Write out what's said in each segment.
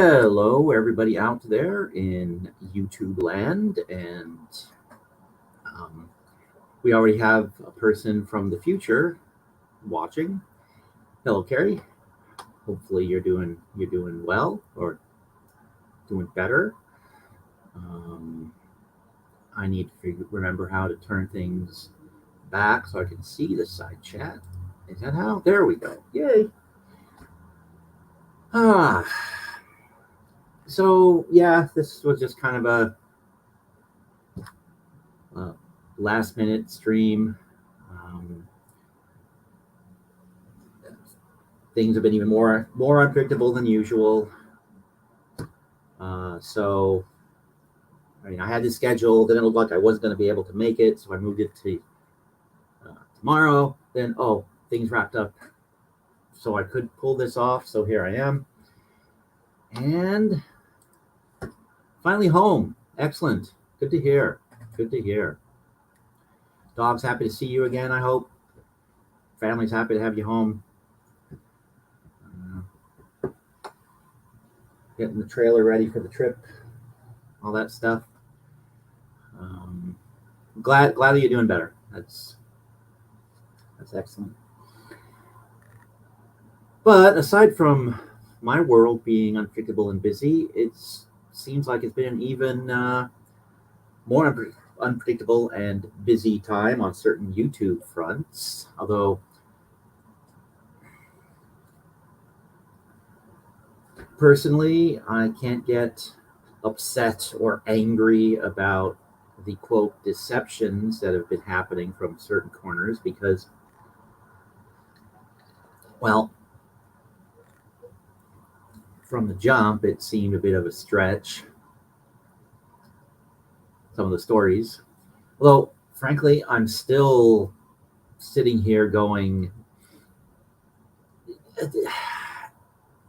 Hello, everybody out there in YouTube land, and um, we already have a person from the future watching. Hello, Carrie. Hopefully, you're doing well or doing better. Um, I need to remember how to turn things back so I can see the side chat. Is that how? There we go. Yay! Ah, so yeah, this was just kind of a last minute stream. Um, Things have been even more unpredictable than usual. So, I mean, I had this schedule. Then it looked like I wasn't going to be able to make it, so I moved it to tomorrow. Then, things wrapped up, so I could pull this off. So here I am, and finally home. Excellent. Good to hear. Good to hear. Dog's happy to see you again. I hope. Family's happy to have you home. Getting the trailer ready for the trip. All that stuff. Glad that you're doing better. That's excellent. But aside from my world being unpredictable and busy, it seems like it's been an even more unpredictable and busy time on certain YouTube fronts. Although, personally, I can't get upset or angry about the quote deceptions that have been happening from certain corners because, well, from the jump, it seemed a bit of a stretch. Some of the stories. Although, frankly, I'm still sitting here going,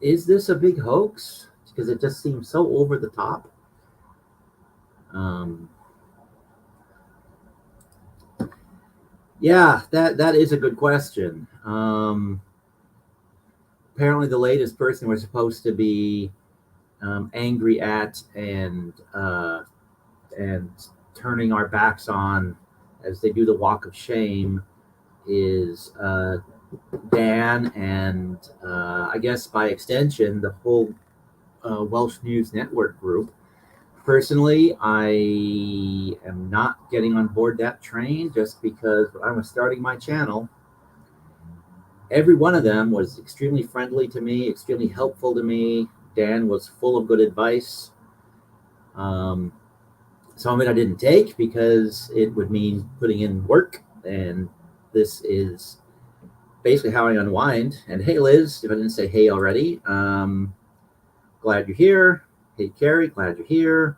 is this a big hoax? Because it just seems so over the top. Yeah, that is a good question. Apparently, the latest person we're supposed to be angry at and turning our backs on as they do the walk of shame is Dan, and I guess by extension the whole Welsh News Network group. Personally, I am not getting on board that train just because when I was starting my channel, every one of them was extremely friendly to me, extremely helpful to me. Dan was full of good advice. Some of it I didn't take because it would mean putting in work, and this is basically how I unwind. And hey, Liz, if I didn't say hey already, glad you're here. Hey, Carrie, glad you're here.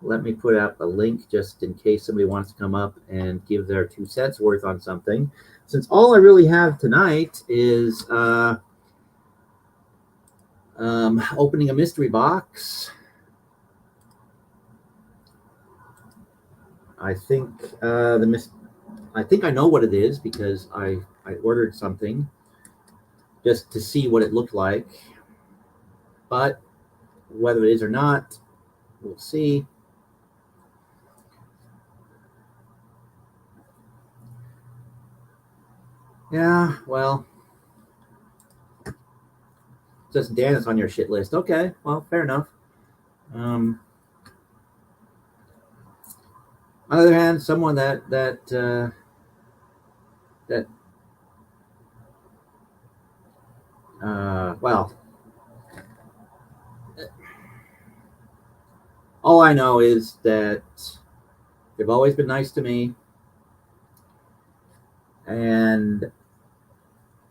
Let me put out a link just in case somebody wants to come up and give their 2 cents worth on something. Since all I really have tonight is opening a mystery box. I think I think I know what it is because I ordered something just to see what it looked like. But whether it is or not, we'll see. Yeah, well, just Dan is on your shit list. Okay, well, fair enough. On the other hand, someone that well, all I know is that they've always been nice to me, and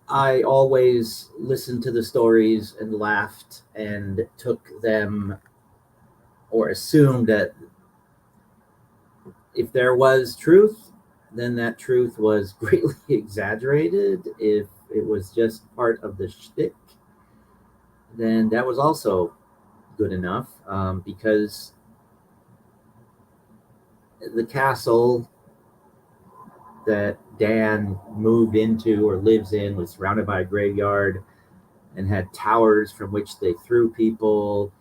I always listened to the stories and laughed and took them or assumed that if there was truth, then that truth was greatly exaggerated. If it was just part of the shtick, then that was also good enough, because the castle that Dan moved into or lives in was surrounded by a graveyard. and had towers from which they threw people.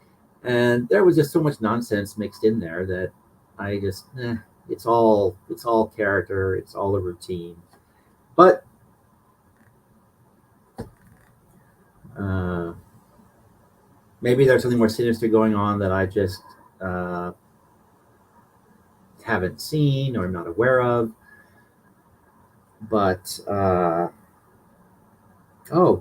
And there was just so much nonsense mixed in there that I just, it's all character, it's all a routine. But uh, maybe there's something more sinister going on that I just uh, haven't seen or I'm not aware of. But oh,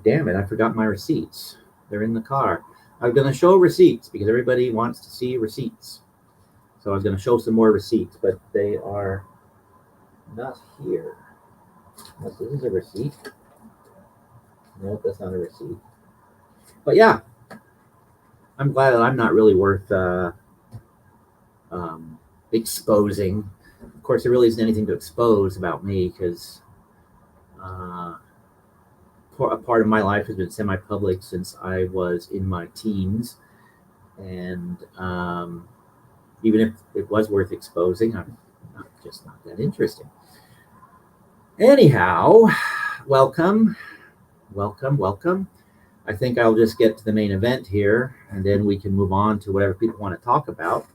damn it, I forgot my receipts. They're in the car. I'm going to show receipts because everybody wants to see receipts. So I was going to show some more receipts, but they are not here. Unless this is a receipt. Nope, that's not a receipt. But yeah, I'm glad that I'm not really worth exposing. Of course, there really isn't anything to expose about me because a part of my life has been semi-public since I was in my teens, and even if it was worth exposing, I'm just not that interesting. Anyhow, welcome, welcome, welcome. I think I'll just get to the main event here, and then we can move on to whatever people want to talk about.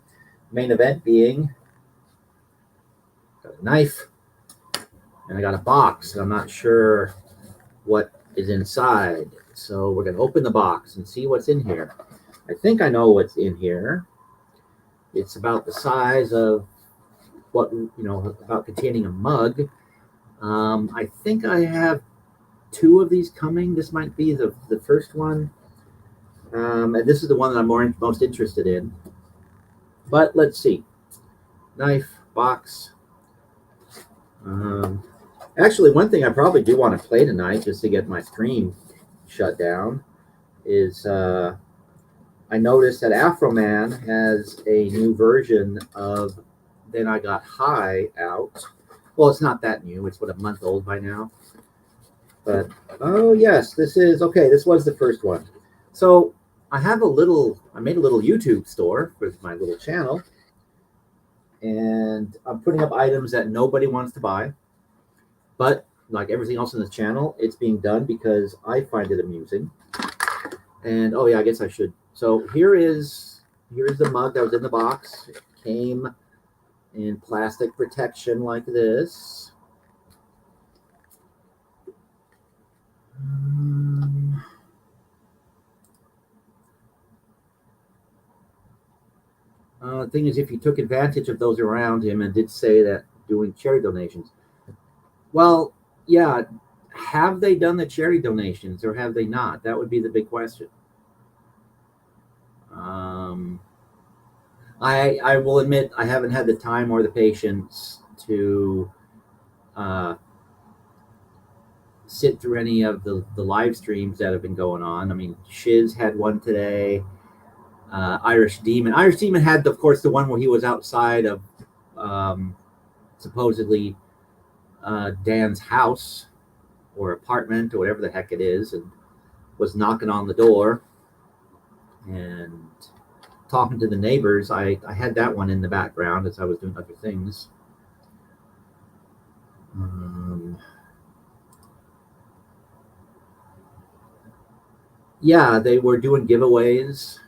Main event being, got a knife, and I got a box, and I'm not sure what is inside. So we're going to open the box and see what's in here. I think I know what's in here. It's about the size of about containing a mug. I think I have two of these coming. This might be the first one. And this is the one that I'm most interested in. But let's see. Knife, box. Actually, one thing I probably do want to play tonight, just to get my stream shut down, is I noticed that Afroman has a new version of Then I Got High out. Well, it's not that new. It's, a month old by now. But, oh, yes, this was the first one. So I made a little YouTube store for my little channel. And I'm putting up items that nobody wants to buy. But like everything else on this channel, it's being done because I find it amusing. And, oh, yeah, I guess I should. So here's the mug that was in the box. It came in plastic protection like this. The thing is, if he took advantage of those around him and did say that doing charity donations, well, yeah, have they done the charity donations or have they not? That would be the big question. I will admit I haven't had the time or the patience to sit through any of the live streams that have been going on. I mean, Shiz had one today. Irish Demon had, of course, the one where he was outside of supposedly Dan's house or apartment or whatever the heck it is, and was knocking on the door and talking to the neighbors. I had that one in the background as I was doing other things. Yeah, they were doing giveaways,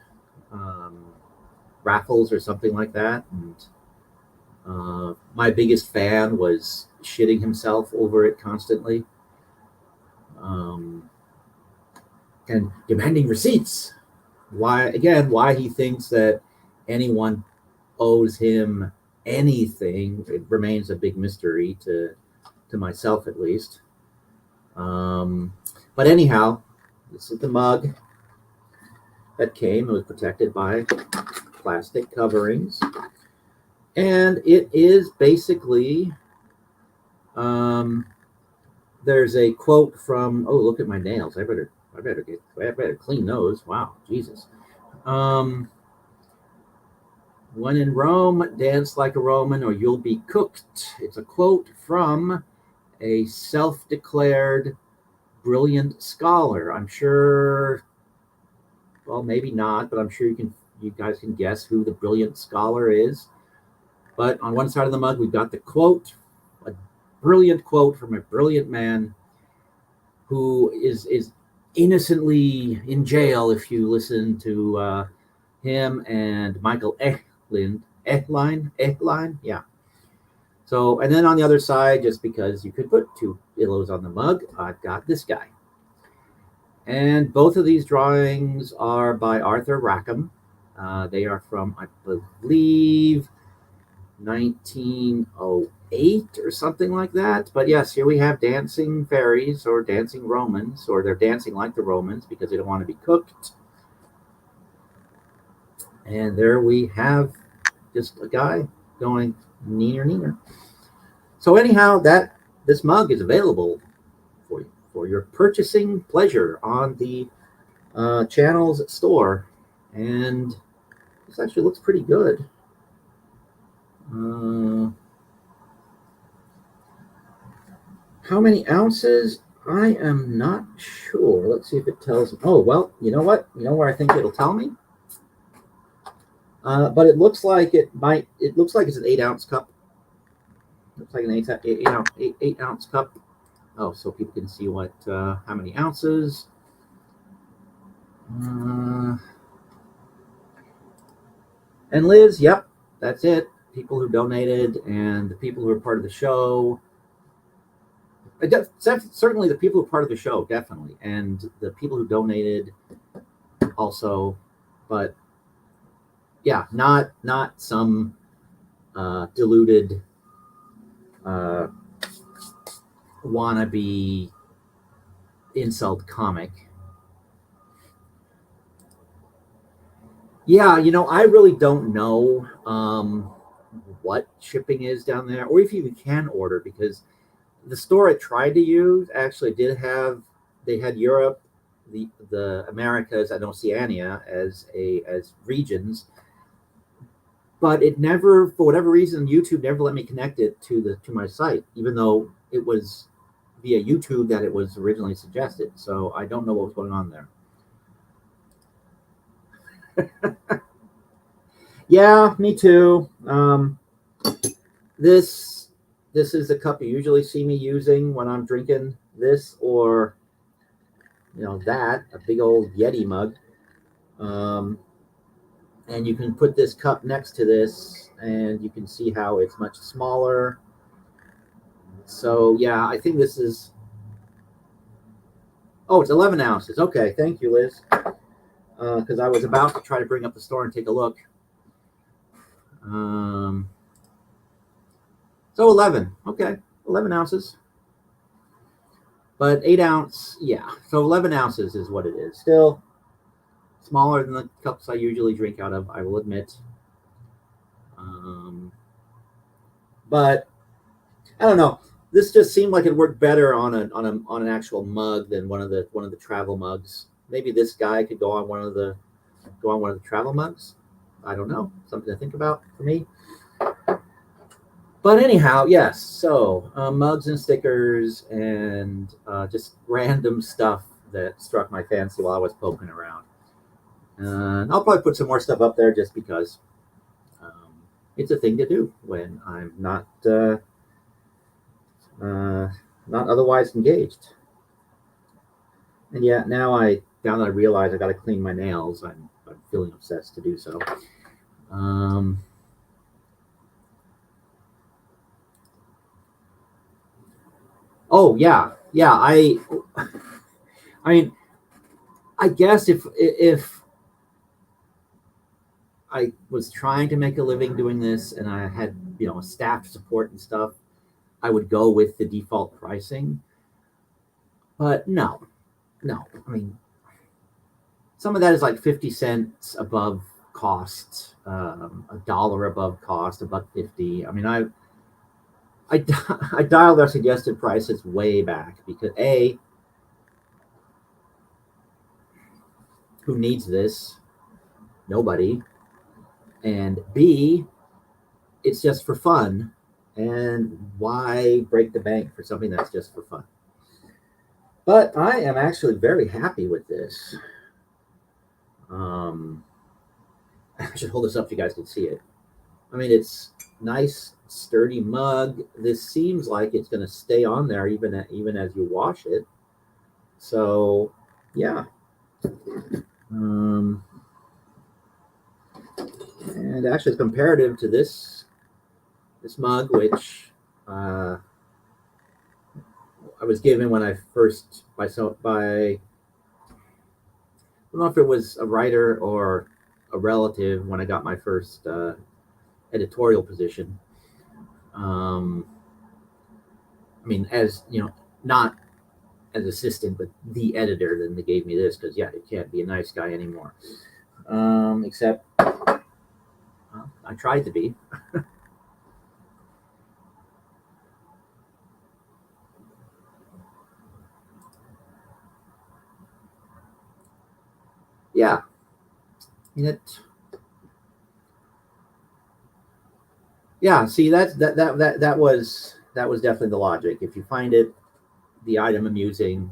raffles or something like that, and my biggest fan was shitting himself over it constantly, and demanding receipts. Why he thinks that anyone owes him anything, it remains a big mystery to myself, at least. But anyhow, this is the mug that came. It was protected by plastic coverings, and it is basically there's a quote from, oh, look at my nails. I better clean those. Wow, Jesus. When in Rome, dance like a Roman or you'll be cooked. It's a quote from a self-declared brilliant scholar. I'm sure, well, maybe not, but I'm sure you guys can guess who the brilliant scholar is. But on one side of the mug, we've got the quote, a brilliant quote from a brilliant man who is innocently in jail if you listen to him and Michael Eckline, yeah. So, and then on the other side, just because you could put two pillows on the mug, I've got this guy. And both of these drawings are by Arthur Rackham. They are from, I believe, 1908 or something like that. But yes, here we have dancing fairies or dancing Romans, or they're dancing like the Romans because they don't want to be cooked. And there we have just a guy going neener neener. So anyhow, this mug is available for your purchasing pleasure on the channel's store, and this actually looks pretty good. How many ounces? I am not sure. Let's see if it tells me. Oh, well, you know what? You know where I think it'll tell me? But it looks like it looks like it's an 8-ounce cup. Looks like an 8-ounce cup. Oh, so people can see what how many ounces. And Liz, yep, that's it. People who donated and the people who are part of the show. Certainly the people who are part of the show, definitely. And the people who donated also. But yeah, not some deluded wannabe insult comic. Yeah, I really don't know what shipping is down there, or if you even can order, because the store I tried to use actually did have, they had Europe, the Americas, and Oceania as regions, but it never, for whatever reason, YouTube never let me connect it to my site, even though it was via YouTube that it was originally suggested. So I don't know what was going on there. Yeah, me too. This is the cup you usually see me using when I'm drinking this, or that, a big old Yeti mug. And you can put this cup next to this, and you can see how it's much smaller. So yeah, I think this is. Oh, it's 11 ounces. Okay, thank you, Liz. Because I was about to try to bring up the store and take a look. So 11. Okay, 11 ounces. But 8-ounce, yeah. So 11 ounces is what it is. Still smaller than the cups I usually drink out of, I will admit. But I don't know. This just seemed like it worked better on an actual mug than one of the travel mugs. Maybe this guy could go on one of the travel mugs. I don't know. Something to think about for me. But anyhow, yes. So mugs and stickers and just random stuff that struck my fancy while I was poking around. I'll probably put some more stuff up there just because it's a thing to do when I'm not otherwise engaged. And yeah, now that I realize I got to clean my nails, I'm feeling obsessed to do so. Oh yeah. I mean, I guess if I was trying to make a living doing this and I had staff support and stuff, I would go with the default pricing. But no. I mean, some of that is like 50 cents above cost, $1 above cost, $1.50. I mean, I dialed our suggested prices way back because A, who needs this? Nobody. And B, it's just for fun. And why break the bank for something that's just for fun? But I am actually very happy with this. I should hold this up so you guys can see it. I mean, it's nice, sturdy mug. This seems like it's going to stay on there even as you wash it. So yeah. And actually, it's comparative to this mug, which I was given when I first by I don't know if it was a writer or a relative when I got my first editorial position. Um, I mean, as you know, not as assistant, but the editor. Then they gave me this because yeah, you can't be a nice guy anymore. Except I tried to be. Yeah, it. Yeah, see that was definitely the logic. If you find the item amusing,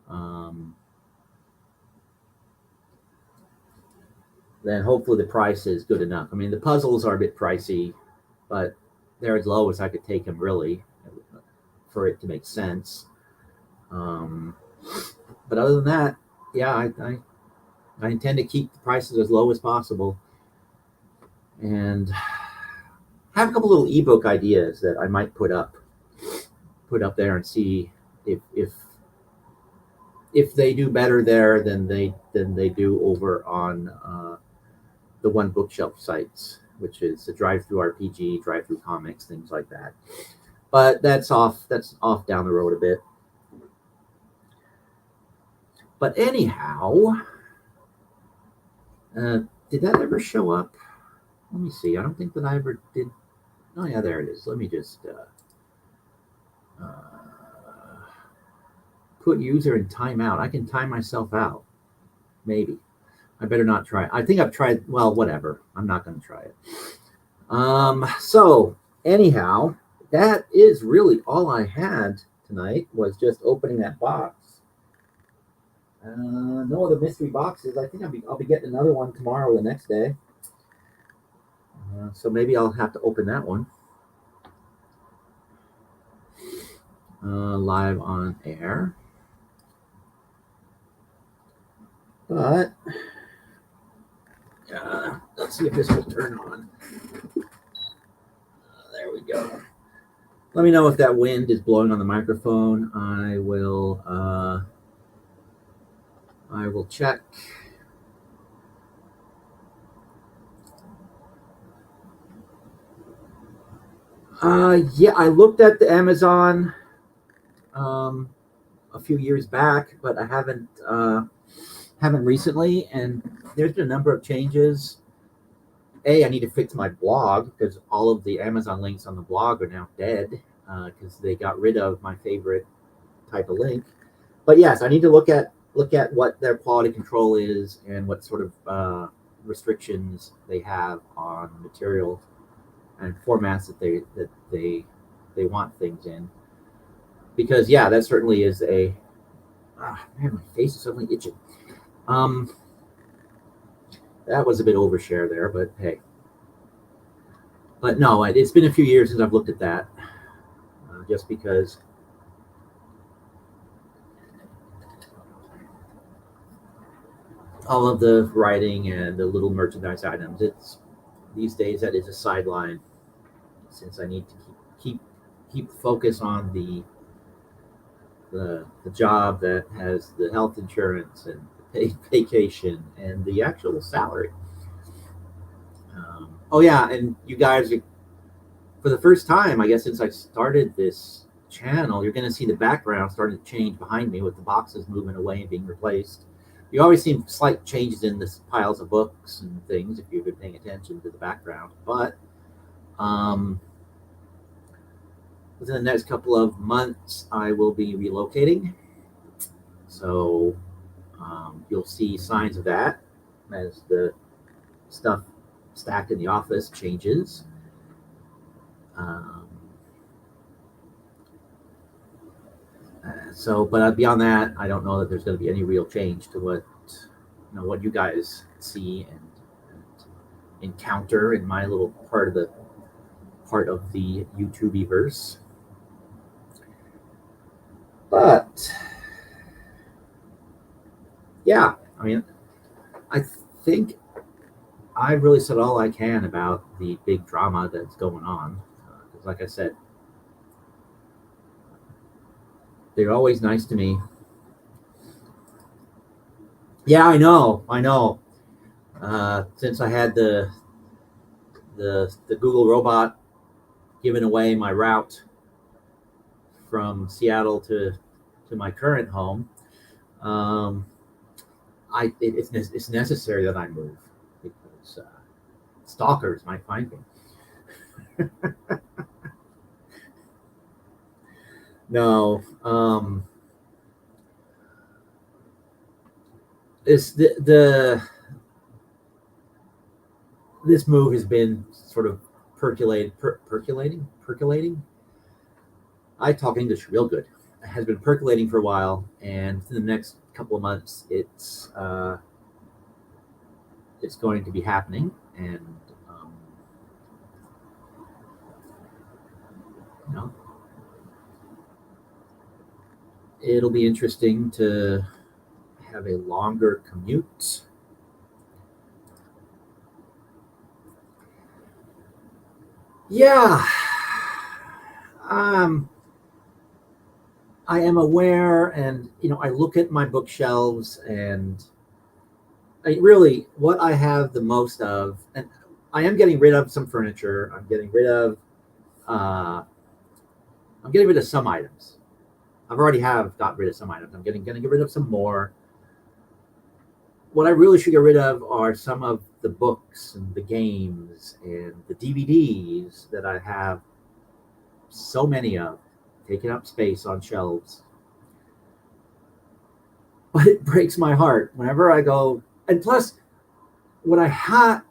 um, then hopefully the price is good enough. I mean, the puzzles are a bit pricey, but they're as low as I could take them really for it to make sense. Um, but other than that, yeah, I intend to keep the prices as low as possible and have a couple little ebook ideas that I might put up there and see if if they do better there than they do over on the One Bookshelf sites, which is the Drive Through RPG, Drive Through Comics, things like that. But that's off. That's off down the road a bit. But anyhow, uh, did that ever show up? Let me see. I don't think that I ever did. Oh yeah, there it is. Let me just put user in timeout. I can time myself out. Maybe. I better not try it. I think I've tried. Well, whatever. I'm not going to try it. So anyhow, that is really all I had tonight was just opening that box. No other mystery boxes. I think I'll be getting another one tomorrow or the next day. So maybe I'll have to open that one live on air. But let's see if this will turn on. There we go. Let me know if that wind is blowing on the microphone. I will check. Yeah, I looked at the Amazon a few years back, but I haven't recently. And there's been a number of changes. I need to fix my blog because all of the Amazon links on the blog are now dead because they got rid of my favorite type of link. But yes, I need to look at what their quality control is and what sort of restrictions they have on material and formats that they want things in. Because yeah, that certainly is a man, my face is suddenly itching. Um, that was a bit overshare there, but hey. But no, it's been a few years since I've looked at that, just because all of the writing and the little merchandise items, it's these days that is a sideline since I need to keep focus on the job that has the health insurance and the vacation and the actual salary. Oh yeah, and you guys, for the first time, I guess since I started this channel, you're going to see the background starting to change behind me with the boxes moving away and being replaced. You always see slight changes in the piles of books and things if you've been paying attention to the background. But within the next couple of months, I will be relocating. So you'll see signs of that as the stuff stacked in the office changes. But beyond that, I don't know that there's going to be any real change to what you guys see and encounter in my little part of the YouTubeverse. But yeah, I mean, I think I really said all I can about the big drama that's going on. Because, like I said, they're always nice to me. Yeah, I know, I know. Since I had the Google robot giving away my route from Seattle to my current home, um, it's necessary that I move because stalkers might find me. No, this the this move has been sort of percolating. I talk English real good. It has been percolating for a while, and within the next couple of months, it's going to be happening, and um, you know, it'll be interesting to have a longer commute. Yeah, um, I am aware, and I look at my bookshelves, and really what I have the most of, and I am getting rid of some furniture. Uh, I'm getting rid of some items. I've already have got rid of some items. I'm getting going to get rid of some more. What I really should get rid of are some of the books and the games and the DVDs that I have so many of, taking up space on shelves. But it breaks my heart whenever I go. And plus, when I have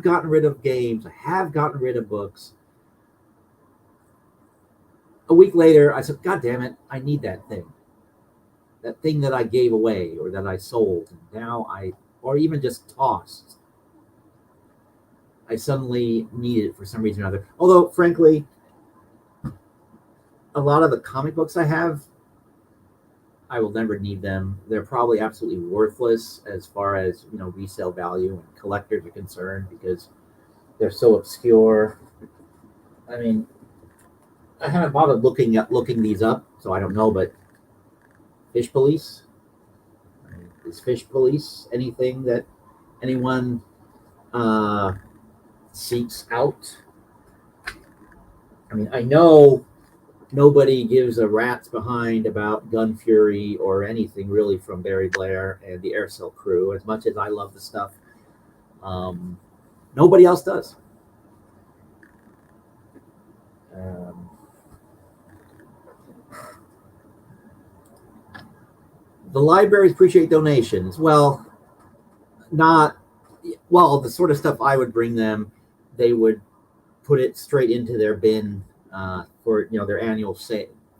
gotten rid of games, I have gotten rid of books. A week later, I said, "God damn it! I need that thing that I gave away or that I sold, and now or even just tossed. I suddenly need it for some reason or other." Although, frankly, a lot of the comic books I have, I will never need them. They're probably absolutely worthless as far as resale value and collectors are concerned because they're so obscure. I mean, I haven't bothered looking these up, so I don't know. But Fish Police, is Fish Police anything that anyone uh, seeks out? I mean, I know nobody gives a rat's behind about Gun Fury or anything really from Barry Blair and the Air Cell crew. As much as I love the stuff, um, nobody else does. Um, the libraries appreciate donations. Well, not well. The sort of stuff I would bring them, they would put it straight into their bin for their annual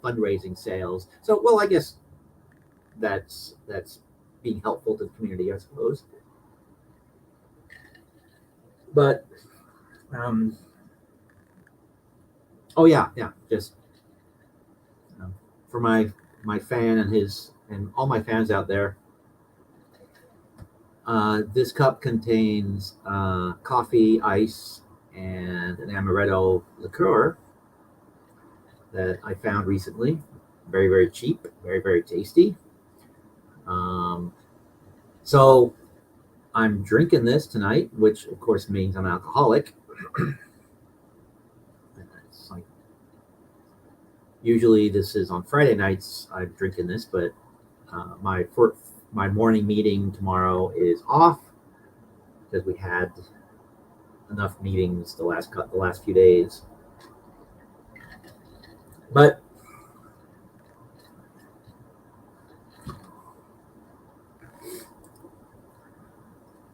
fundraising sales. So, well, I guess that's being helpful to the community, I suppose. But um, oh yeah, yeah, just for my fan and his and all my fans out there. This cup contains coffee, ice, and an amaretto liqueur that I found recently. Very, very cheap, very, very tasty. Um, so I'm drinking this tonight, which of course means I'm an alcoholic. It's like usually this is on Friday nights. I'm drinking this, but my morning meeting tomorrow is off because we had enough meetings the last few days. But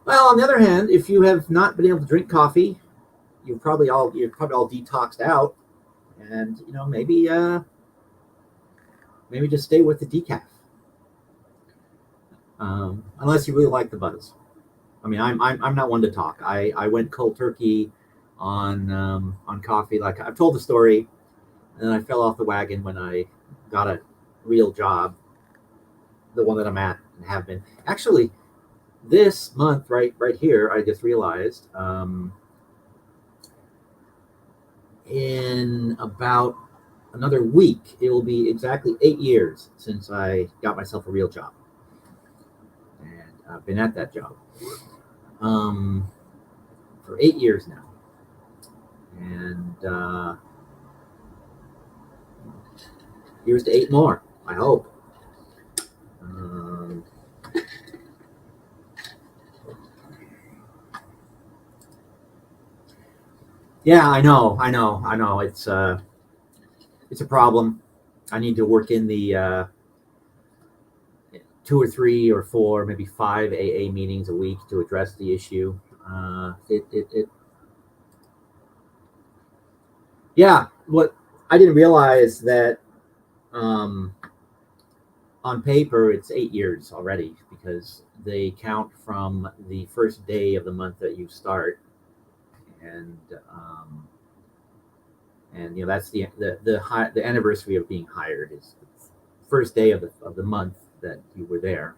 well, on the other hand, if you have not been able to drink coffee, you're probably all detoxed out, and maybe just stay with the decaf, unless you really like the buzz. I mean, I'm not one to talk. I went cold turkey on coffee. Like I've told the story, and then I fell off the wagon when I got a real job, the one that I'm at and have been. Actually, this month, right here, I just realized, in about another week, it will be exactly 8 years since I got myself a real job, and I've been at that job for 8 years now, and here's to 8 more. I hope. Um, yeah, I know. It's a problem. I need to work in the 2 or 3 or 4, maybe 5 AA meetings a week to address the issue. It yeah. What I didn't realize that um, on paper it's 8 years already because they count from the first day of the month that you start, and that's the anniversary of being hired is the first day of the month that you were there.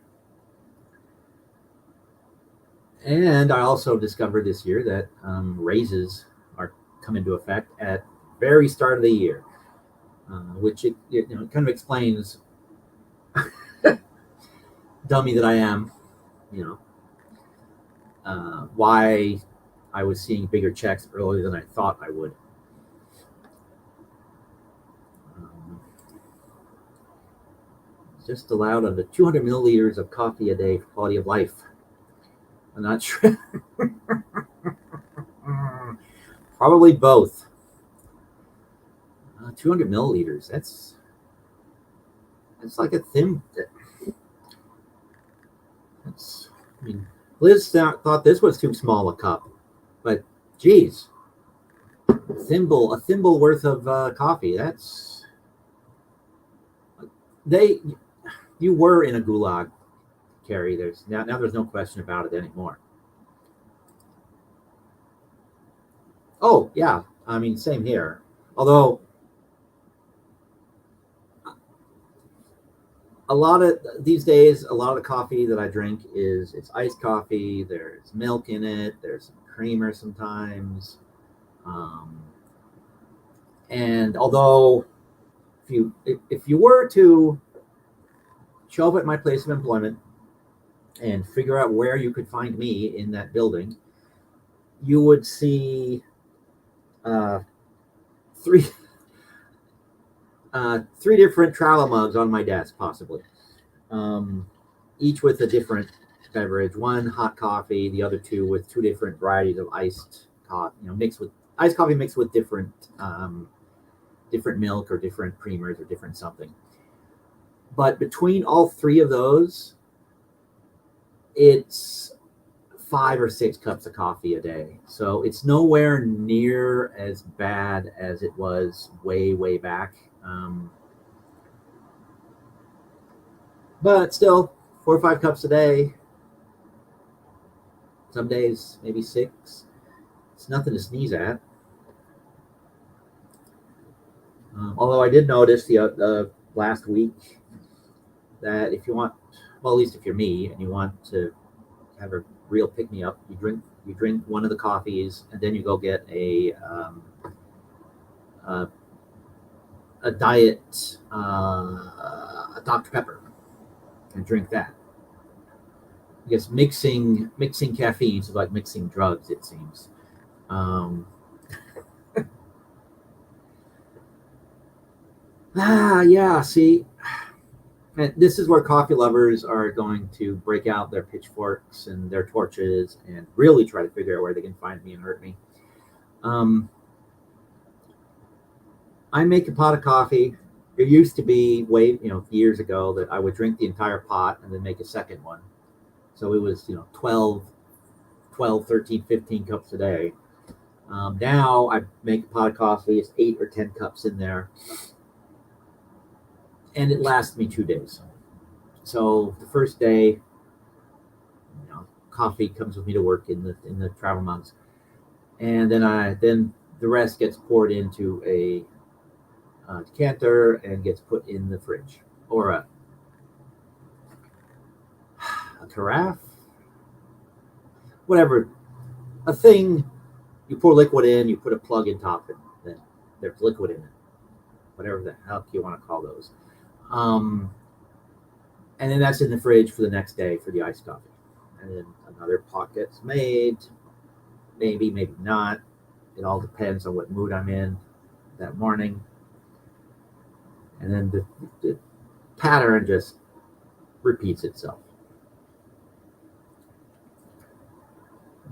And I also discovered this year that raises are come into effect at very start of the year, which it kind of explains, dummy that I am, you know, why I was seeing bigger checks earlier than I thought I would. Um, just allowed under 200 milliliters of coffee a day for quality of life. I'm not sure. Probably both. 200 milliliters. That's like a thin. That's. I mean, Liz thought this was too small a cup, but geez, a thimble worth of coffee. That's they. You were in a gulag, Carrie. There's now there's no question about it anymore. Oh yeah, I mean same here. Although a lot of these days, a lot of the coffee that I drink it's iced coffee. There's milk in it. There's some creamer sometimes. Um, and although if you were to show up at my place of employment and figure out where you could find me in that building, you would see uh, three three different travel mugs on my desk, possibly, um, each with a different beverage. One hot coffee, the other two with two different varieties of iced coffee, mixed with iced coffee mixed with different milk or different creamers or different something. But between all three of those, it's 5 or 6 cups of coffee a day. So it's nowhere near as bad as it was way back. But still, 4 or 5 cups a day. Some days maybe 6. It's nothing to sneeze at. Although I did notice the last week that if you want, well, at least if you're me and you want to have a real pick me up, you drink one of the coffees and then you go get a, a diet a Dr Pepper and drink that. I guess mixing caffeine is like mixing drugs. It seems. Um, yeah. See, and this is where coffee lovers are going to break out their pitchforks and their torches and really try to figure out where they can find me and hurt me. Um, I make a pot of coffee. It used to be years ago that I would drink the entire pot and then make a second one. So it was 12, 13, 15 cups a day. Now I make a pot of coffee. It's 8 or 10 cups in there, and it lasts me 2 days. So the first day, coffee comes with me to work in the travel mugs, and then the rest gets poured into a decanter and gets put in the fridge or carafe, whatever, a thing. You pour liquid in, you put a plug in top, and then there's liquid in it, whatever the heck you want to call those. And then that's in the fridge for the next day for the iced coffee. And then another pot gets made, maybe, maybe not. It all depends on what mood I'm in that morning. And then the pattern just repeats itself.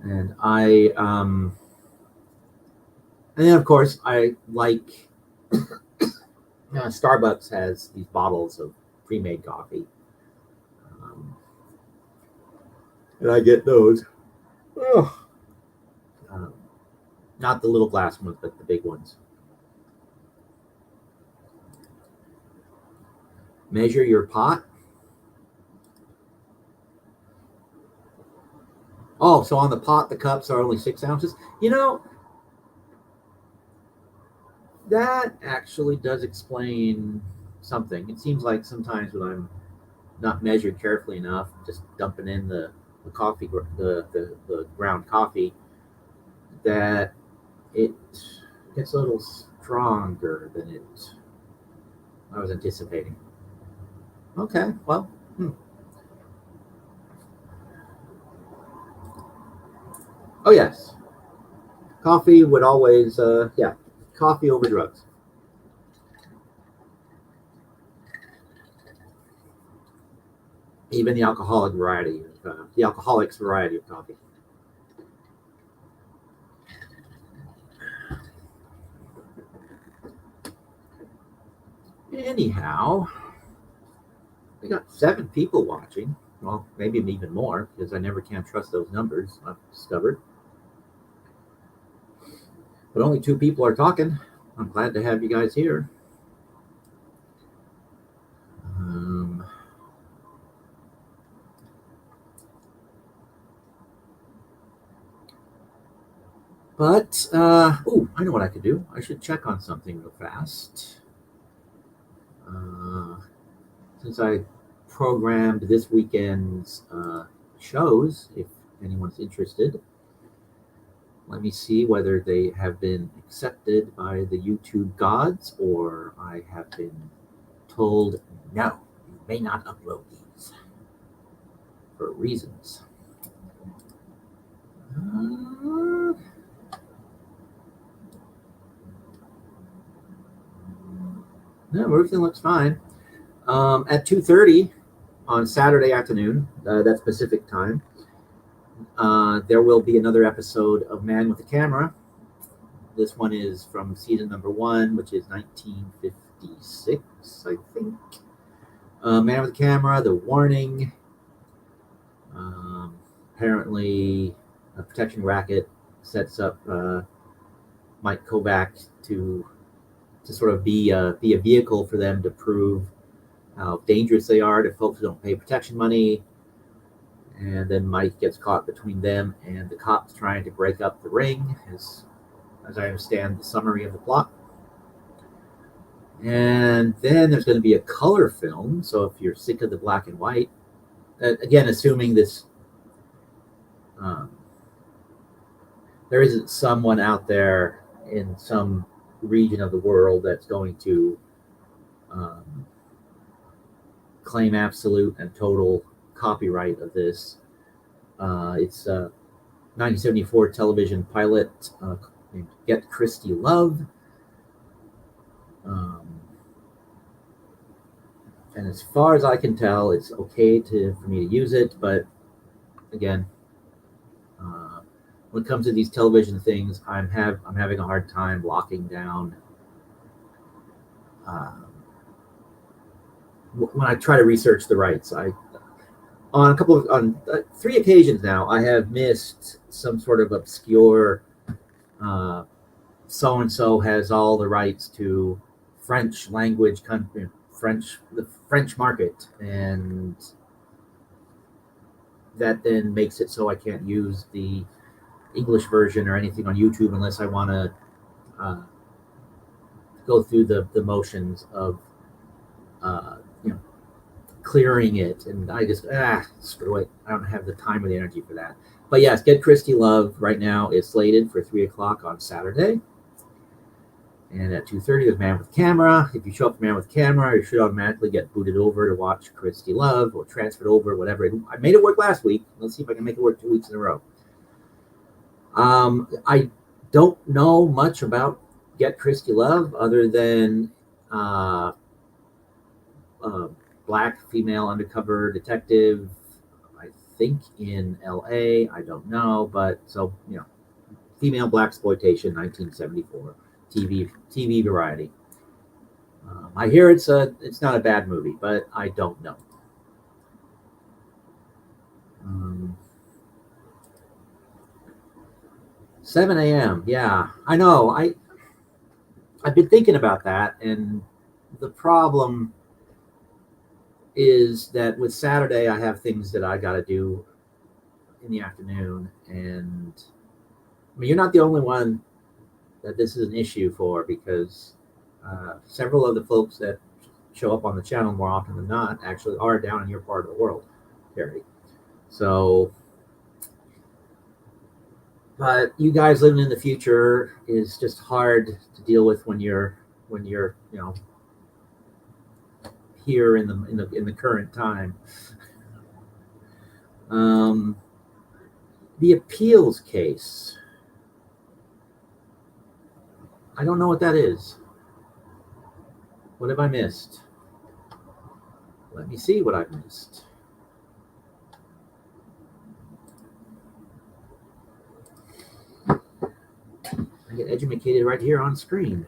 And and then of course I like Starbucks has these bottles of pre-made coffee, and I get those. Oh. Not the little glass ones, but the big ones. Measure your pot. Oh, so on the pot, the cups are only 6 ounces. That actually does explain something. It seems like sometimes when I'm not measured carefully enough, just dumping in the coffee, the ground coffee, that it gets a little stronger than I was anticipating. Okay, well. Oh yes, coffee would always, coffee over drugs. Even the the alcoholics variety of coffee. Anyhow, we got 7 people watching. Well, maybe even more, because I never can trust those numbers, I've discovered. But only 2 people are talking. I'm glad to have you guys here. But, I know what I could do. I should check on something real fast. Since I programmed this weekend's shows, if anyone's interested, let me see whether they have been accepted by the YouTube gods or I have been told, no, you may not upload these for reasons. No, everything looks fine. At 2:30 on Saturday afternoon, that's Pacific time, there will be another episode of Man with a Camera. This one is from season number 1, which is 1956, I think. Man with a Camera, The Warning. Apparently, a protection racket sets up Mike Kovac to sort of be a vehicle for them to prove how dangerous they are to folks who don't pay protection money. And then Mike gets caught between them and the cops trying to break up the ring, as I understand the summary of the plot. And then there's going to be a color film. So if you're sick of the black and white, again, assuming this, there isn't someone out there in some region of the world that's going to claim absolute and total copyright of this. It's a 1974 television pilot named Get Christie Love. And as far as I can tell, it's okay for me to use it, but again, when it comes to these television things, I'm having a hard time locking down. When I try to research the rights, on 3 occasions now, I have missed some sort of obscure. So and so has all the rights to French language country, the French market, and that then makes it so I can't use the English version or anything on YouTube unless I want to go through the motions of clearing it, and I just screw it. I don't have the time or the energy for that. But yes, Get Christie Love right now is slated for 3 o'clock on Saturday. And at 2:30, there's Man with Camera. If you show up for Man with Camera, you should automatically get booted over to watch Christie Love or transferred over, whatever. I made it work last week. Let's see if I can make it work 2 weeks in a row. I don't know much about Get Christie Love other than black female undercover detective, I think in LA. I don't know, but so, female black exploitation, 1974. TV variety. I hear it's not a bad movie, but I don't know. 7 a.m. Yeah, I know. I've been thinking about that, and the problem is that with Saturday, I have things that I got to do in the afternoon, and I mean, you're not the only one that this is an issue for, because several of the folks that show up on the channel more often than not actually are down in your part of the world, Terry. So, but you guys living in the future is just hard to deal with when you're here in the current time. The appeals case. I don't know what that is. What have I missed? Let me see what I've missed. I get educated right here on screen.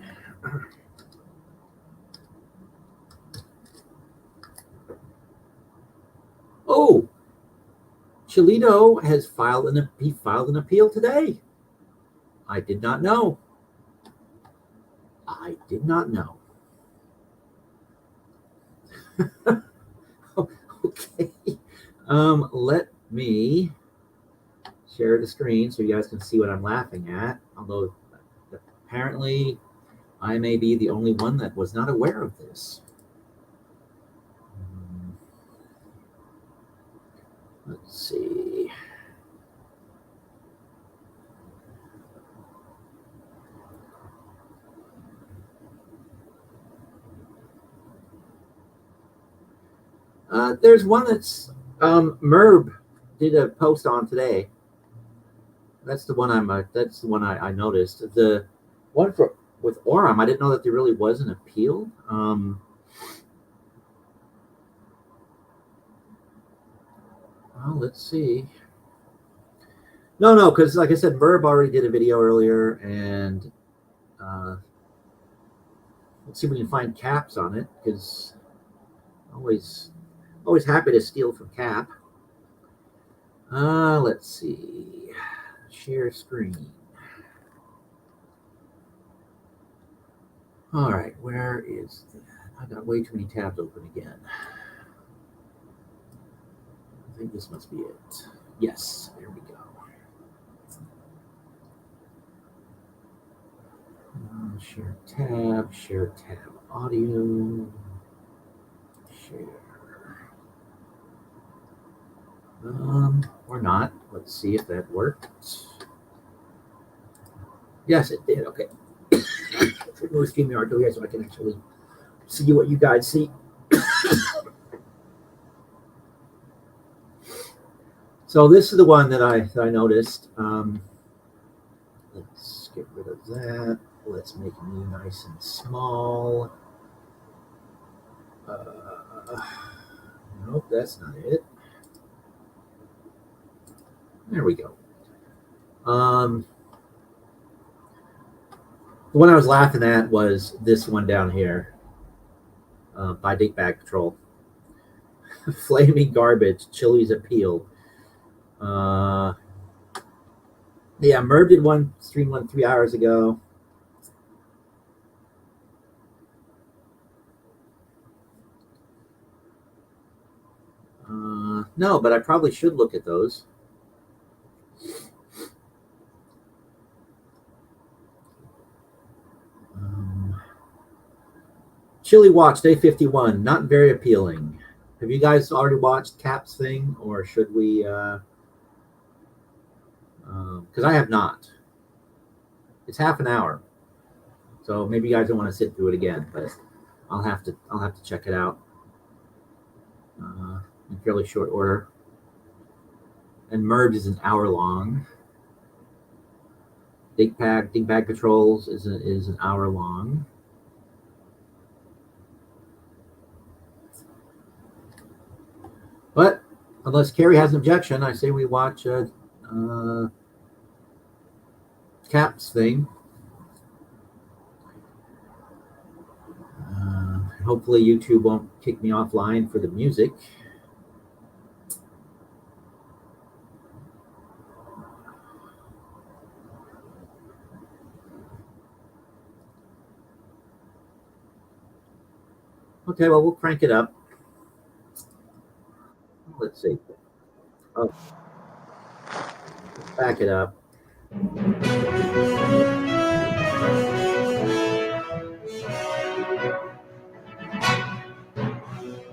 Oh, Chilito has filed an appeal today. I did not know. I did not know. Okay. Let me share the screen so you guys can see what I'm laughing at. Although apparently I may be the only one that was not aware of this. Let's see. There's one that's Merb did a post on today. That's the one I noticed. The one with Orem, I didn't know that there really was an appeal. Well, let's see. No, because like I said, Merb already did a video earlier, and let's see if we can find caps on it, because always happy to steal from Cap. Let's see. Share screen. All right, where is that? I got way too many tabs open again. I think this must be it. Yes, there we go. Share tab audio, share. Or not. Let's see if that worked. Yes, it did. Okay. Move StreamYard to here so I can actually see what you guys see. So this is the one that I noticed. Let's get rid of that. Let's make me nice and small. Nope, that's not it. There we go. The one I was laughing at was this one down here by Dick Bag Patrol. Flaming garbage, Chili's appeal. Yeah, Merv did stream one 3 hours ago. No, but I probably should look at those. Chili Watch, day 51, not very appealing. Have you guys already watched Cap's thing, or should we? Because I have not. It's half an hour, so maybe you guys don't want to sit through it again, but I'll have to check it out in fairly short order. And Merge is an hour long. Dig Bag Patrols is an hour long. But unless Carrie has an objection, I say we watch Cap's thing. Hopefully YouTube won't kick me offline for the music. Okay, well, we'll crank it up. Let's see. Oh, back it up. Let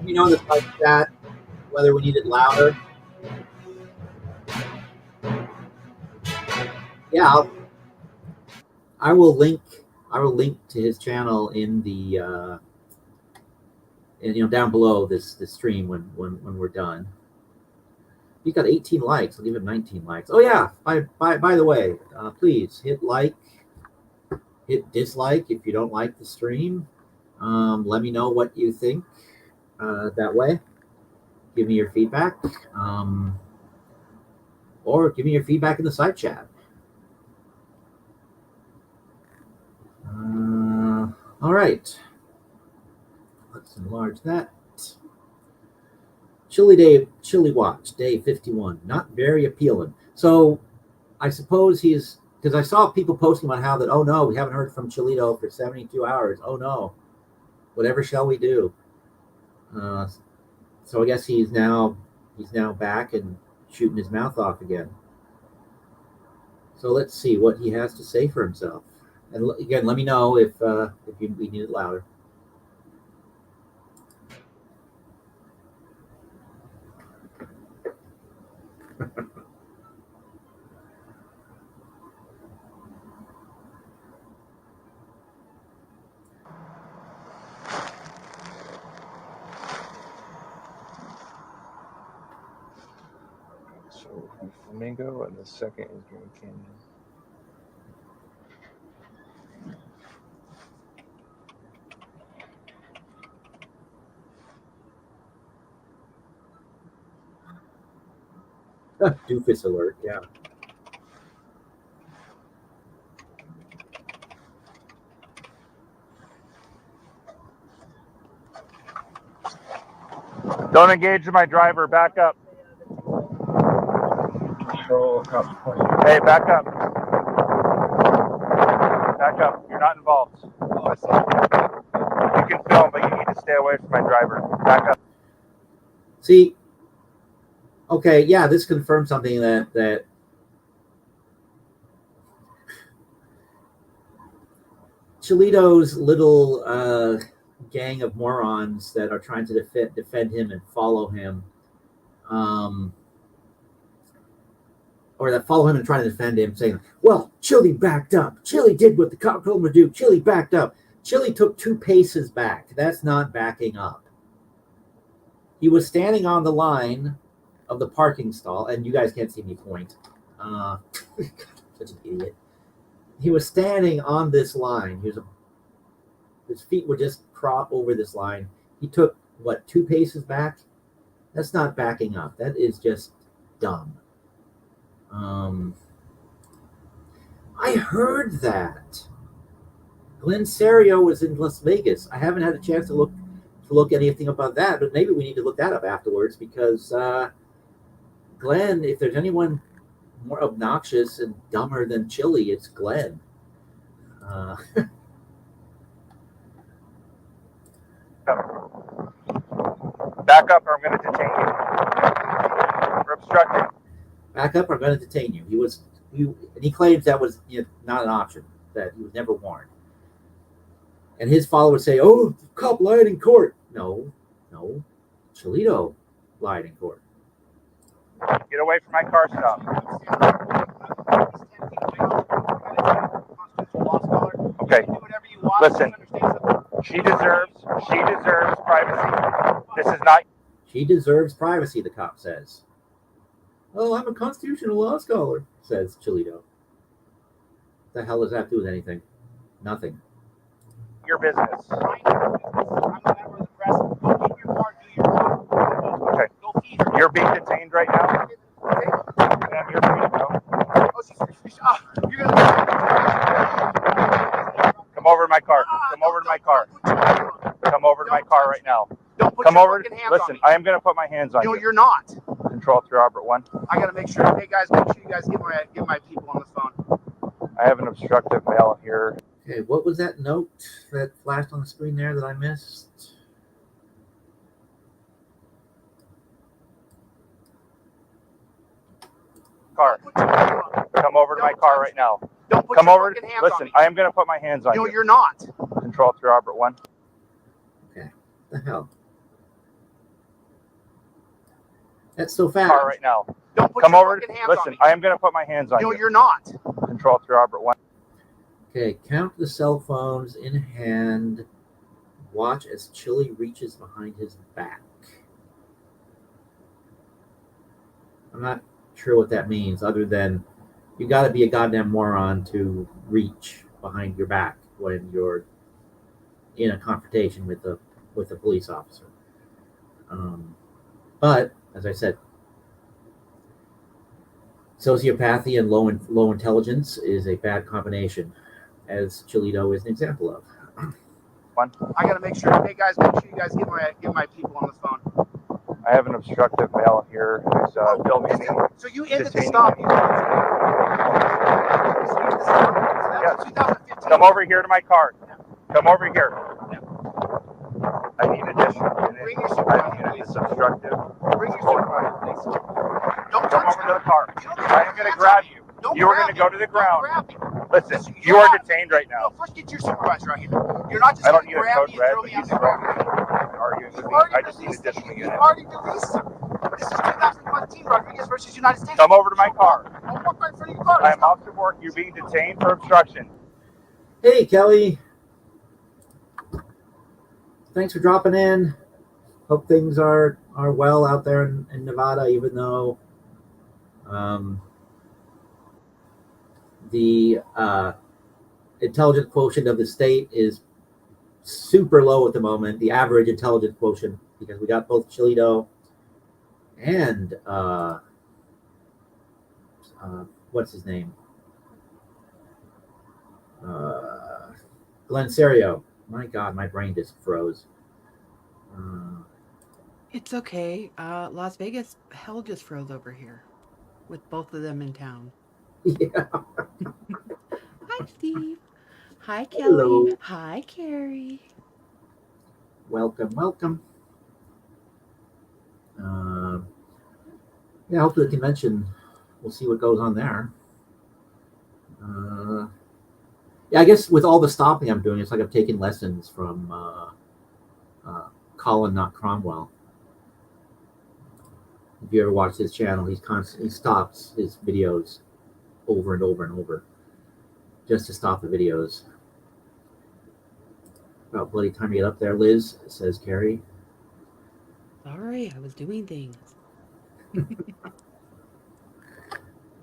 me know in the live chat whether we need it louder. Yeah, I will link to his channel in the down below this stream when we're done. He got 18 likes. I'll give him 19 likes. Oh yeah. By the way, please hit like, hit dislike if you don't like the stream. Let me know what you think that way. Give me your feedback, or give me your feedback in the side chat. All right. Let's enlarge that. Chili Watch, day 51. Not very appealing. So I suppose he's, because I saw people posting about how that, oh no, we haven't heard from Chilito for 72 hours. Oh no, whatever shall we do? So I guess he's now back and shooting his mouth off again. So let's see what he has to say for himself. And again, let me know if we need it louder. So Flamingo, and the second is Grand Canyon. Doofus alert, yeah. Don't engage my driver. Back up. Hey, back up. Back up. You're not involved. You can film, but you need to stay away from my driver. Back up. See, okay, yeah, this confirms something that Chilito's little gang of morons that are trying to defend him and follow him, or that follow him and try to defend him, saying, well, Chili backed up. Chili did what the cop told him to do. Chili backed up. Chili took 2 paces back. That's not backing up. He was standing on the line of the parking stall, and you guys can't see me point. Such an idiot. He was standing on this line. His feet were just propped over this line. He took, 2 paces back? That's not backing up. That is just dumb. I heard that Glenn Serio was in Las Vegas. I haven't had a chance to look anything about that, but maybe we need to look that up afterwards, because Glenn, if there's anyone more obnoxious and dumber than Chili, it's Glenn. Back up, or I'm going to detain you. You're obstructing. Back up, or I'm going to detain you. He claims that was not an option, that he was never warned. And his followers say, oh, the cop lied in court. No. Cholito lied in court. Get away from my car stop. Okay. Listen. She deserves privacy. This is not. She deserves privacy, the cop says. Oh, I'm a constitutional law scholar, says Cholito. The hell does that have to do with anything? Nothing. Your business. Okay. You're being detained right now. Ma'am, you're free to go. Come over to my car. Come over to my car. Come over to my car right now. Come over. Listen, I am going to put my hands on you. No, you're not. Control 3 Robert 1. I got to make sure. Hey, guys, make sure you guys get my people on the phone. I have an obstructive male here. Okay, what was that note that flashed on the screen there that I missed? Car. Come over to my car right now. Don't put Come your over. fucking hands Listen, on me. I am going to put my hands on No, you. you're not. Control 3 Robert 1. Okay, the hell? That's so fast. Car right now. Don't put Come your over. fucking hands on Listen, me. I am going to put my hands on No, you. you're not. Control 3 Robert 1. Okay, count the cell phones in hand. Watch as Chili reaches behind his back. I'm not sure what that means, other than you got to be a goddamn moron to reach behind your back when you're in a confrontation with a police officer. But as I said, sociopathy and low intelligence is a bad combination, as Cholito is an example of. I got to make sure. Hey, guys, make sure you guys get my people on the phone. I have an obstructive male here who's filming me. So you ended the detaining stop. me. Yes. 2015. Come over here to my car. Come over here. I need additional Bring your units. supervisor, I need this obstructive. Bring your supervisor, please. Don't Come touch over me. to the car. You don't I am going to grab you. Don't You are grab going to go me. to the Don't ground. grab me. Listen, You're you are not- detained right now. No, first get your supervisor out here. You're not just I don't going need to a grab code me and red, throw but me you on the can ground. arguing with You've me. already I just need released additional You've units. already released him. This is 2015 Rodriguez versus United States. Come over to my car. I'll walk right in front of your car. I am officer work. You're being detained for obstruction. Hey, Kelly. Thanks for dropping in. Hope things are well out there in Nevada, even though the intelligence quotient of the state is super low at the moment. The average intelligence quotient, because we got both Cholito and what's his name? Glenn Serio. My God, my brain just froze. It's okay. Las Vegas, hell just froze over here with both of them in town. Yeah. Hi, Steve. Hi, Kelly. Hello. Hi, Carrie. Welcome. Yeah, hopefully the convention, we'll see what goes on there. Yeah, I guess with all the stopping I'm doing, it's like I'm taking lessons from Colin, not Cromwell. If you ever watch his channel, he stops his videos over and over and over just to stop the videos. About bloody time to get up there, Liz, says Carrie. Sorry, I was doing things.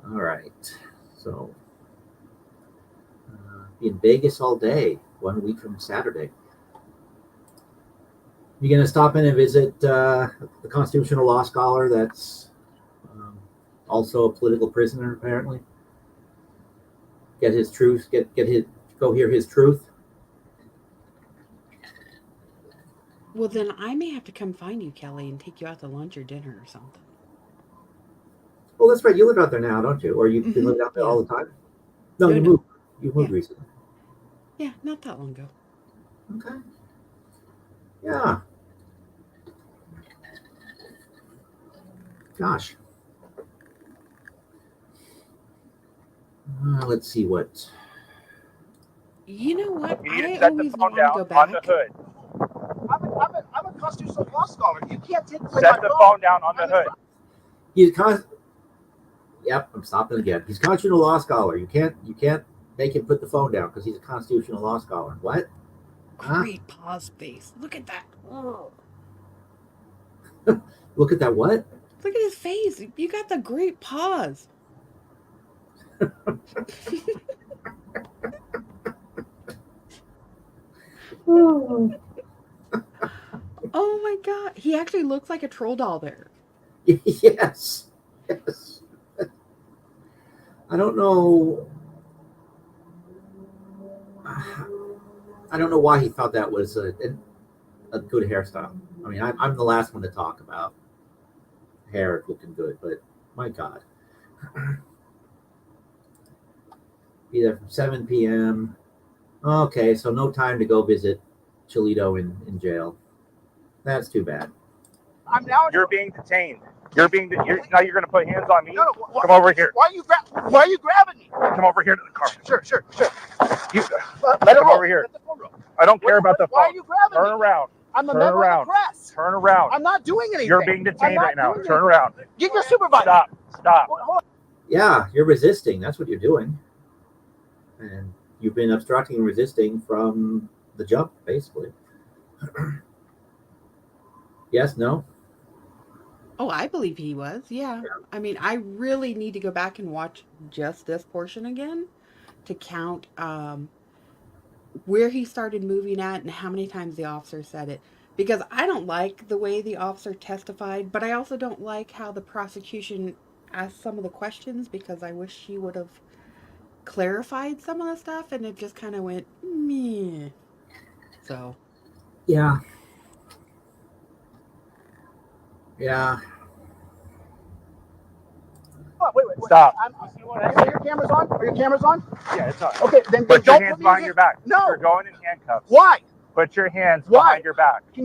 All right. So, be in Vegas all day, 1 week from Saturday. You going to stop in and visit the constitutional law scholar that's also a political prisoner, apparently? Get his truth, go hear his truth? Well, then I may have to come find you, Kelly, and take you out to lunch or dinner or something. Well, that's right. You live out there now, don't you? Or you've been living out there all the time? No, you moved. You moved recently. Yeah, not that long ago. Okay. Yeah. Gosh. Let's see what. You know what? You need to I set the always phone want to down go on back. the hood. I'm a constitutional law scholar. You can't take away Set my the phone down on the I'm hood. He's Yep, I'm stopping again. He's a constitutional law scholar. You can't make him put the phone down because he's a constitutional law scholar. What? Huh? Great pause face. Look at that. Oh. Look at that. What? Look at his face. You got the great pause. Oh my god. He actually looks like a troll doll there. Yes. Yes. I don't know. I don't know why he thought that was a good hairstyle. I mean, I'm the last one to talk about hair looking good, but my God. Be there from 7 p.m. Okay, so no time to go visit Cholito in jail. That's too bad. I'm now. You're being detained. Now you're going to put hands on me. No, Come over here. Why are you grabbing me? Come over here to the car. Sure. You, Let it come roll. over here. Let the phone roll. I don't care about the phone. Why are you grabbing Turn me? around. I'm a Turn member around. of the press. Turn around. I'm not doing anything. You're being detained right now. Turn around. Get your supervisor. Stop. Hold on. Yeah, you're resisting. That's what you're doing. And you've been obstructing and resisting from the jump, basically. Yes, no? Oh, I believe he was. Yeah. I mean, I really need to go back and watch just this portion again to count where he started moving at and how many times the officer said it. Because I don't like the way the officer testified, but I also don't like how the prosecution asked some of the questions because I wish she would have clarified some of the stuff and it just kind of went meh. So. Yeah. Yeah. Oh, wait. Stop. Are your cameras on? Are your cameras on? Yeah, it's on. Okay, then Put don't your hands put me behind in your back. No. You're going in handcuffs. Why? Put your hands Why? behind your back. Can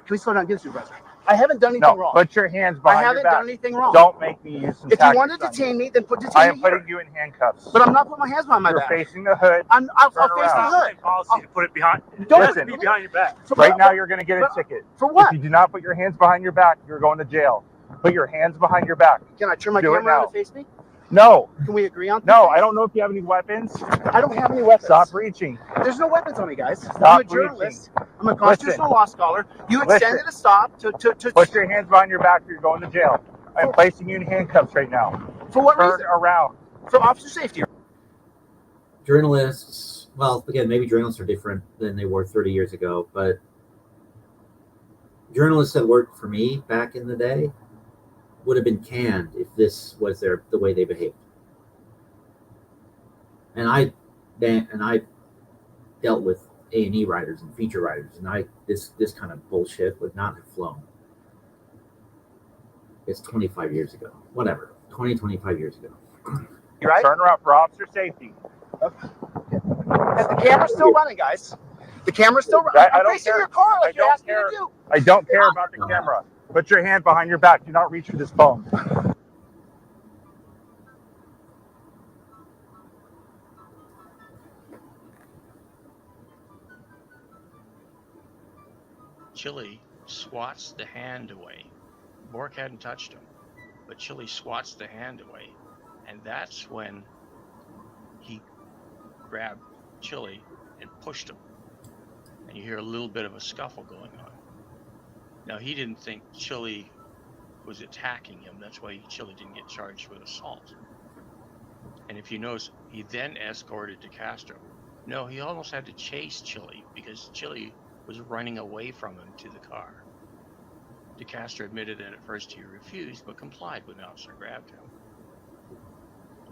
we slow down? Get a supervisor. I haven't done anything wrong. Put your hands behind I your haven't back. done anything wrong. Don't make me use some If you want to tactics detain on me, then detain I me am putting here. you in handcuffs. But I'm not putting my hands behind my You're back. facing the hood. I'll face Turn the around. hood. Policy to put it behind. Listen. Be behind your back. Right now, you're going to get a ticket. For what? If you do not put your hands behind your back, you're going to jail. Put your hands behind your back. Can I turn my Do it camera around now. and face me? No. Can we agree on No, things? I don't know if you have any weapons. I don't have any weapons. Stop reaching. There's no weapons on me, guys. I'm Stop a journalist. reaching. I'm a constitutional law scholar. You Listen. extended a stop to Put your hands behind your back or you're going to jail. I'm placing you in handcuffs right now. For what Turn reason? around. For officer safety. Journalists, well, again, maybe journalists are different than they were 30 years ago, but journalists that worked for me back in the day would have been canned if this was the way they behaved. And I dealt with A&E writers and feature writers, and this kind of bullshit would not have flown. It's 25 years ago. Whatever. 25 years ago. You right? Turn around for officer safety. The camera's still running, guys. The camera's still running. I I'm don't facing care. your car like I you don't asked me care. to do. I don't care about the camera. Put your hand behind your back. Do not reach for this phone. Chili swats the hand away. Bork hadn't touched him, but Chili swats the hand away. And that's when he grabbed Chili and pushed him. And you hear a little bit of a scuffle going on. Now, he didn't think Chili was attacking him. That's why Chili didn't get charged with assault. And if you notice, he then escorted DeCastro. No, he almost had to chase Chili because Chili was running away from him to the car. DeCastro admitted that at first he refused, but complied when the officer grabbed him.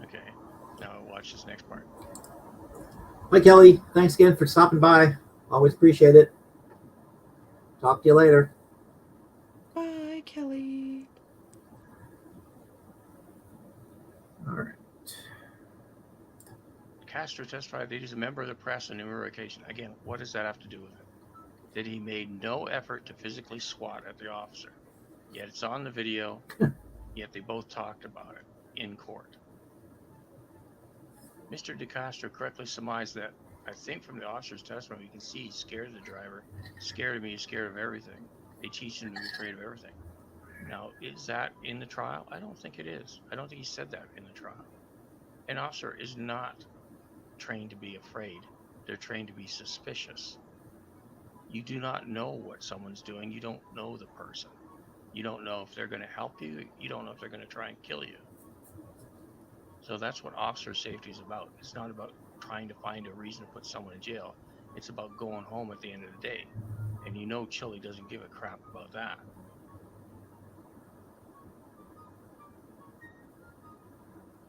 Okay, now watch this next part. Hi, Kelly. Thanks again for stopping by. Always appreciate it. Talk to you later. Bye, Kelly. All right. Castro testified that he's a member of the press on numerous occasions. Again, what does that have to do with it? That he made no effort to physically swat at the officer. Yet it's on the video, yet they both talked about it in court. Mr. DeCastro correctly surmised that, I think from the officer's testimony, you can see he's scared of the driver, scared of me, he's scared of everything. They teach them to be afraid of everything. Now, is that in the trial? I don't think it is. I don't think he said that in the trial. An officer is not trained to be afraid. They're trained to be suspicious. You do not know what someone's doing. You don't know the person. You don't know if they're going to help you. You don't know if they're going to try and kill you. So that's what officer safety is about. It's not about trying to find a reason to put someone in jail. It's about going home at the end of the day. And you know Chili doesn't give a crap about that.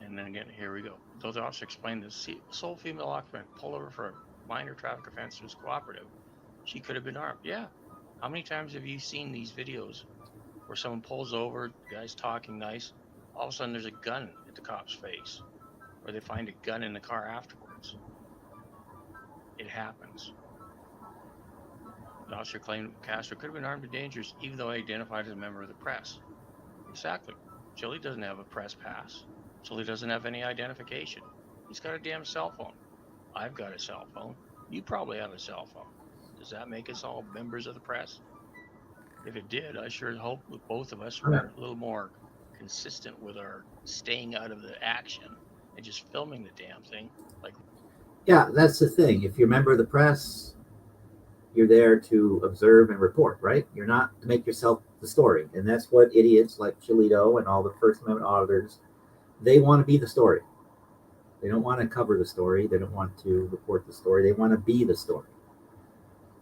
And then again, here we go. Though the officer explained this sole female occupant pulled over for a minor traffic offense was cooperative, she could have been armed. Yeah. How many times have you seen these videos where someone pulls over, the guy's talking nice, all of a sudden there's a gun at the cop's face, or they find a gun in the car afterwards? It happens. The officer claimed Castro could have been armed and dangerous, even though identified as a member of the press. Exactly. Chili doesn't have a press pass. Chili doesn't have any identification. He's got a damn cell phone. I've got a cell phone. You probably have a cell phone. Does that make us all members of the press? If it did, I sure hope both of us were a little more consistent with our staying out of the action and just filming the damn thing. Like, Yeah, that's the thing. If you're a member of the press, you're there to observe and report, right? You're not to make yourself the story. And that's what idiots like Chilito and all the First Amendment auditors, they want to be the story. They don't want to cover the story. They don't want to report the story. They want to be the story.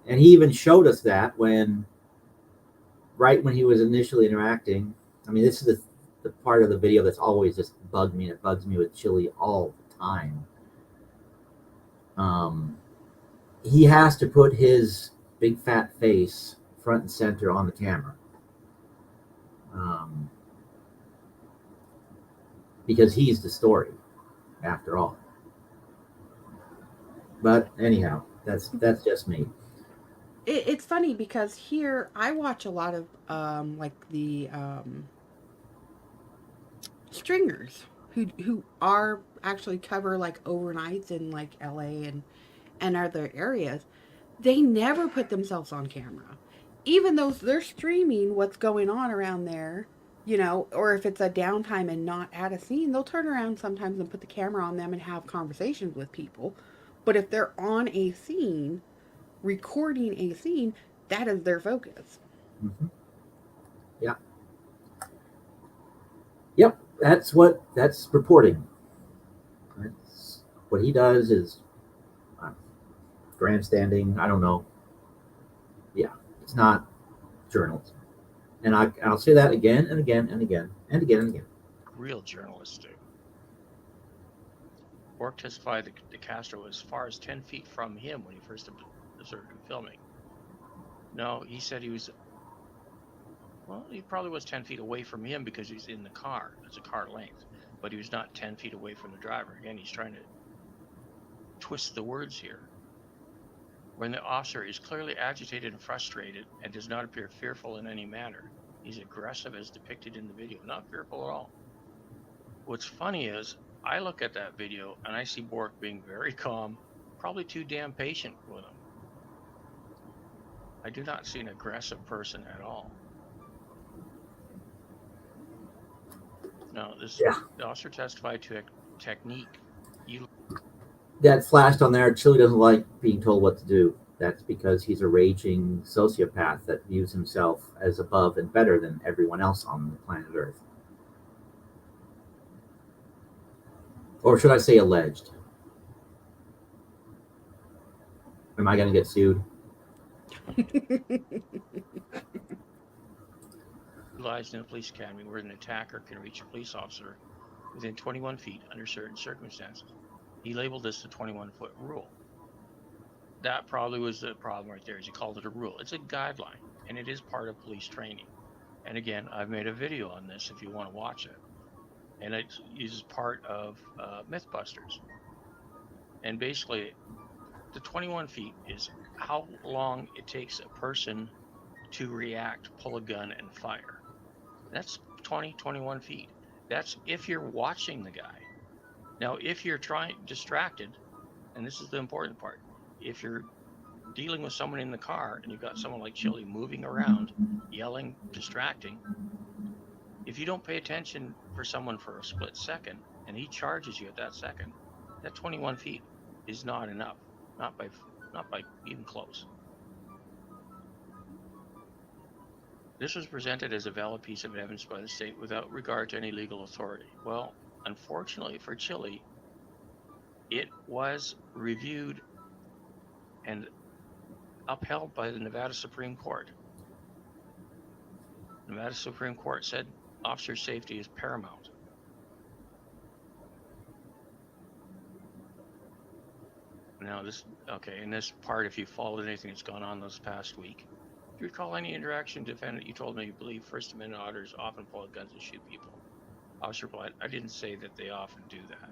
And he even showed us that right when he was initially interacting. I mean, this is the part of the video that's always just bugged me. It bugs me with Chili all the time. He has to put his big fat face front and center on the camera. Because he's the story, after all. But anyhow, that's just me. It's funny because here I watch a lot of like the stringers who are actually cover like overnights in like LA and other areas. They never put themselves on camera. Even though they're streaming what's going on around there, you know, or if it's a downtime and not at a scene, they'll turn around sometimes and put the camera on them and have conversations with people. But if they're on a scene, recording a scene, that is their focus. Mm-hmm. Yeah. Yep, that's reporting. That's what he does is grandstanding. I don't know. Yeah, it's not journalism. And I'll say that again and again and again and again and again. real journalists do. Bork testified that De Castro was as far as 10 feet from him when he first observed him filming. No, he said he was, well, he probably was 10 feet away from him because he's in the car. It's a car length. But he was not 10 feet away from the driver. Again, he's trying to twist the words here. When the officer is clearly agitated and frustrated and does not appear fearful in any manner, he's aggressive as depicted in the video, not fearful at all. What's funny is I look at that video and I see Bork being very calm, probably too damn patient with him. I do not see an aggressive person at all. No, the officer testified to a technique. That flashed on there. Chili doesn't like being told what to do. That's because he's a raging sociopath that views himself as above and better than everyone else on the planet Earth. Or should I say alleged? Am I going to get sued? Utilized in a police academy where an attacker can reach a police officer within 21 feet under certain circumstances. He labeled this the 21-foot rule. That probably was the problem right there, is he called it a rule. It's a guideline, and it is part of police training. And again, I've made a video on this if you want to watch it. And it is part of Mythbusters. And basically, the 21 feet is how long it takes a person to react, pull a gun, and fire. That's 21 feet. That's if you're watching the guy. Now, if you're distracted, and this is the important part, if you're dealing with someone in the car and you've got someone like Chili moving around, yelling, distracting, if you don't pay attention for someone for a split second and he charges you at that second, that 21 feet is not enough, not by even close. This was presented as a valid piece of evidence by the state without regard to any legal authority. Well, unfortunately for Chile, it was reviewed and upheld by the Nevada Supreme Court. Nevada Supreme Court said officer safety is paramount. Now in this part, if you followed anything that's gone on this past week, do you recall any interaction defendant? You told me you believe First Amendment auditors often pull out guns and shoot people. Officer replied, I didn't say that they often do that.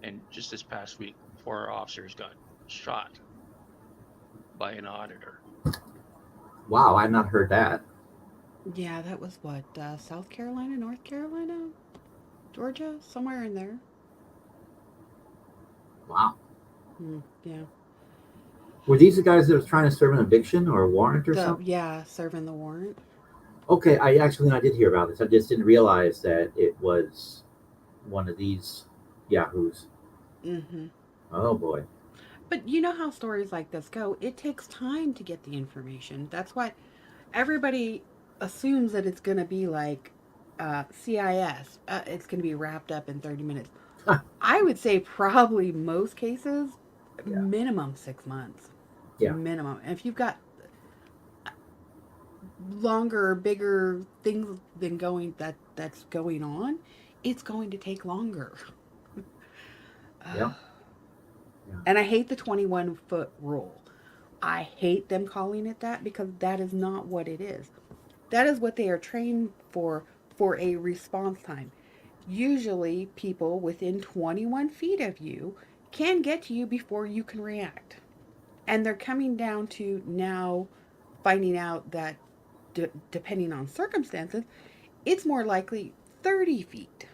And just this past week, 4 officers got shot by an auditor. Wow, I've not heard that. Yeah, that was what, South Carolina, North Carolina, Georgia, somewhere in there. Wow. Yeah. Were these the guys that was trying to serve an eviction or a warrant or something? Yeah, serving the warrant. Okay, I did hear about this. I just didn't realize that it was one of these yahoos. Mm-hmm. Oh boy. But you know how stories like this go. It takes time to get the information. That's why everybody assumes that it's going to be like CIS. It's going to be wrapped up in 30 minutes. I would say probably most cases, minimum 6 months. Yeah. Minimum. And if you've got longer, bigger things that's going on, it's going to take longer. Yeah. And I hate the 21-foot rule. I hate them calling it that because that is not what it is. That is what they are trained for a response time. Usually people within 21 feet of you can get to you before you can react. And they're coming down to now finding out that depending on circumstances, it's more likely 30 feet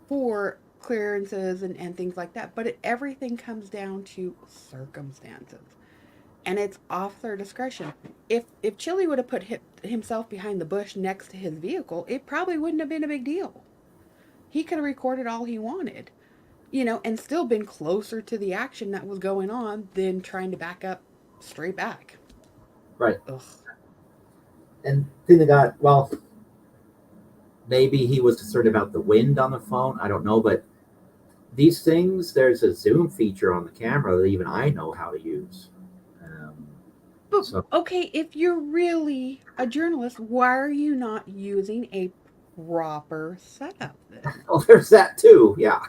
for clearances and things like that. But everything comes down to circumstances. And it's off their discretion. If Chili would have put himself behind the bush next to his vehicle, it probably wouldn't have been a big deal. He could have recorded all he wanted, and still been closer to the action that was going on than trying to back up straight back. Right. Ugh. And thing that got, well, maybe he was concerned about the wind on the phone. I don't know, but these things, there's a zoom feature on the camera that even I know how to use. But okay, if you're really a journalist, why are you not using a proper setup then? Oh, there's that too. Yeah.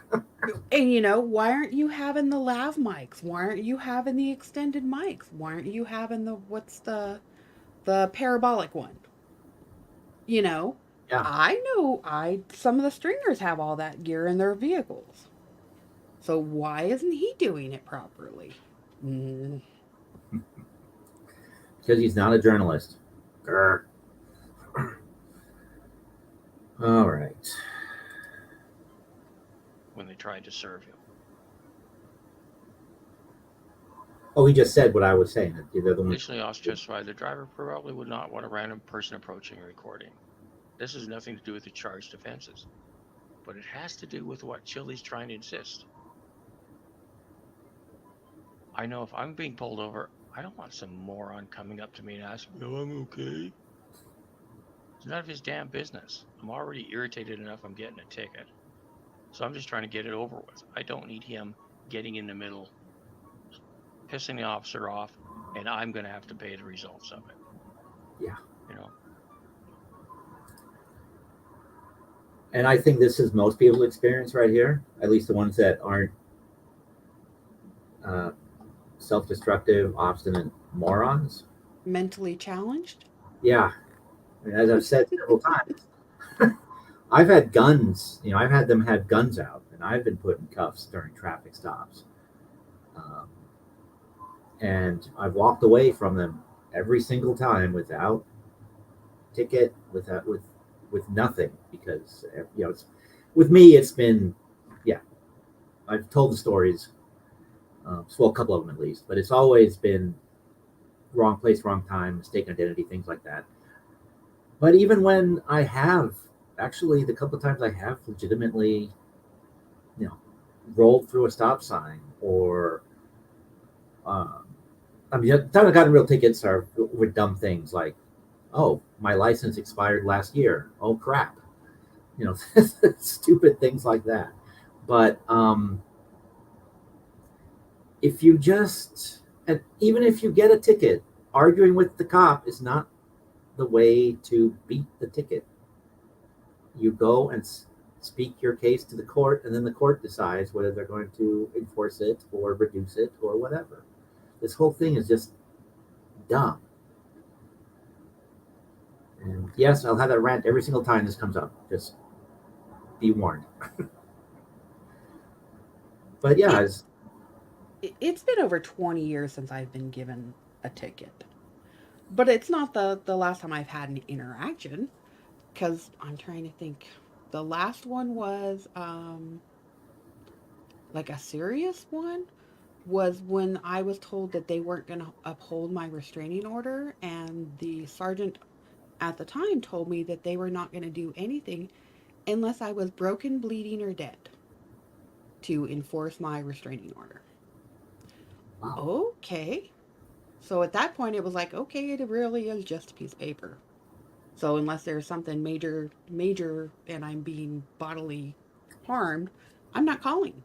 And why aren't you having the lav mics? Why aren't you having the extended mics? Why aren't you having what's the parabolic one? Yeah. I know some of the stringers have all that gear in their vehicles. So why isn't he doing it properly? Because he's not a journalist. Grr. All right. When they tried to serve him. Oh, he just said what I was saying. Additionally, officer testified the driver probably would not want a random person approaching and recording. This has nothing to do with the charged offenses, but it has to do with what Chili's trying to insist. I know if I'm being pulled over, I don't want some moron coming up to me and asking, "No, I'm okay." It's none of his damn business. I'm already irritated enough I'm getting a ticket. So I'm just trying to get it over with. I don't need him getting in the middle, pissing the officer off, and I'm going to have to pay the results of it. Yeah. And I think this is most people's experience right here, at least the ones that aren't self-destructive, obstinate morons. Mentally challenged? Yeah. And as I've said several times, I've had guns, I've had them have guns out, and I've been put in cuffs during traffic stops. And I've walked away from them every single time without ticket, with nothing, because with me it's been, I've told the stories Well, a couple of them at least, but it's always been wrong place, wrong time, mistaken identity, things like that. But even when I have, actually, the couple of times I have legitimately, you know, rolled through a stop sign, or I mean, the time I got real tickets are with dumb things like, oh, my license expired last year. Oh crap, you know, stupid things like that. But if you just, and even if you get a ticket, arguing with the cop is not the way to beat the ticket. You go and speak your case to the court, and then the court decides whether they're going to enforce it or reduce it or whatever. This whole thing is just dumb. And yes, I'll have that rant every single time this comes up. Just be warned. But yeah, It's been over 20 years since I've been given a ticket. But it's not the last time I've had an interaction, because I'm trying to think. The last one was like a serious one, was when I was told that they weren't going to uphold my restraining order, and the sergeant at the time told me that they were not going to do anything unless I was broken, bleeding, or dead to enforce my restraining order. wow. Okay. So at that point, it was like, okay, it really is just a piece of paper. So unless there's something major, and I'm being bodily harmed, I'm not calling.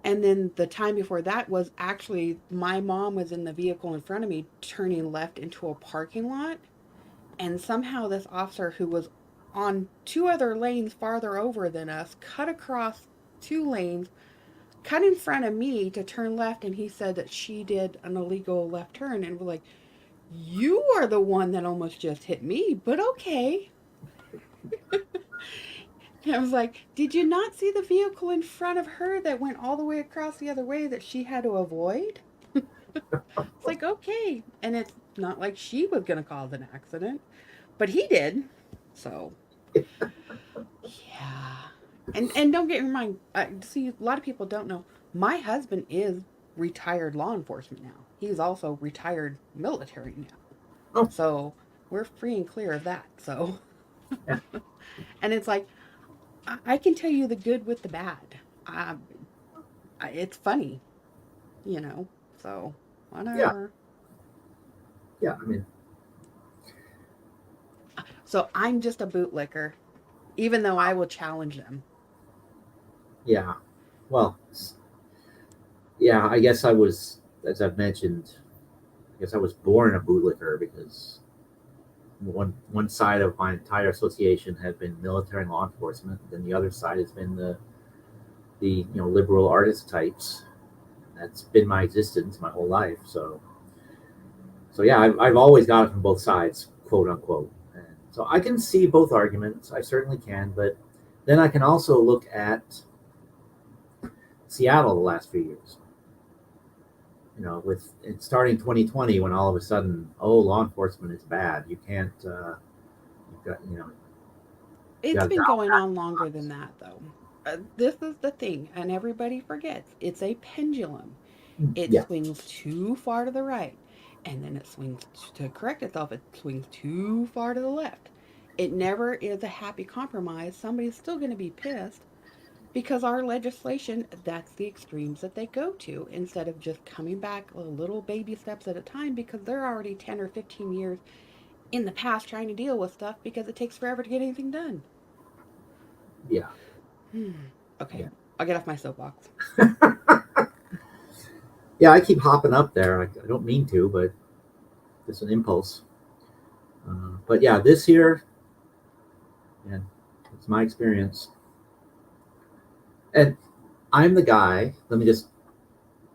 And then the time before that was actually my mom was in the vehicle in front of me turning left into a parking lot. And somehow this officer who was on two other lanes farther over than us cut across two lanes, cut in front of me to turn left. And he said that she did an illegal left turn. And we're like, you are the one that almost just hit me, but okay. And I was like, did you not see the vehicle in front of her that went all the way across the other way that she had to avoid? It's like, okay. And it's not like she was going to cause an accident, but he did. So, yeah. And don't get me wrong, see, a lot of people don't know. My husband is retired law enforcement now. He's also retired military now. Oh, So we're free and clear of that. So, yeah. and it's like, I can tell you the good with the bad. Um, it's funny, you know. So Yeah. whatever. Yeah. I mean, So I'm just a bootlicker, even though I will challenge them. yeah. Well, yeah, I guess I was, as I've mentioned, I guess I was born a bootlicker because one side of my entire association had been military and law enforcement, and the other side has been the liberal artist types. That's been my existence my whole life. So yeah, I've always got it from both sides, quote unquote. And so I can see both arguments. I certainly can, but then I can also look at Seattle the last few years. With it starting 2020, when all of a sudden, oh, law enforcement is bad. You can't. You've got you It's got to been dial going back. on longer than that, though. This is the thing, and everybody forgets it's a pendulum. It Yeah, swings too far to the right, and then it swings to correct itself. It swings too far to the left. It never is a happy compromise. Somebody's still going to be pissed because our legislation, that's the extremes that they go to instead of just coming back little baby steps at a time, because they're already 10 or 15 years in the past trying to deal with stuff because it takes forever to get anything done. yeah, Okay, yeah. I'll get off my soapbox. Yeah, I keep hopping up there. I don't mean to, but it's an impulse. But yeah, this year, yeah, it's my experience. And I'm the guy. Let me just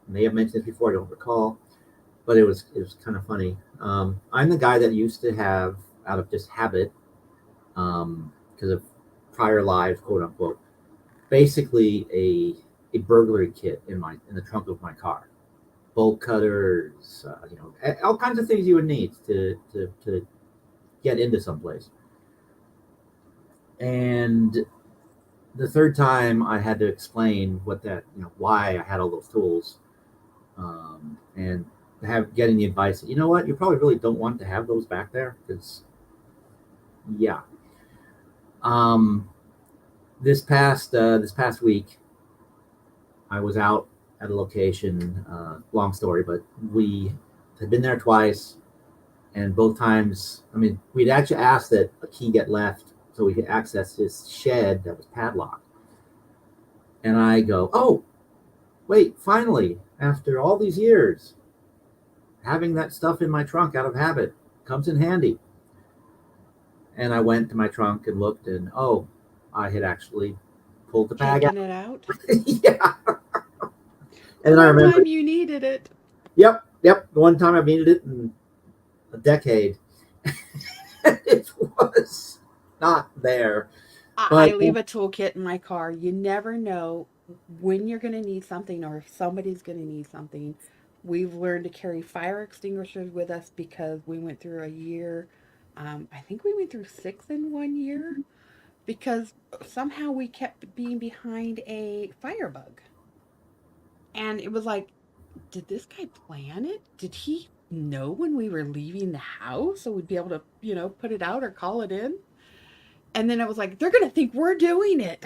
may have mentioned this before. I don't recall, but it was kind of funny. I'm the guy that used to have, out of just habit, because of prior lives, quote unquote, basically a burglary kit in the trunk of my car, bolt cutters, all kinds of things you would need to get into someplace. And the third time I had to explain why I had all those tools, and getting the advice that, you know what, you probably really don't want to have those back there because, yeah. Um, this past week, I was out at a location. Long story, but we had been there twice, and both times, I mean, we'd actually asked that a key get left so we could access this shed that was padlocked. And I go, oh, wait, finally, after all these years, having that stuff in my trunk out of habit comes in handy. And I went to my trunk and looked, and oh, I had actually pulled the bag out. Taking it out. Yeah. The And I one remember, time you needed it. yep, the one time I've needed it in a decade. It was not there. I But leave a toolkit in my car. You never know when you're going to need something or if somebody's going to need something. We've learned to carry fire extinguishers with us because we went through a year. I think we went through 6 in 1 year because somehow we kept being behind a firebug. And it was like, did this guy plan it? Did he know when we were leaving the house so we'd be able to, put it out or call it in? And then I was like, they're going to think we're doing it.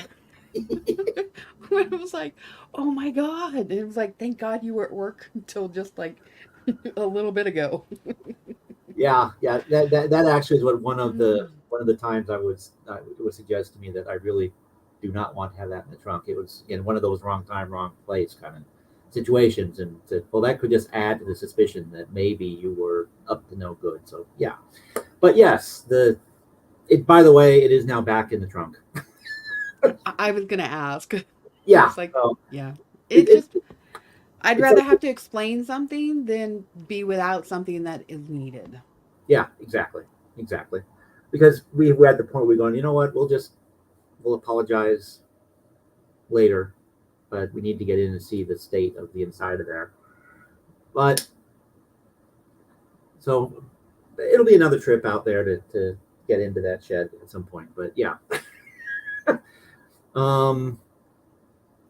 When I was like, oh my God. And it was like, thank God you were at work until just like a little bit ago. yeah, that actually is what one of the Mm. one of the times it would suggest to me that I really do not want to have that in the trunk. It was in one of those wrong time, wrong place kind of situations, and said, well, that could just add to the suspicion that maybe you were up to no good. So yeah, but yes, by the way, it is now back in the trunk. I was going to ask. Yeah, It's like, so yeah. it, It just, it I'd it's rather like, have to explain something than be without something that is needed. yeah, exactly, because we're at the point where we're going, you know what, we'll apologize later, but we need to get in and see the state of the inside of there. But so it'll be another trip out there to get into that shed at some point. But yeah, um,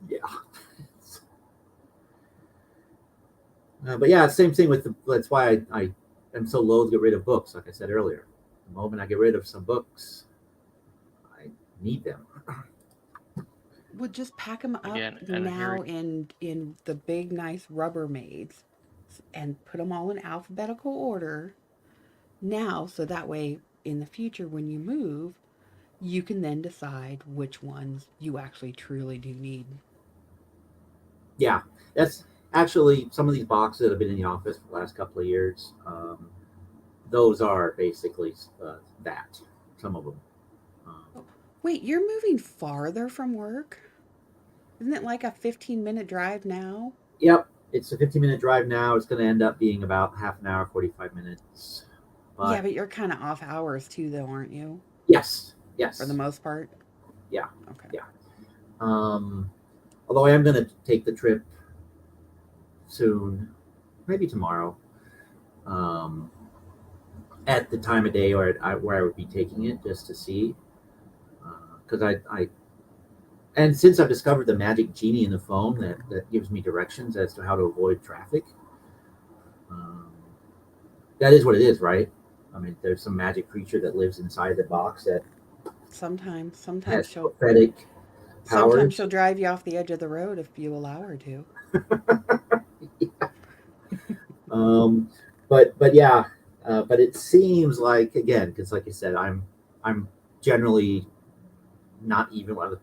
yeah. But yeah, same thing with that's why I am so loath to get rid of books. Like I said earlier, the moment I get rid of some books, I need them. Would just pack them up Again, and now here, in the big nice Rubbermaids and put them all in alphabetical order now, so that way in the future when you move, you can then decide which ones you actually truly do need. Yeah, that's actually some of these boxes that have been in the office for the last couple of years. Those are basically that. Some of them. Um, Oh, wait, you're moving farther from work? Isn't it like a 15-minute drive now? yep, it's a 15-minute drive now. It's going to end up being about half an hour, 45 minutes. Yeah, But but you're kind of off hours too, though, aren't you? yes, For the yes, most part? yeah, Okay. yeah. Um, Although I am going to take the trip soon, maybe tomorrow, um, at the time of day where I would be taking it just to see. Because and since I've discovered the magic genie in the phone that gives me directions as to how to avoid traffic, um, that is what it is, right? I mean, there's some magic creature that lives inside the box that Sometimes, sometimes has she'll, prophetic sometimes powers. she'll drive you off the edge of the road if you allow her to. um, but yeah, but it seems like, again, because like I said, I'm generally not even when other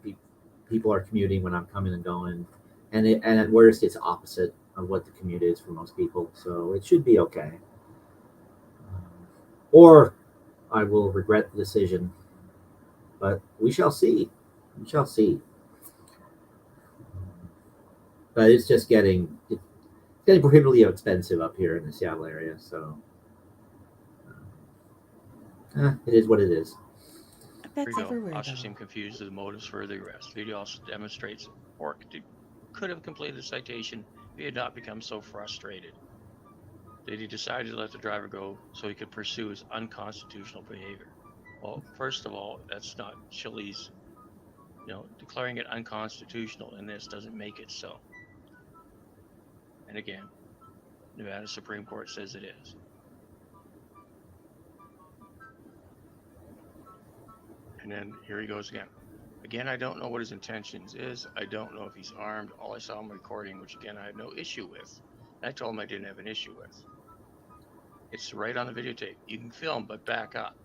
people are commuting when I'm coming and going, and at worst it's opposite of what the commute is for most people, so it should be okay. Or I will regret the decision, but we shall see. We shall see. But it's getting prohibitively expensive up here in the Seattle area, so it is what it is. we That's go. everywhere, Officer though. seemed confused as the motives for the arrest. Video also demonstrates could have completed the citation if he had not become so frustrated that he decided to let the driver go so he could pursue his unconstitutional behavior. Well, first of all, that's not Chili's declaring it unconstitutional in this doesn't make it so. And again, Nevada Supreme Court says it is. And then here he goes again. Again, I don't know what his intentions is. I don't know if he's armed. All I saw him recording, which again, I have no issue with. And I told him I didn't have an issue with. It's right on the videotape. You can film, but back up.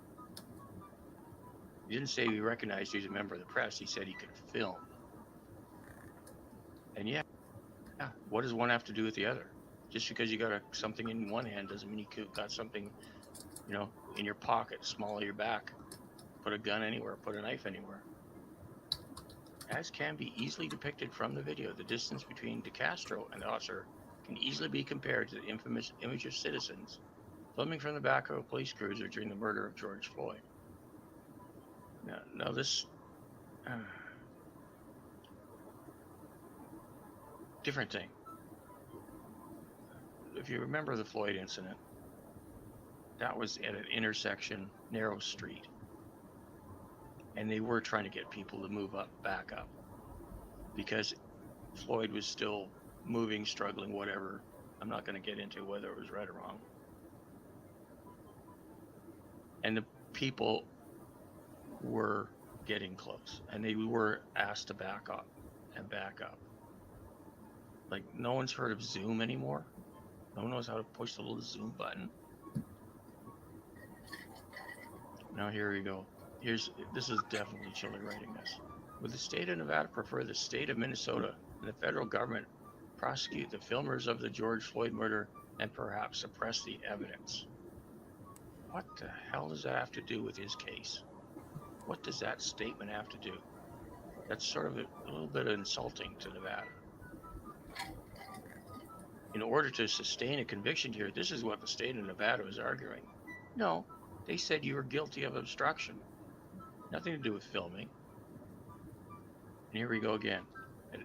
He didn't say he recognized you as a member of the press. He said he could film. And yeah, what does one have to do with the other? Just because you got something in one hand doesn't mean you got something, in your pocket, small of your back. Put a gun anywhere, put a knife anywhere. As can be easily depicted from the video, the distance between DeCastro and the officer can easily be compared to the infamous image of citizens filming from the back of a police cruiser during the murder of George Floyd. Now this different thing. If you remember the Floyd incident, that was at an intersection, narrow street. And they were trying to get people to move back up, because Floyd was still moving, struggling, whatever. I'm not going to get into whether it was right or wrong. And the people were getting close, and they were asked to back up and back up. Like, no one's heard of Zoom anymore. No one knows how to push the little Zoom button. Now here we go. This is definitely Chile writing this. Would the state of Nevada prefer the state of Minnesota and the federal government prosecute the filmers of the George Floyd murder and perhaps suppress the evidence? What the hell does that have to do with his case? What does that statement have to do? That's sort of a little bit insulting to Nevada. In order to sustain a conviction here, this is what the state of Nevada was arguing. No, they said you were guilty of obstruction. Nothing to do with filming. And here we go again. And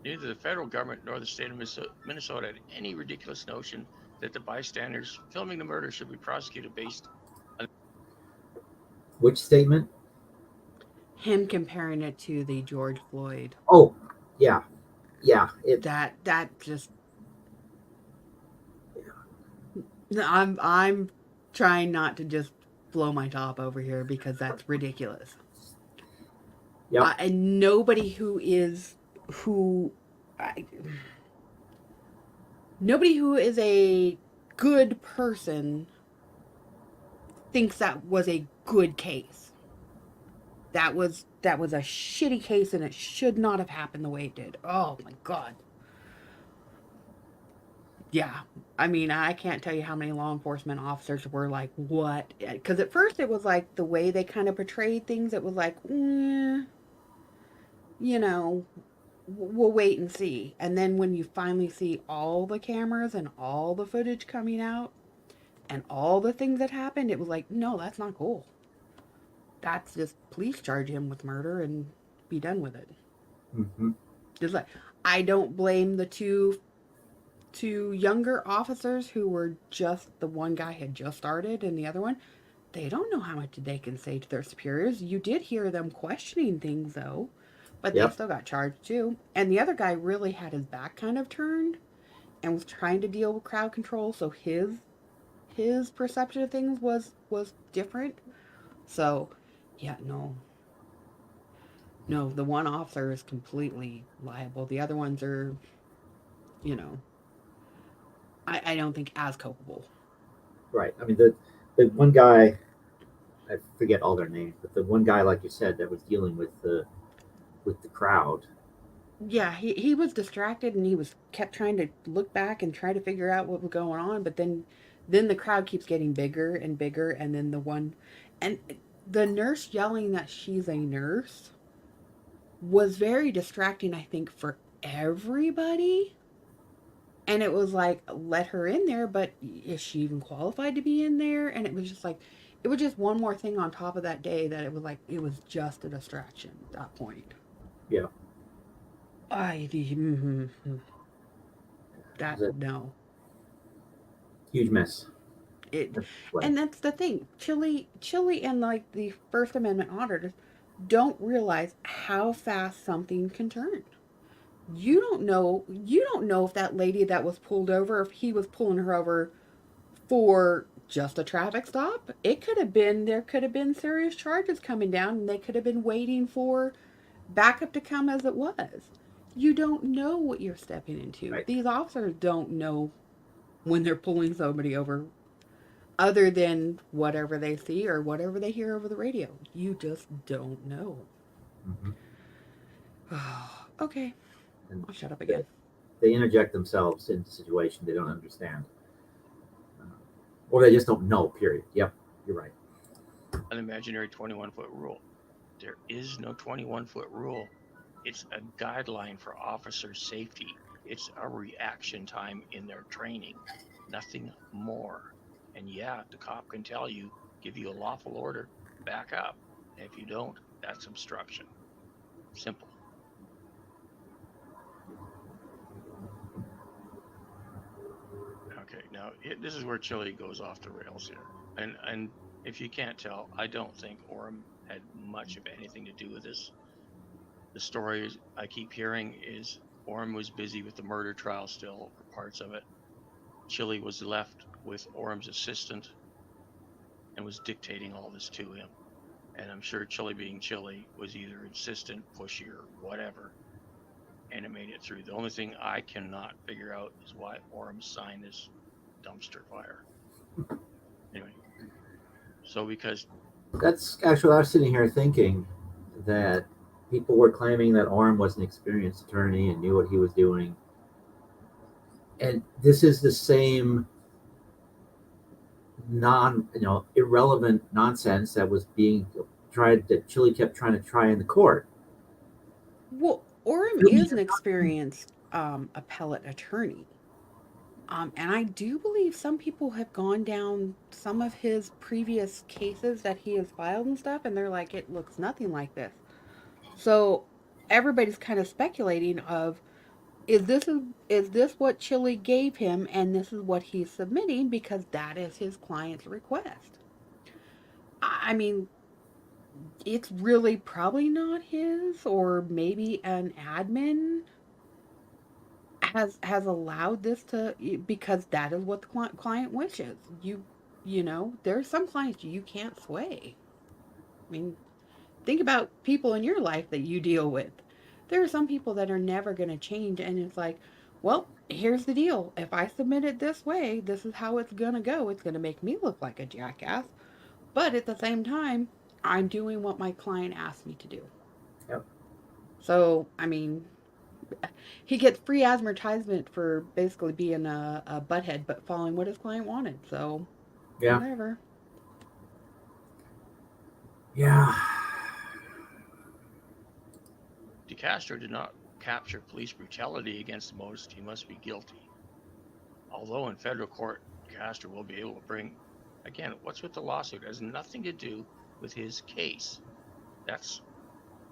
neither the federal government nor the state of Minnesota had any ridiculous notion that the bystanders filming the murder should be prosecuted based on... Which statement? Him comparing it to the George Floyd. Oh, yeah. That just... I'm trying not to just blow my top over here, because that's ridiculous. Yeah. And nobody nobody who is a good person thinks that was a good case. That was a shitty case, and it should not have happened the way it did. Oh my God. Yeah. I mean, I can't tell you how many law enforcement officers were like, what? Because at first it was like the way they kind of portrayed things, it was like, we'll wait and see. And then when you finally see all the cameras and all the footage coming out and all the things that happened, it was like, no, that's not cool. That's just, please charge him with murder and be done with it. Mm-hmm. Just like, I don't blame the two younger officers who were just, the one guy had just started and the other one, they don't know how much they can say to their superiors. You did hear them questioning things though, but they still got charged too. And the other guy really had his back kind of turned and was trying to deal with crowd control, so his perception of things was different. So yeah, no, the one officer is completely liable. The other ones are, I don't think as culpable. Right. I mean, the one guy, I forget all their names, but the one guy, like you said, that was dealing with the crowd. Yeah, he was distracted, and he kept trying to look back and try to figure out what was going on. But then the crowd keeps getting bigger and bigger, and then the nurse yelling that she's a nurse was very distracting, I think, for everybody. And it was like, let her in there, but is she even qualified to be in there? And it was just like, it was just one more thing on top of that day that it was like, it was just a distraction at that point. Yeah. No. Huge mess. And that's the thing. Chile and like the First Amendment auditors, don't realize how fast something can turn. You don't know if that lady that was pulled over, if he was pulling her over for just a traffic stop. It could have been, there could have been serious charges coming down, and they could have been waiting for backup to come as it was. You don't know what you're stepping into. Right. These officers don't know when they're pulling somebody over, other than whatever they see or whatever they hear over the radio. You just don't know. Hmm. Okay, And I'll shut up they, again. they interject themselves into situations they don't understand, uh, or they just don't know. Period. Yep, you're right. An imaginary 21-foot rule. There is no 21-foot rule. It's a guideline for officer safety. It's a reaction time in their training, nothing more. And yeah, the cop can tell you, give you a lawful order, back up. And if you don't, that's obstruction. Simple. Okay, now this is where Chile goes off the rails here. And if you can't tell, I don't think Orem had much of anything to do with this. The story I keep hearing is Orem was busy with the murder trial still, or parts of it. Chile was left with Orem's assistant and was dictating all this to him. And I'm sure Chile, being Chile, was either insistent, pushy, or whatever, and it made it through. The only thing I cannot figure out is why Orem signed this dumpster fire. Anyway, so because That's actually what I was sitting here thinking, that people were claiming that Orm was an experienced attorney and knew what he was doing, and this is the same irrelevant nonsense that was being tried, that Chile kept trying to try in the court. Well, Orem is an experienced appellate attorney. And I do believe some people have gone down some of his previous cases that he has filed and stuff, and they're like, it looks nothing like this. So everybody's kind of speculating of, is this what Chile gave him, and this is what he's submitting because that is his client's request. I mean, it's really probably not his, or maybe an admin has allowed this to, because that is what the client wishes. There's some clients you can't sway. I mean, think about people in your life that you deal with. There are some people that are never going to change, and it's like, well, here's the deal. If I submit it this way, this is how it's going to go. It's going to make me look like a jackass, but at the same time, I'm doing what my client asked me to do. Yep. So, I mean, he gets free advertisement for basically being a butthead, but following what his client wanted. So, Yeah. whatever. Yeah. DeCastro did not capture police brutality against the motorist, he must be guilty. Although in federal court, DeCastro will be able to bring, again, what's with the lawsuit? It has nothing to do with his case. That's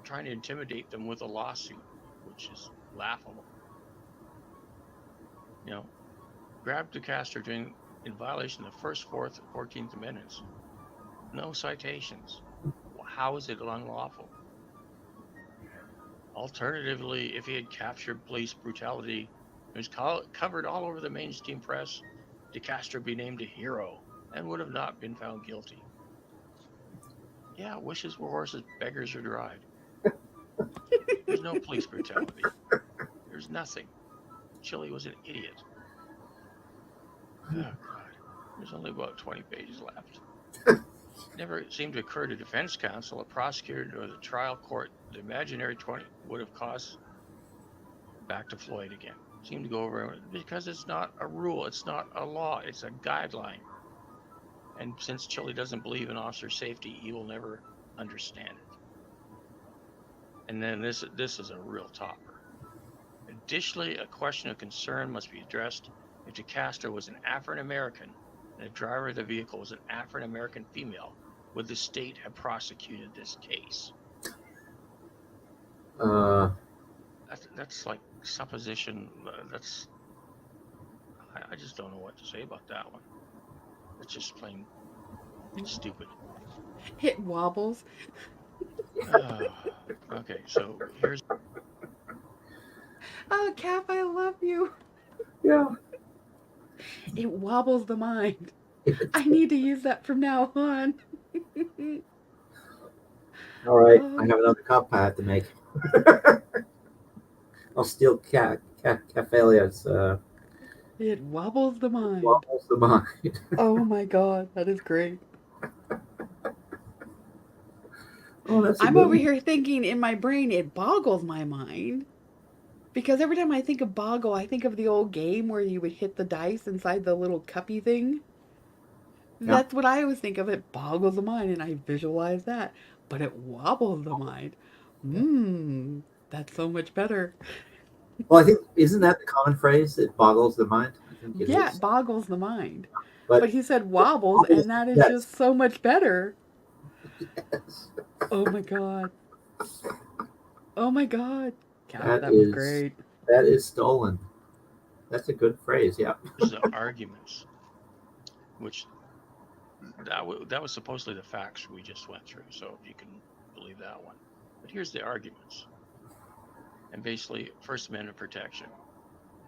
trying to intimidate them with a lawsuit, which is laughable. Grab DeCastro in violation of the first, fourth, and 14th Amendments. No citations. How is it unlawful? Alternatively, if he had captured police brutality, it was covered all over the mainstream press, DeCastro would be named a hero and would have not been found guilty. Yeah, wishes were horses, beggars are dried. There's no police brutality. There's nothing. Chile was an idiot. Oh, God. There's only about 20 pages left. It never seemed to occur to defense counsel, a prosecutor, or the trial court the imaginary 20 would have caused. Back to Floyd again. Seemed to go over because it's not a rule, it's not a law, it's a guideline. And since Chile doesn't believe in officer safety, he will never understand it. And then this is a real topper. Additionally, a question of concern must be addressed if DeCastro was an African American and the driver of the vehicle was an African American female. Would the state have prosecuted this case? That's like supposition. I just don't know what to say about that one. It's just plain stupid. It wobbles. Okay, so here's Oh, Cap, I love you. Yeah. It wobbles the mind. I need to use that from now on. All right, I Oh, have another cup I have to make. I'll steal Cafelia's it wobbles the mind. wobbles the mind. Oh my god, that is great. Oh, that's a I'm good over one. here thinking in my brain it boggles my mind. Because every time I think of boggle, I think of the old game where you would hit the dice inside the little cuppy thing. Yeah, That's what I always think of. It boggles the mind, and I visualize that. But it wobbles the mind. yeah. Mmm, that's so much better. Well, I think isn't that the common phrase? It boggles the mind. I think it Yeah, it is. boggles the mind. But But he said wobbles, bogles, and that is yes, just so much better. yes. Oh my god. Oh my god. Cap, That that was is great. that is stolen. That's a good phrase. Yeah. the arguments, which that was supposedly the facts we just went through. So if you can believe that one, but here's the arguments, and basically First Amendment protection,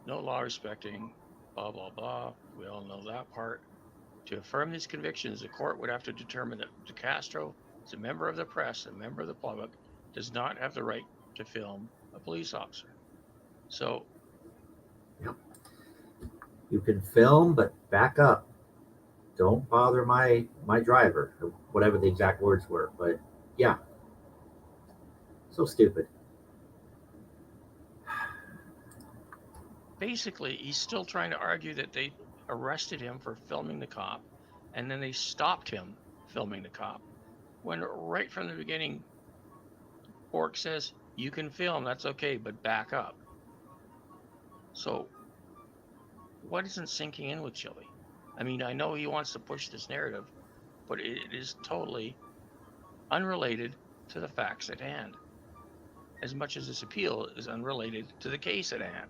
no law respecting, blah blah blah. We all know that part. To affirm these convictions, the court would have to determine that De Castro, as a member of the press, a member of the public, does not have the right to film a police officer. So, Yeah. You can film, but back up. Don't bother my driver, or whatever the exact words were. But yeah, so stupid. basically, he's still trying to argue that they arrested him for filming the cop, and then they stopped him filming the cop. When right from the beginning, Bork says, you can film, that's okay, but back up. So, what isn't sinking in with Chili? I mean, I know he wants to push this narrative, but it is totally unrelated to the facts at hand, as much as this appeal is unrelated to the case at hand.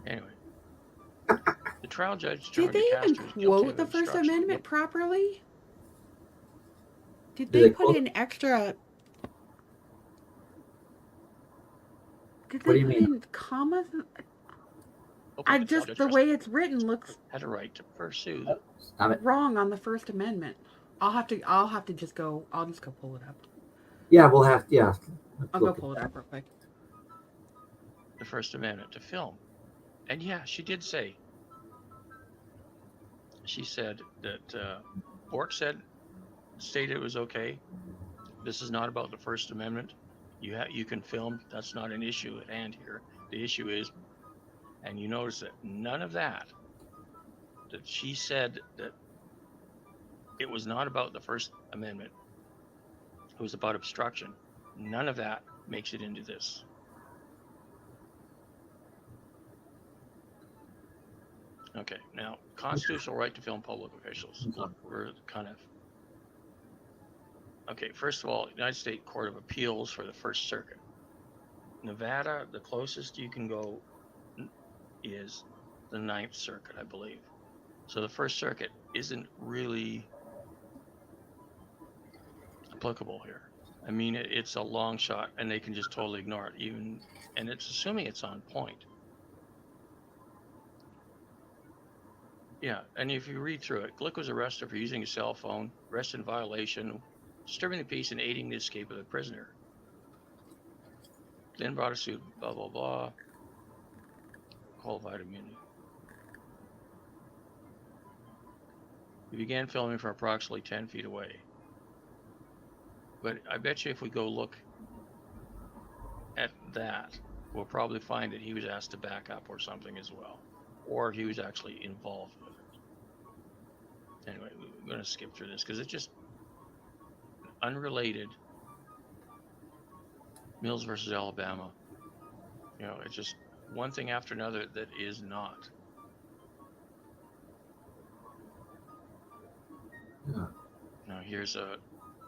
Anyway, the trial judge Did determined they De even Castro is guilty quote of the First obstruction. Amendment properly? Did Do they they put quote? in extra. Did What they do you put mean? in commas? Open I the trial just, judge the way it's written looks had a right to pursue the Stop it. wrong on the First Amendment. I'll have to just go. I'll just go pull it up. Yeah, we'll have. Yeah, let's I'll go look pull at it that. up real quick. First Amendment to film. And yeah, she did say, she said that Bork stated it was okay. This is not about the First Amendment. You can film. That's not an issue at hand here. The issue is, and you notice that none of that she said that it was not about the First Amendment. It was about obstruction. None of that makes it into this. Okay, now constitutional right to film public officials. Look, we're kind of okay. First of all, United States Court of Appeals for the First Circuit. Nevada, the closest you can go is the Ninth Circuit, I believe. So the First Circuit isn't really applicable here. I mean, it's a long shot, and they can just totally ignore it, even, and it's assuming it's on point. Yeah, and if you read through it, Glick was arrested for using a cell phone, arrested in violation, disturbing the peace, and aiding the escape of the prisoner. Then brought a suit, blah, blah, blah, qualified immunity. He began filming from approximately 10 feet away. But I bet you if we go look at that, we'll probably find that he was asked to back up or something as well, or he was actually involved with it. Anyway, we're going to skip through this because it's just unrelated. Mills versus Alabama. You know, it's just one thing after another that is not. Yeah. Now, here's a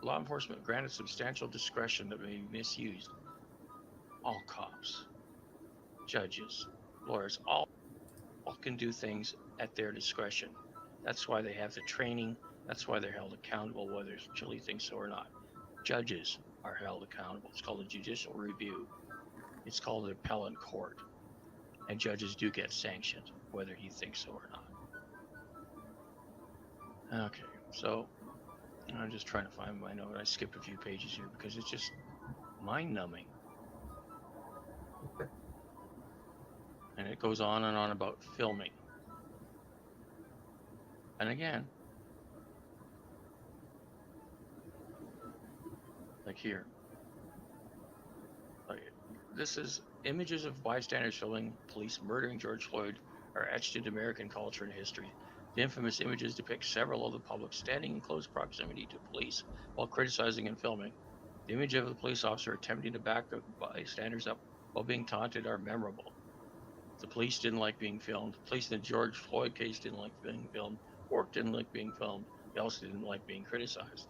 law enforcement granted substantial discretion that may be misused. All cops, judges, lawyers, all can do things at their discretion. That's why they have the training. That's why they're held accountable, whether Chile thinks so or not. Judges are held accountable. It's called a judicial review. It's called an appellate court. And judges do get sanctioned, whether he thinks so or not. Okay, so I'm just trying to find my note. I skipped a few pages here because it's just mind-numbing. And it goes on and on about filming. And again, like here, like this is images of bystanders filming police murdering George Floyd are etched into American culture and history. The infamous images depict several of the public standing in close proximity to police while criticizing and filming. The image of the police officer attempting to back the bystanders up while being taunted are memorable. The police didn't like being filmed. The police in the George Floyd case didn't like being filmed. Work didn't like being filmed. They also didn't like being criticized.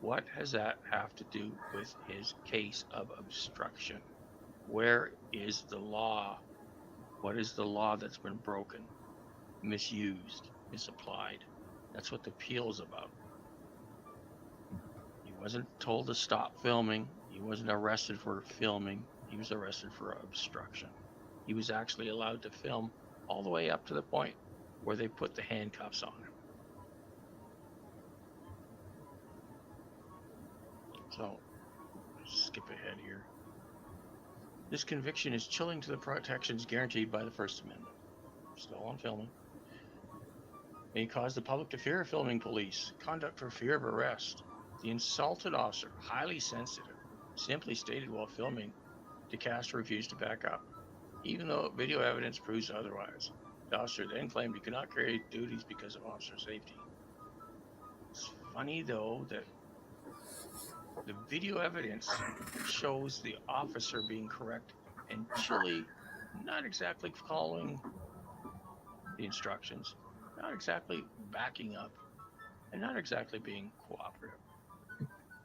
What has that have to do with his case of obstruction? Where is the law? What is the law that's been broken, misused, misapplied? That's what the appeal is about. He wasn't told to stop filming. He wasn't arrested for filming. He was arrested for obstruction. He was actually allowed to film all the way up to the point where they put the handcuffs on him. So, skip ahead here. This conviction is chilling to the protections guaranteed by the First Amendment. Still on filming. May cause the public to fear of filming police, conduct for fear of arrest. The insulted officer, highly sensitive, simply stated while filming, DeCastro refused to back up, even though video evidence proves otherwise. The officer then claimed he could not carry duties because of officer safety. It's funny, though, that the video evidence shows the officer being correct and Chile not exactly following the instructions, not exactly backing up, and not exactly being cooperative.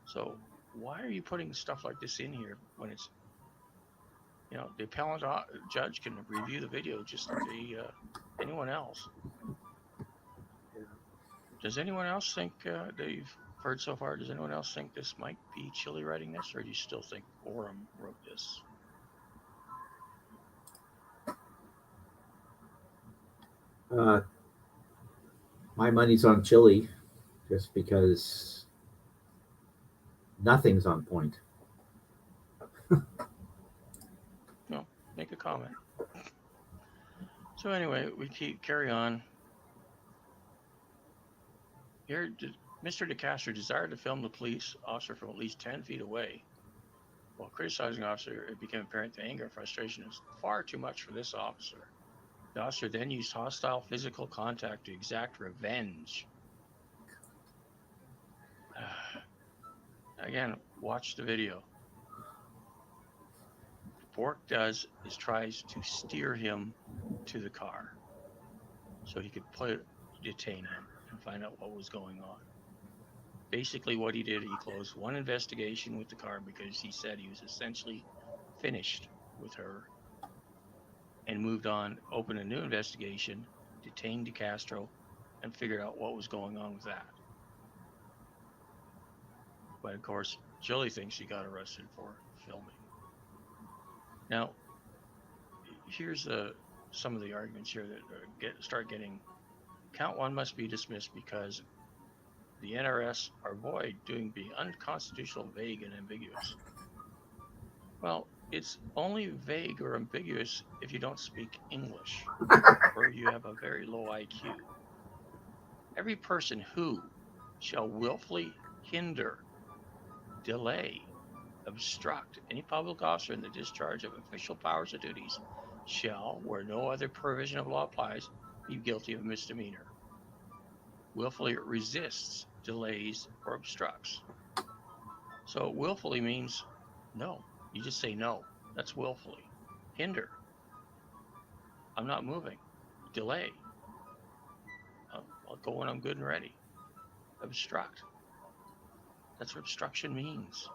So why are you putting stuff like this in here when it's, the appellant judge can review the video just like anyone else? Does anyone else think that you've heard so far? Does anyone else think this might be Chile writing this, or do you still think Orem wrote this? My money's on Chile, just because nothing's on point. No, make a comment. So anyway, we carry on. Here, Mr. DeCastro desired to film the police officer from at least 10 feet away. While criticizing the officer, it became apparent the anger and frustration was far too much for this officer. The officer then used hostile physical contact to exact revenge. Again, watch the video. What Bork does is tries to steer him to the car so he could detain him and find out what was going on. Basically, what he did, he closed one investigation with the car because he said he was essentially finished with her, and moved on, opened a new investigation, detained DeCastro, and figured out what was going on with that. But of course, Chili thinks he got arrested for filming. Now, here's some of the arguments here that start getting. Count one must be dismissed because the NRS are void, being unconstitutional, vague, and ambiguous. Well, it's only vague or ambiguous if you don't speak English or you have a very low IQ. Every person who shall willfully hinder, delay, obstruct any public officer in the discharge of official powers or duties shall, where no other provision of law applies, be guilty of misdemeanor. Willfully resists, delays, or obstructs. So willfully means no. You just say no. That's willfully. Hinder. I'm not moving. Delay. I'll go when I'm good and ready. Obstruct. That's what obstruction means.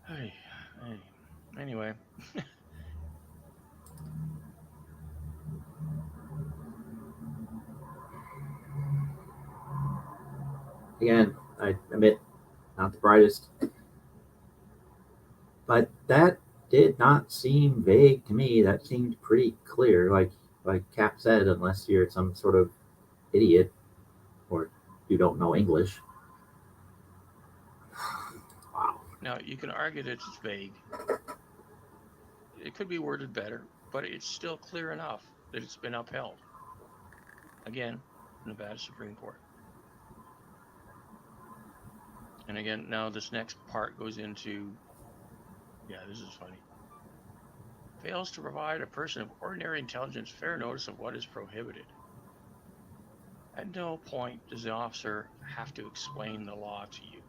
Hey. Anyway. Again, I admit not the brightest. But that did not seem vague to me. That seemed pretty clear, like Cap said, unless you're some sort of idiot or you don't know English. Wow. Now, you can argue that it's vague. It could be worded better, but it's still clear enough that it's been upheld. Again, Nevada Supreme Court. And again, now this next part goes into, yeah, this is funny. Fails to provide a person of ordinary intelligence fair notice of what is prohibited. At no point does the officer have to explain the law to you.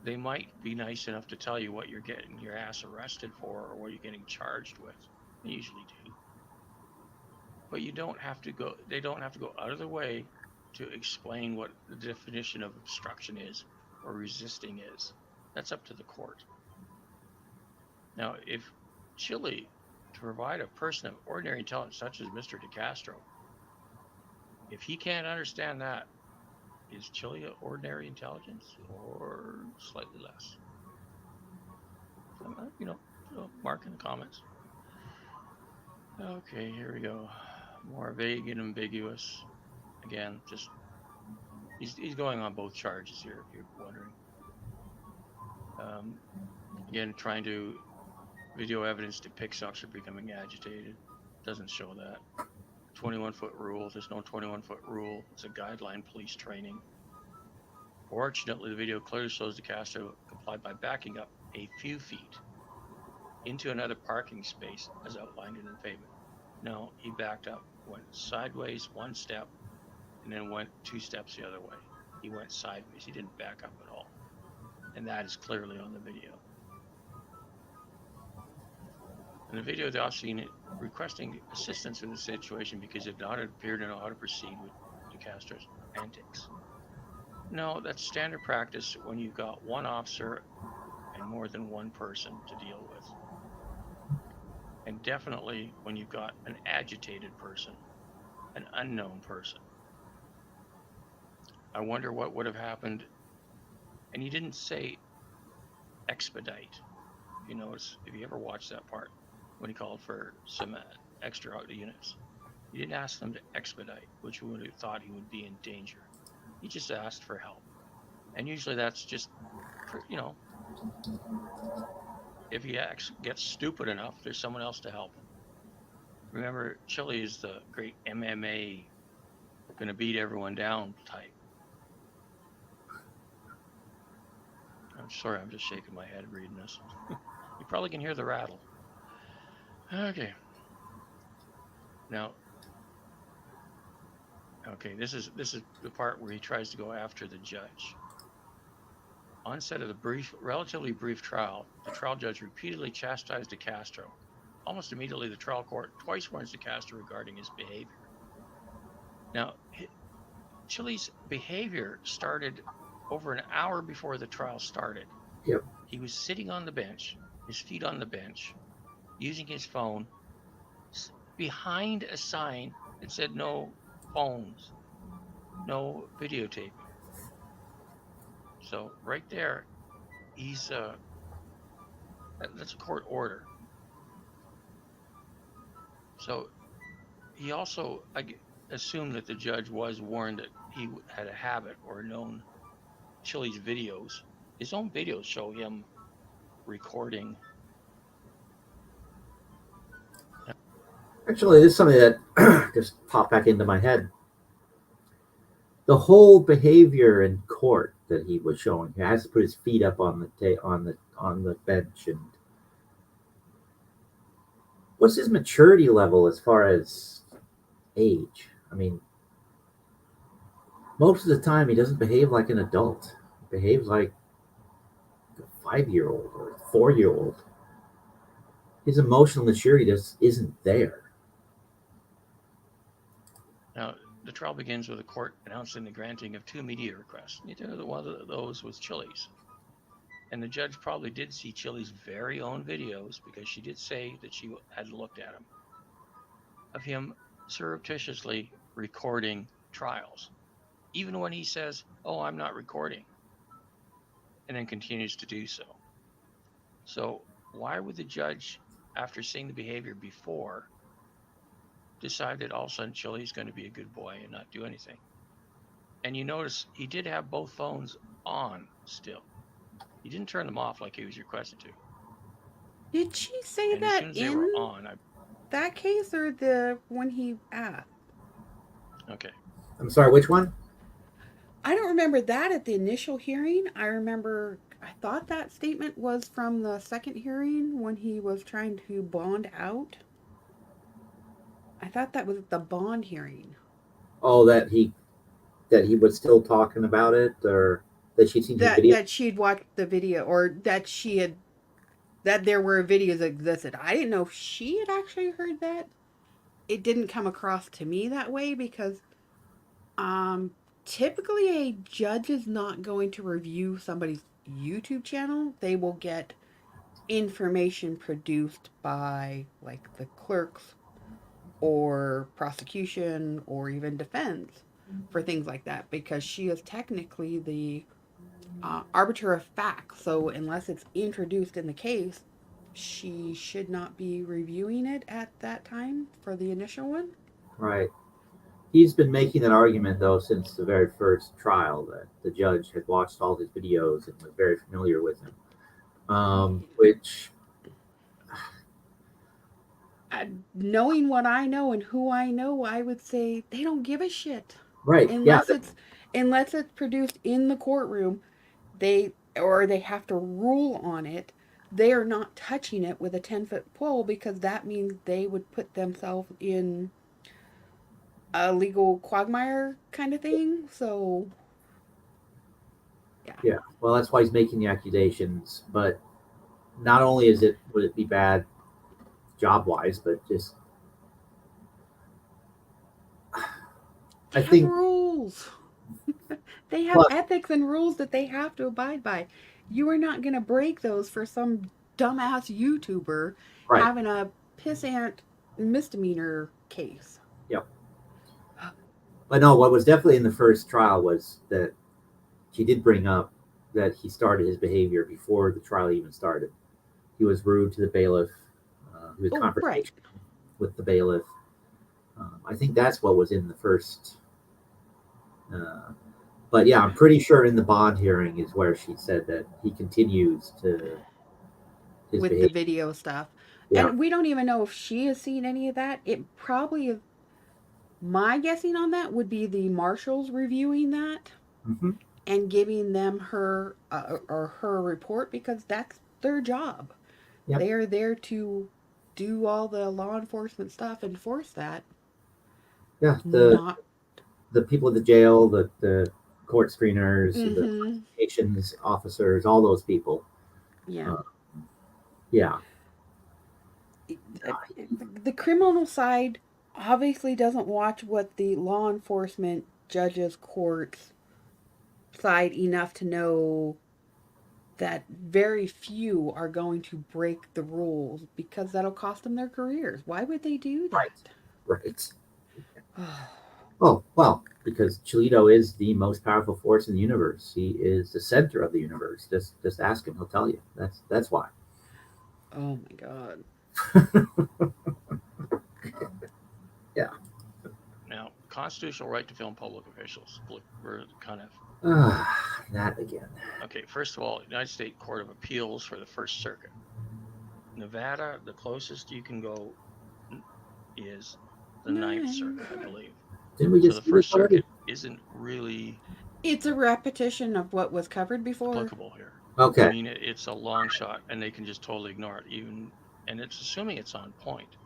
They might be nice enough to tell you what you're getting your ass arrested for or what you're getting charged with. They usually do. But you don't have to go, they don't have to go out of their way to explain what the definition of obstruction is or resisting is. That's up to the court. Now, if Chile, to provide a person of ordinary intelligence such as Mr. DeCastro, if he can't understand that, is Chile ordinary intelligence or slightly less? Mark in the comments. Okay, here we go. More vague and ambiguous. Again, just he's going on both charges here, if you're wondering. Again, trying to video evidence depicts officer becoming agitated. Doesn't show that. 21-foot rule. There's no 21-foot rule. It's a guideline police training. Fortunately, the video clearly shows DeCastro complied by backing up a few feet into another parking space as outlined in the pavement. No, he backed up, went sideways one step, and then went 2 steps the other way. He went sideways. He didn't back up at all. And that is clearly on the video. In the video, the officer requesting assistance in the situation because it did not appear to know how to proceed with DeCastro's antics. No, that's standard practice when you've got one officer and more than one person to deal with. And definitely when you've got an agitated person, an unknown person. I wonder what would have happened. And he didn't say expedite. If you notice, if you ever watched that part, when he called for some extra units, he didn't ask them to expedite, which would have thought he would be in danger. He just asked for help. And usually that's just, if he gets stupid enough, there's someone else to help him. Remember, Chile is the great MMA, gonna beat everyone down type. I'm sorry, I'm just shaking my head reading this. You probably can hear the rattle. Okay. Now, okay, this is the part where he tries to go after the judge. Onset of the relatively brief trial, the trial judge repeatedly chastised DeCastro. Almost immediately, the trial court twice warns DeCastro regarding his behavior. Now, Chile's behavior started over an hour before the trial started. Yep. He was sitting on the bench, his feet on the bench, using his phone, behind a sign that said no phones, no videotaping. So right there, he's that's a court order. So he also assumed that the judge was warned that he had a habit or known Chile's videos. His own videos show him recording. Actually, this is something that just popped back into my head. The whole behavior in court that he was showing, he has to put his feet up on the bench, and what's his maturity level as far as age? I mean, most of the time he doesn't behave like an adult. He behaves like a 5-year-old or a 4-year-old. His emotional maturity just isn't there. Now, the trial begins with the court announcing the granting of 2 media requests. Neither one of those was Chile's. And the judge probably did see Chile's very own videos, because she did say that she had looked at them, of him surreptitiously recording trials. Even when he says, "Oh, I'm not recording," and then continues to do so. So why would the judge, after seeing the behavior before, decide that all of a sudden Chili's going to be a good boy and not do anything? And you notice he did have both phones on still. He didn't turn them off like he was requested to. Did she say And as that soon as they were in on, that case or the when he asked? okay. I'm sorry, which one? I don't remember that at the initial hearing. I thought that statement was from the second hearing when he was trying to bond out. I thought that was the bond hearing. Oh, that he was still talking about it, or that she'd seen his That video. that she'd watched the video, or that she had that there were videos that existed. I didn't know if she had actually heard that. It didn't come across to me that way because um typically a judge is not going to review somebody's YouTube channel. They will get information produced by like the clerks or prosecution or even defense for things like that because she is technically the arbiter of fact. So unless it's introduced in the case, she should not be reviewing it at that time for the initial one. Right. He's been making that argument though since the very first trial that the judge had watched all his videos and was very familiar with him. Which Knowing what I know and who I know, I would say they don't give a shit right, yeah, unless it's produced in the courtroom. They have to rule on it. They are not touching it with a 10-foot pole because that means they would put themselves in a legal quagmire kind of thing. So yeah. yeah. Well, that's why he's making the accusations. But not only would it be bad job wise, but just They I have think rules. They have plus ethics and rules that they have to abide by. You are not going to break those for some dumbass YouTuber right, having a pissant misdemeanor case. yep. But no, what was definitely in the first trial was that she did bring up that he started his behavior before the trial even started. He was rude to the bailiff. He was Oh, right. confrontational with the bailiff. I think that's what was in the first. Uh, but yeah, I'm pretty sure in the bond hearing is where she said that he continues to his With the behavior. video stuff. Yeah. And we don't even know if she has seen any of that. It probably is. My guessing on that would be the marshals reviewing that Mm-hmm. and giving them her report because that's their job. Yep. They are there to do all the law enforcement stuff, enforce that. Yeah. Not. The people at the jail, the court screeners, the Mm-hmm. prosecutions officers, all those people. Yeah. Uh, yeah. The criminal side obviously doesn't watch what the law enforcement judges, courts side enough to know that very few are going to break the rules because that'll cost them their careers. Why would they do Right. that? Right. Oh, well, because Cholito is the most powerful force in the universe. He is the center of the universe. Just ask him; he'll tell you. That's why. Oh my god. Yeah. Now, constitutional right to film public officials. We're kind of That again. okay. First of all, United States Court of Appeals for the First Circuit. Nevada, the closest you can go is the Ninth Circuit, I believe. Didn't we So just the do First this already? Circuit isn't really It's a repetition of what was covered before. applicable here. Okay. I mean, it's a long shot, and they can just totally ignore it, even, and it's assuming it's on point.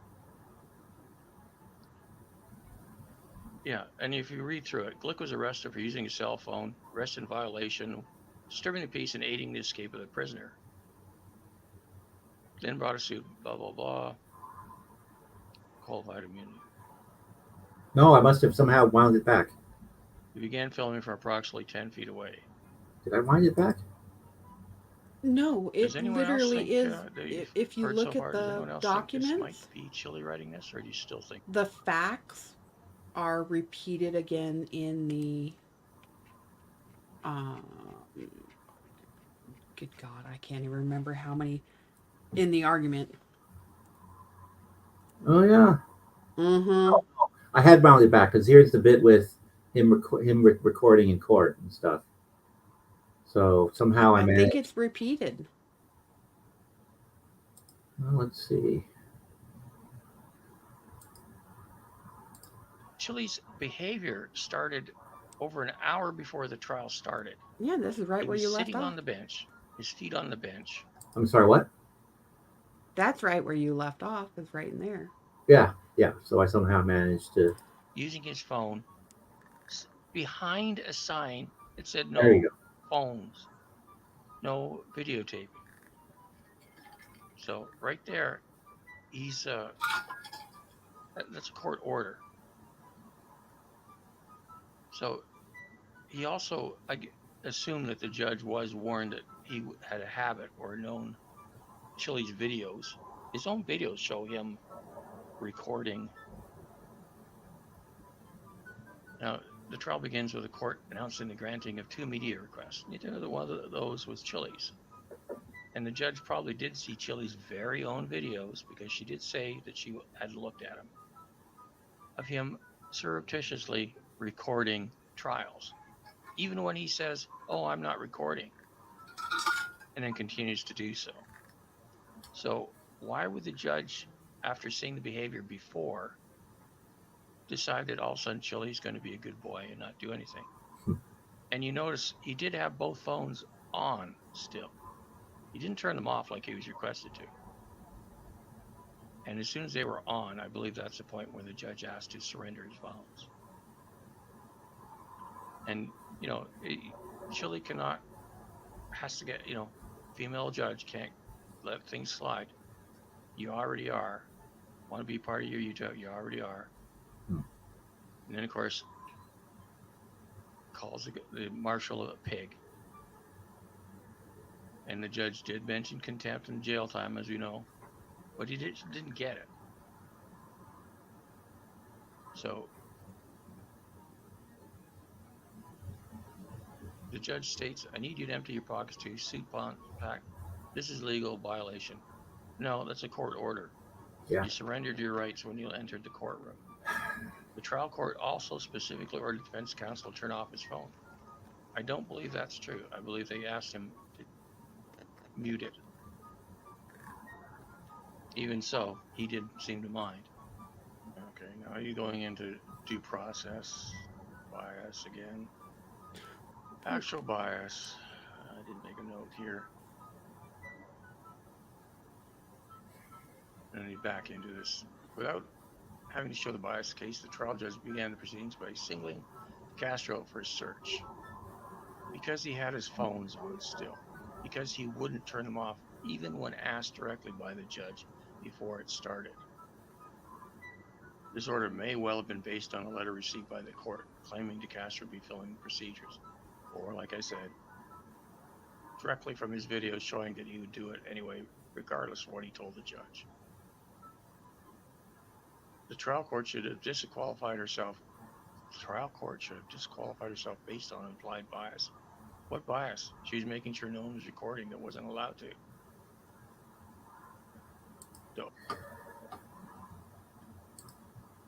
Yeah, and if you read through it, Glick was arrested for using a cell phone, arrested in violation, disturbing the peace, and aiding the escape of the prisoner. Then brought a suit, blah, blah, blah. Qualified immunity. No, I must have somehow wound it back. He began filming from approximately 10 feet away. Did I wind it back? No, Does it anyone else literally think is. that you've If you heard look so at far, does anyone the else think this might documents, be Chili writing this, or do you still think? the facts are repeated again in the um, good God, I can't even remember how many in the argument. Oh yeah, Mm-hmm. I had rounded back because here's the bit with recording in court and stuff. So somehow I I think managed. it's repeated. Well, let's see. Chili's behavior started over an hour before the trial started. Yeah, this is right He where was you left sitting off. on the bench, his feet on the bench. I'm sorry. What? That's right where you left off. Is right in there. Yeah, yeah. So I somehow managed to. Using his phone behind a sign that said There you no go. phones, no videotaping. So right there, he's that's a court order. So he also assumed that the judge was warned that he had a habit or known Chili's videos. His own videos show him recording. Now, the trial begins with the court announcing the granting of 2 media requests. Neither one of those was Chili's. And the judge probably did see Chili's very own videos, because she did say that she had looked at them, of him surreptitiously recording trials, even when he says, "Oh, I'm not recording," and then continues to do so. So why would the judge, after seeing the behavior before, decide that all of a sudden Chili's going to be a good boy and not do anything? And you notice he did have both phones on still. He didn't turn them off like he was requested to. And as soon as they were on, I believe that's the point where the judge asked to surrender his phones. And, Chili has to get, female judge can't let things slide. You already are. Want to be part of your YouTube? You already are. Hmm. And then, of course, calls the marshal a pig. And the judge did mention contempt and jail time, as we know, but he didn't get it. So the judge states, "I need you to empty your pockets to your suit pack. This is legal violation." No, that's a court order. Yeah. You surrendered your rights when you entered the courtroom. The trial court also specifically ordered defense counsel to turn off his phone. I don't believe that's true. I believe they asked him to mute it. Even so, he did seem to mind. Okay, now you're going into due process bias again. Actual bias. I didn't make a note here. And then back into this. Without having to show the bias case, the trial judge began the proceedings by singling Castro for a search. Because he had his phones on still. Because he wouldn't turn them off even when asked directly by the judge before it started. This order may well have been based on a letter received by the court claiming De Castro be filling procedures, or, like I said, directly from his videos showing that he would do it anyway, regardless of what he told the judge. The trial court should have disqualified herself. The trial court should have disqualified herself based on implied bias. What bias? She was making sure no one was recording that wasn't allowed to. So,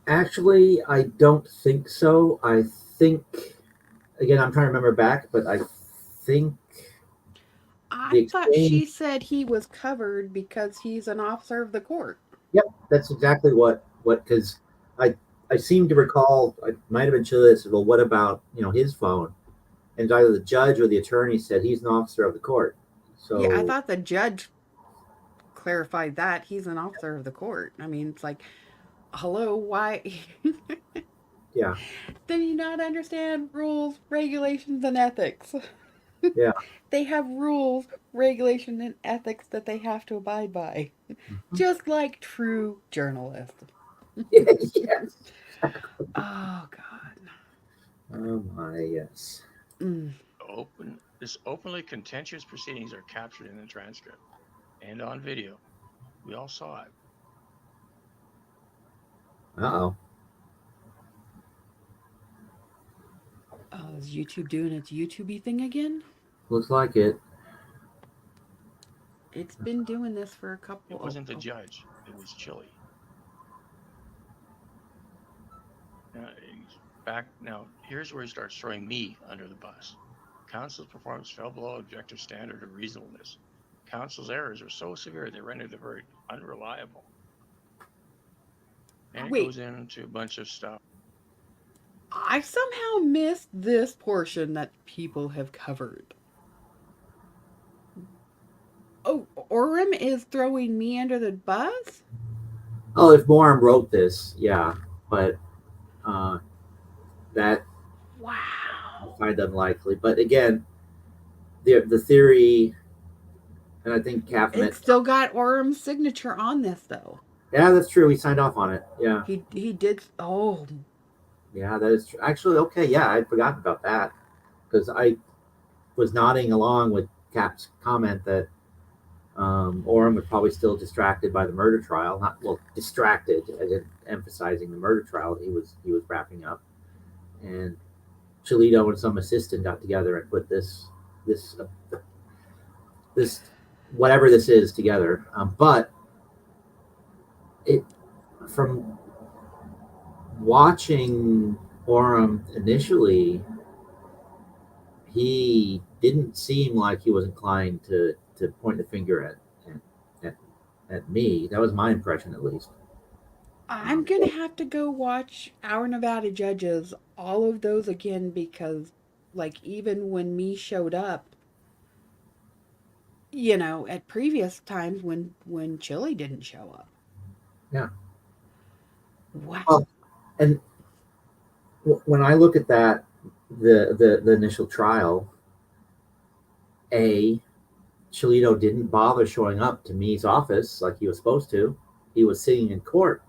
Actually, I don't think so. I think, again, I'm trying to remember back, but I think the I thought exchange. she said he was covered because he's an officer of the court. Yep, that's exactly what because I seem to recall I might have been Chile that said, well, what about his phone? And either the judge or the attorney said he's an officer of the court. Yeah, I So thought the judge clarified that he's an officer of the court. I mean, it's like, hello, why? yeah, Do you not understand rules, regulations, and ethics? yeah, They have rules, regulations, and ethics that they have to abide by, mhm. just like true journalists. Yes. Oh God. Oh my yes. Mm. this openly contentious proceedings are captured in the transcript and on video. We all saw it. Uh-oh. Oh, is YouTube doing its YouTubey thing again? Looks like it. It's been doing this for a It couple. wasn't the judge. It was Chile. Back now, here's where he starts throwing me under the bus. Counsel's performance fell below objective standard of reasonableness. Counsel's errors were so severe they rendered the verdict unreliable. And it Wait, goes into a bunch of stuff. I somehow missed this portion that people have covered. Oh, Orem is throwing me under the bus? Oh, if Moram wrote this, yeah, but uh, that I Wow. find unlikely. But again, the theory, and I think It's Kathmet. still got Orem's signature on this, though. Yeah, that's true. He signed off on it. Yeah, He did. Oh, yeah, that is true. Actually, okay, yeah, I'd forgotten about that because I was nodding along with Cap's comment that Orem was probably still distracted by the murder trial. Not well, distracted, as in emphasizing the murder trial he was wrapping up, and Cholito and some assistant got together and put this this whatever this is together. But it from watching Orem initially, he didn't seem like he was inclined to point the finger at at me. That was my impression, at least. I'm gonna have to go watch Our Nevada Judges, all of those again, because, like, even when me showed up, at previous times when Chili didn't show up. Yeah. Wow. Well, and when I look at that, the initial trial, Cholito didn't bother showing up to me's office like he was supposed to. He was sitting in court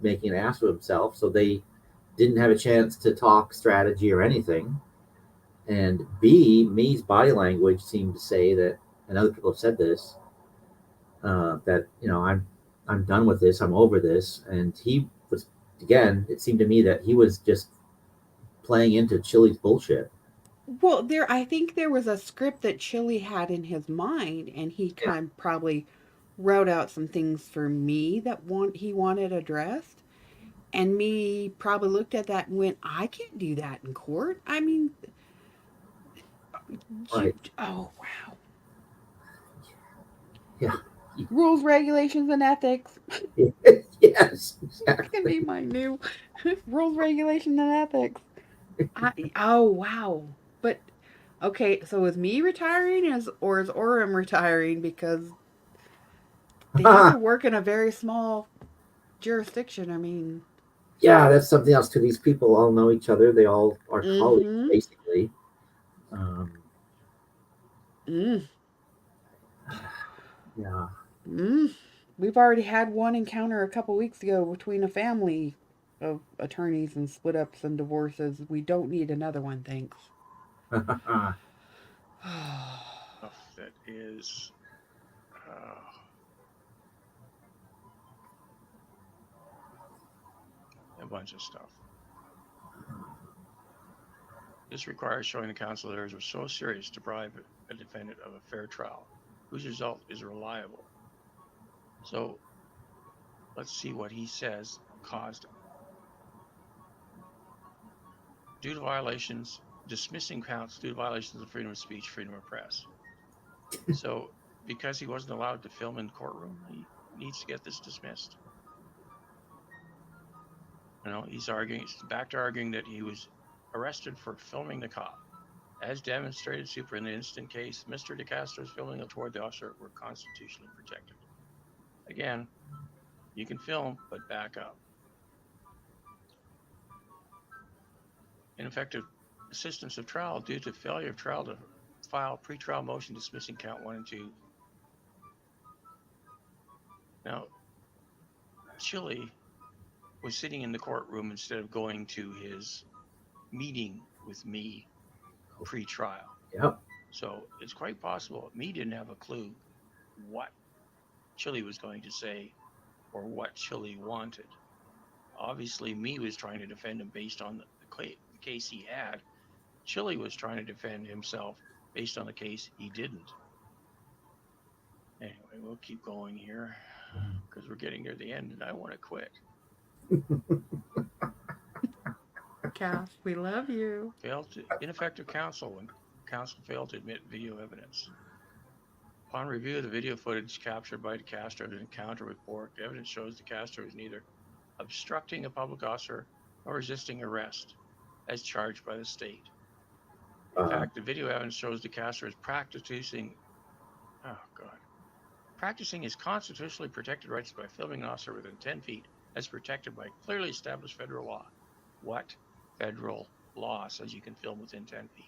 making an ass of himself, so they didn't have a chance to talk strategy or anything. And me's body language seemed to say that, and other people have said this, that I'm done with this, I'm over this, and he was, again. It seemed to me that he was just playing into Chili's bullshit. Well, I think there was a script that Chili had in his mind, and he Yeah. kind of probably wrote out some things for me that he wanted addressed. And me probably looked at that and went, I can't do that in court. I mean, Right. oh, wow. Yeah. Rules, regulations, and ethics. Yes, That can exactly. be my new rules, regulations, and ethics. Oh, wow. But, okay, so is me retiring or is Orem retiring? Because they have to work in a very small jurisdiction. I mean, Yeah, that's something else too. These people all know each other. They all are colleagues, mm-hmm. basically. Um, Mm. yeah. Mm. We've already had one encounter a couple weeks ago between a family of attorneys and split ups and divorces. We don't need another one, thanks. Stuff that is a bunch of stuff. This requires showing the counsel errors were so serious to deprive a defendant of a fair trial, whose result is reliable. So let's see what he says caused them. Due to violations, dismissing counts due to violations of freedom of speech, freedom of press. So because he wasn't allowed to film in the courtroom, he needs to get this dismissed. He's back to arguing that he was arrested for filming the cop. As demonstrated super in the instant case, Mr. DeCastro's filming toward the officer were constitutionally protected. Again, you can film, but back up. Ineffective assistance of trial due to failure of trial to file pretrial motion dismissing count 1 and 2. Now, Chili was sitting in the courtroom instead of going to his meeting with me pre-trial. Yep. So it's quite possible me didn't have a clue what Chili was going to say or what Chili wanted. Obviously, me was trying to defend him based on the case he had. Chili was trying to defend himself based on the case he didn't. Anyway, we'll keep going here because we're getting near the end and I want to quit. Cass, we love you. Ineffective counsel when counsel failed to admit video evidence. Upon review of the video footage captured by DeCastro of an encounter with Bork, the evidence shows DeCastro was neither obstructing a public officer nor resisting arrest, as charged by the state. In fact, the video evidence shows DeCastro is practicing his constitutionally protected rights by filming an officer within 10 feet as protected by clearly established federal law. What federal law says you can film within 10 feet?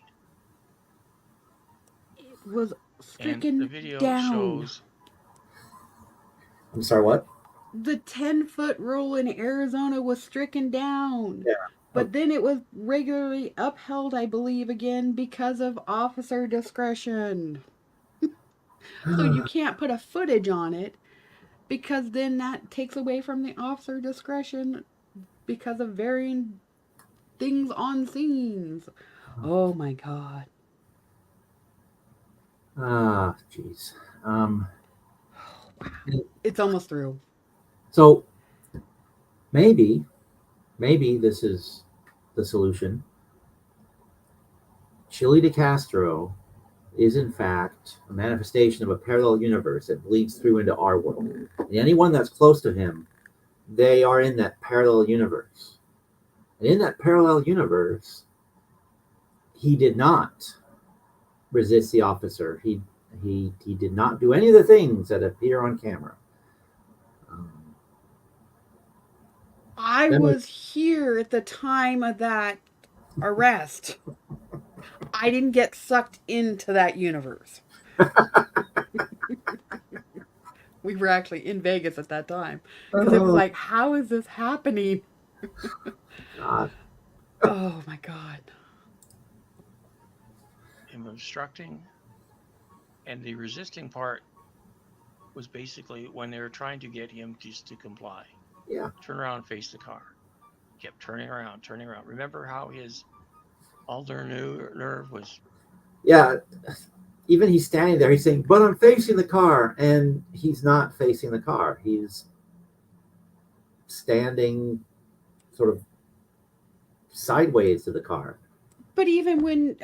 It was And the stricken video down. shows. I'm sorry, what? The 10-foot rule in Arizona was stricken down. Yeah. But then it was regularly upheld, I believe, again because of officer discretion. So you can't put a footage on it because then that takes away from the officer discretion because of varying things on scenes. Oh my God. Jeez. It's almost through. So maybe this is the solution. Chili DeCastro is in fact a manifestation of a parallel universe that bleeds through into our world. And anyone that's close to him, they are in that parallel universe. And in that parallel universe, he did not resist the officer. He did not do any of the things that appear on camera. I was here at the time of that arrest. I didn't get sucked into that universe. We were actually in Vegas at that time. Because it was like, how is this happening? God. Oh my God. Him obstructing, and the resisting part was basically when they were trying to get him just to comply. Yeah. Turn around and face the car. He kept turning around. Remember how his ulnar nerve was? Yeah. Even he's standing there, he's saying, but I'm facing the car. And he's not facing the car. He's standing sort of sideways to the car. But even when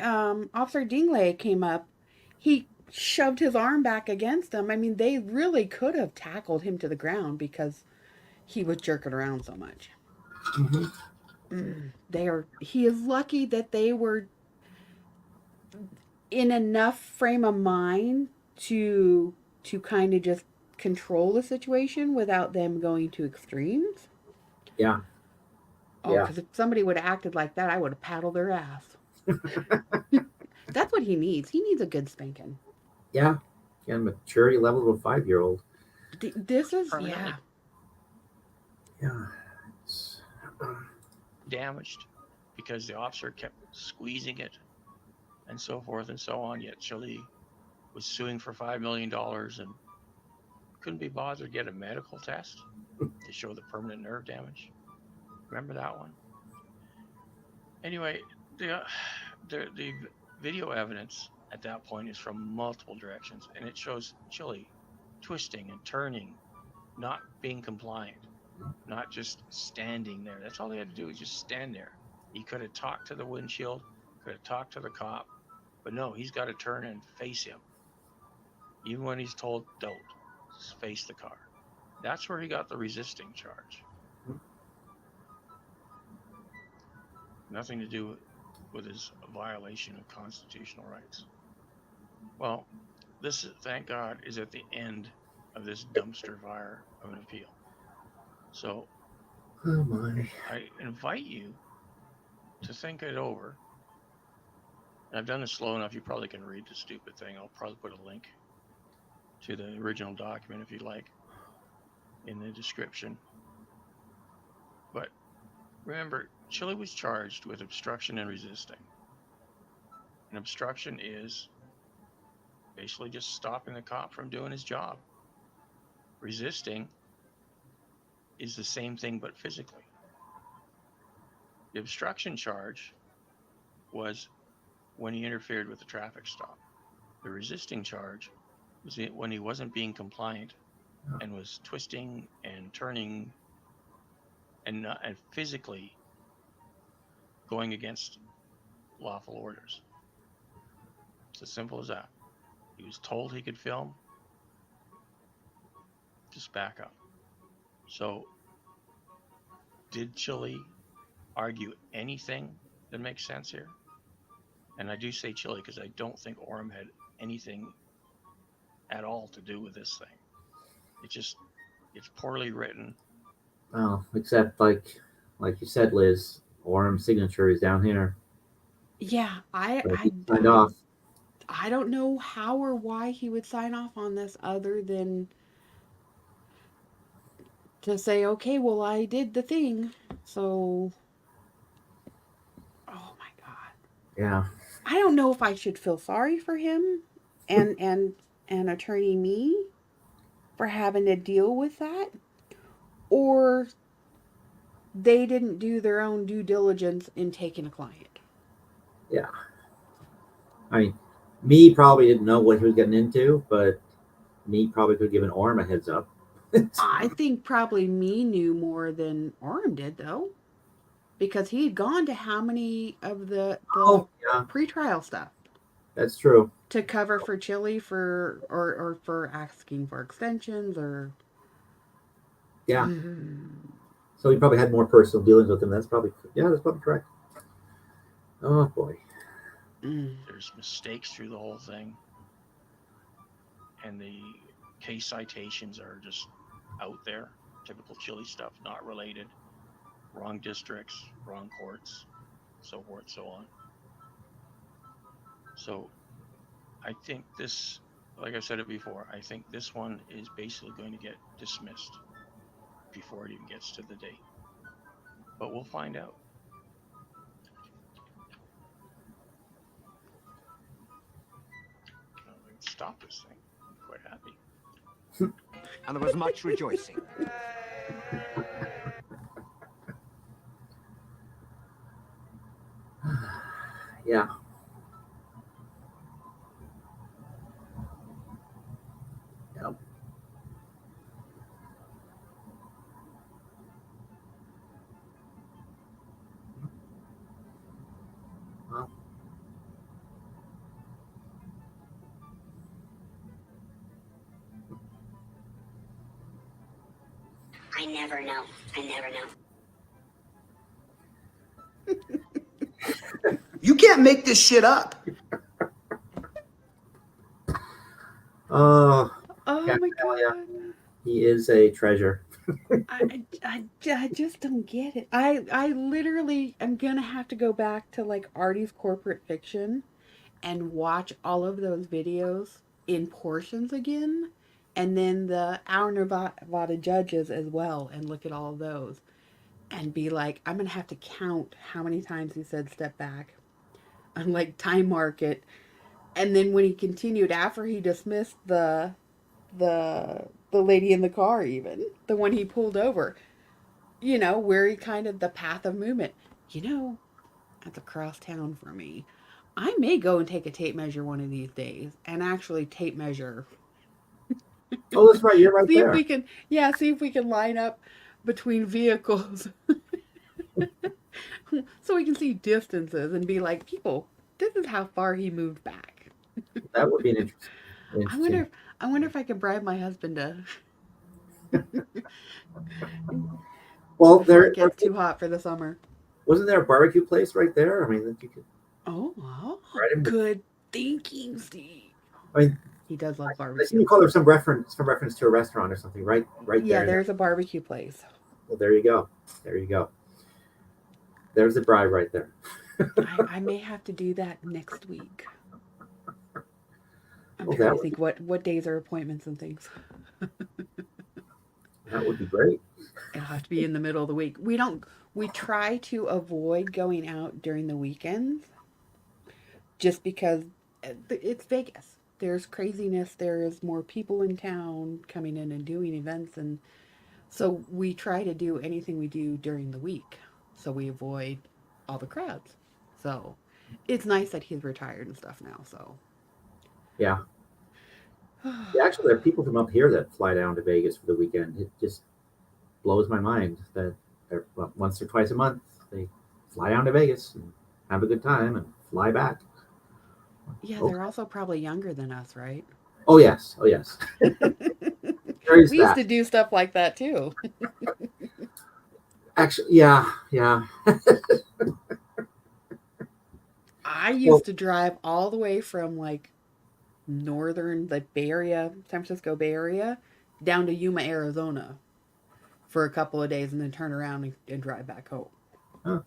Officer Dingley came up, he shoved his arm back against him. I mean, they really could have tackled him to the ground because he was jerking around so much. He is lucky that they were in enough frame of mind to kind of just control the situation without them going to extremes. Yeah. Oh, because if somebody would have acted like that, I would have paddled their ass. That's what he needs. He needs a good spanking. Yeah. And maturity level of a 5-year-old. This is, yeah. Yeah. Damaged because the officer kept squeezing it and so forth and so on. Yet Chile was suing for $5 million and couldn't be bothered to get a medical test to show the permanent nerve damage. Remember that one? Anyway, the video evidence at that point is from multiple directions, and it shows Chile twisting and turning, not being compliant, not just standing there. That's all he had to do was just stand there. He could have talked to the windshield, could have talked to the cop, but no, he's got to turn and face him. Even when he's told, don't, just face the car. That's where he got the resisting charge. Nothing to do with his violation of constitutional rights. Well, this, thank God, is at the end of this dumpster fire of an appeal. So, oh my. I invite you to think it over. And I've done this slow enough, you probably can read the stupid thing. I'll probably put a link to the original document if you like in the description. But remember, Chile was charged with obstruction and resisting. And obstruction is basically just stopping the cop from doing his job. Resisting is the same thing but physically. The obstruction charge was when he interfered with the traffic stop. The resisting charge was when he wasn't being compliant and was twisting and turning and physically going against lawful orders. It's as simple as that. He was told he could film. Just back up. So, did Chile argue anything that makes sense here? And I do say Chile because I don't think Orem had anything at all to do with this thing. It's poorly written. Well, except like you said, Liz, Orem's signature is down here. Yeah, So he signed off. I don't know how or why he would sign off on this other than to say, okay, well, I did the thing. So, oh my God. Yeah. I don't know if I should feel sorry for him and attorney me for having to deal with that, or they didn't do their own due diligence in taking a client. Yeah. I mean, me probably didn't know what he was getting into, but me probably could have given Orem a heads up. I think probably me knew more than Orem did, though, because he had gone to how many of the Oh, yeah, pretrial stuff that's true. to cover for Chile or for asking for extensions or Yeah. So he probably had more personal dealings with him. That's probably correct. Oh boy. There's mistakes through the whole thing, and the case citations are just out there. Typical Chile stuff, not related. Wrong districts, wrong courts, so forth, so on. So I think this, like I said it before, I think this one is basically going to get dismissed before it even gets to the date. But we'll find out. Stop this thing. I'm quite happy. And there was much rejoicing. Yeah. Yep. Well, I never know. I never know. You can't make this shit up. Oh Cat my Talia, God. he is a treasure. I just don't get it. I literally am gonna have to go back to like Artie's corporate fiction and watch all of those videos in portions again, and then the Our Nevada judges as well, and look at all of those, and be like, I'm gonna have to count how many times he said step back, and like time mark it, and then when he continued after he dismissed the lady in the car, even the one he pulled over, where he kind of the path of movement, that's across town for me. I may go and take a tape measure one of these days and actually tape measure. Oh, that's right. You're right See if there. we can, see if we can line up between vehicles so we can see distances and be like, people, this is how far he moved back. That would be an I interesting. wonder. I wonder if I could bribe my husband to. Well, before it gets too hot for the summer. Wasn't there a barbecue place right there? I mean, that you could. Oh, Right good thinking, Steve. I mean, he does love I barbecue. seem to call there some reference to a restaurant or something, right? Yeah, there. There's a barbecue place. Well, there you go. There you go. There's the bribe right there. I may have to do that next week. I'm Well, trying to think what days are appointments and things. That would be great. It'll have to be in the middle of the week. We try to avoid going out during the weekends just because it's Vegas. There's craziness. There's more people in town coming in and doing events. And so we try to do anything we do during the week. So we avoid all the crowds. So it's nice that he's retired and stuff now. So yeah. Yeah, actually, there are people from up here that fly down to Vegas for the weekend. It just blows my mind that well, once or twice a month they fly down to Vegas and have a good time and fly back. Yeah, Okay. they're also probably younger than us, right? Oh yes, oh yes. There is We used that. to do stuff like that too. Actually, yeah, yeah. I Well, used to drive all the way from like northern, the Bay Area, San Francisco Bay Area, down to Yuma, Arizona for a couple of days and then turn around and drive back home. huh,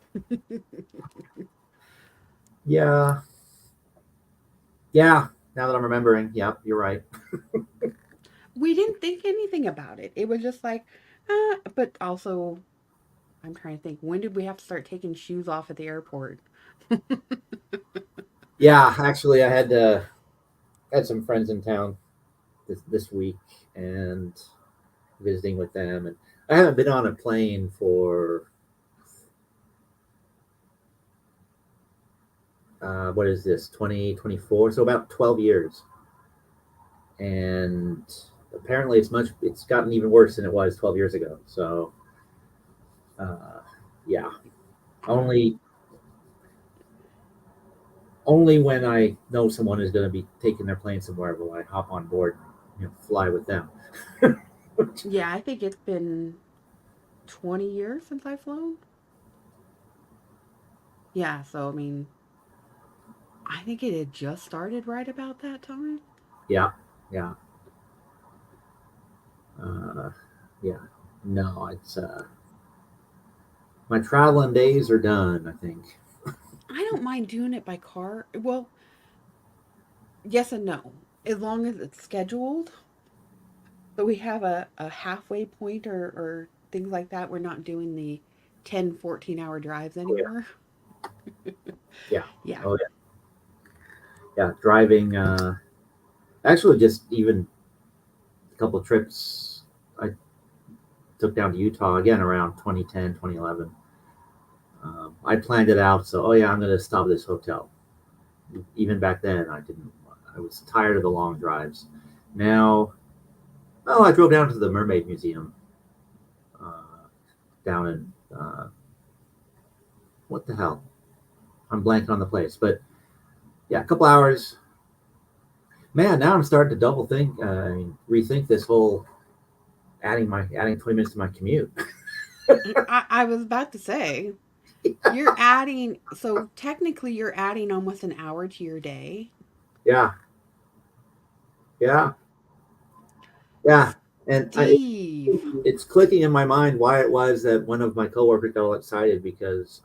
yeah, yeah. Now that I'm remembering, yep, you're right. We didn't think anything about it. It was just like, but also, I'm trying to think, when did we have to start taking shoes off at the airport? Yeah, actually, I had some friends in town this week and visiting with them, and I haven't been on a plane for what is this 2024? So about 12 years, and apparently it's gotten even worse than it was 12 years ago. So uh, yeah, only only when I know someone is going to be taking their plane somewhere will I hop on board, fly with them. Yeah, I think it's been 20 years since I've flown. Yeah, so I mean, I think it had just started right about that time. Yeah, yeah, uh, yeah. No, it's my traveling days are done, I think. I don't mind doing it by car. Well, yes and no. As long as it's scheduled, but we have a halfway point or things like that. We're not doing the 10, 14-hour drives Oh yeah, anymore. yeah. Yeah. Oh yeah, yeah. Driving. Actually, just even a couple of trips I took down to Utah again around 2010, 2011. I planned it out, so oh yeah, I'm going to stop at this hotel. Even back then, I didn't. I was tired of the long drives. Now, oh, I drove down to the Mermaid Museum uh, down in what the hell? I'm blanking on the place, but yeah, a couple hours. Man, now I'm starting to double think, rethink this whole adding 20 minutes to my commute. I was about to say, you're adding, so technically you're adding almost an hour to your day. Yeah, yeah, yeah, and Steve. it's clicking in my mind why it was that one of my coworkers got all excited because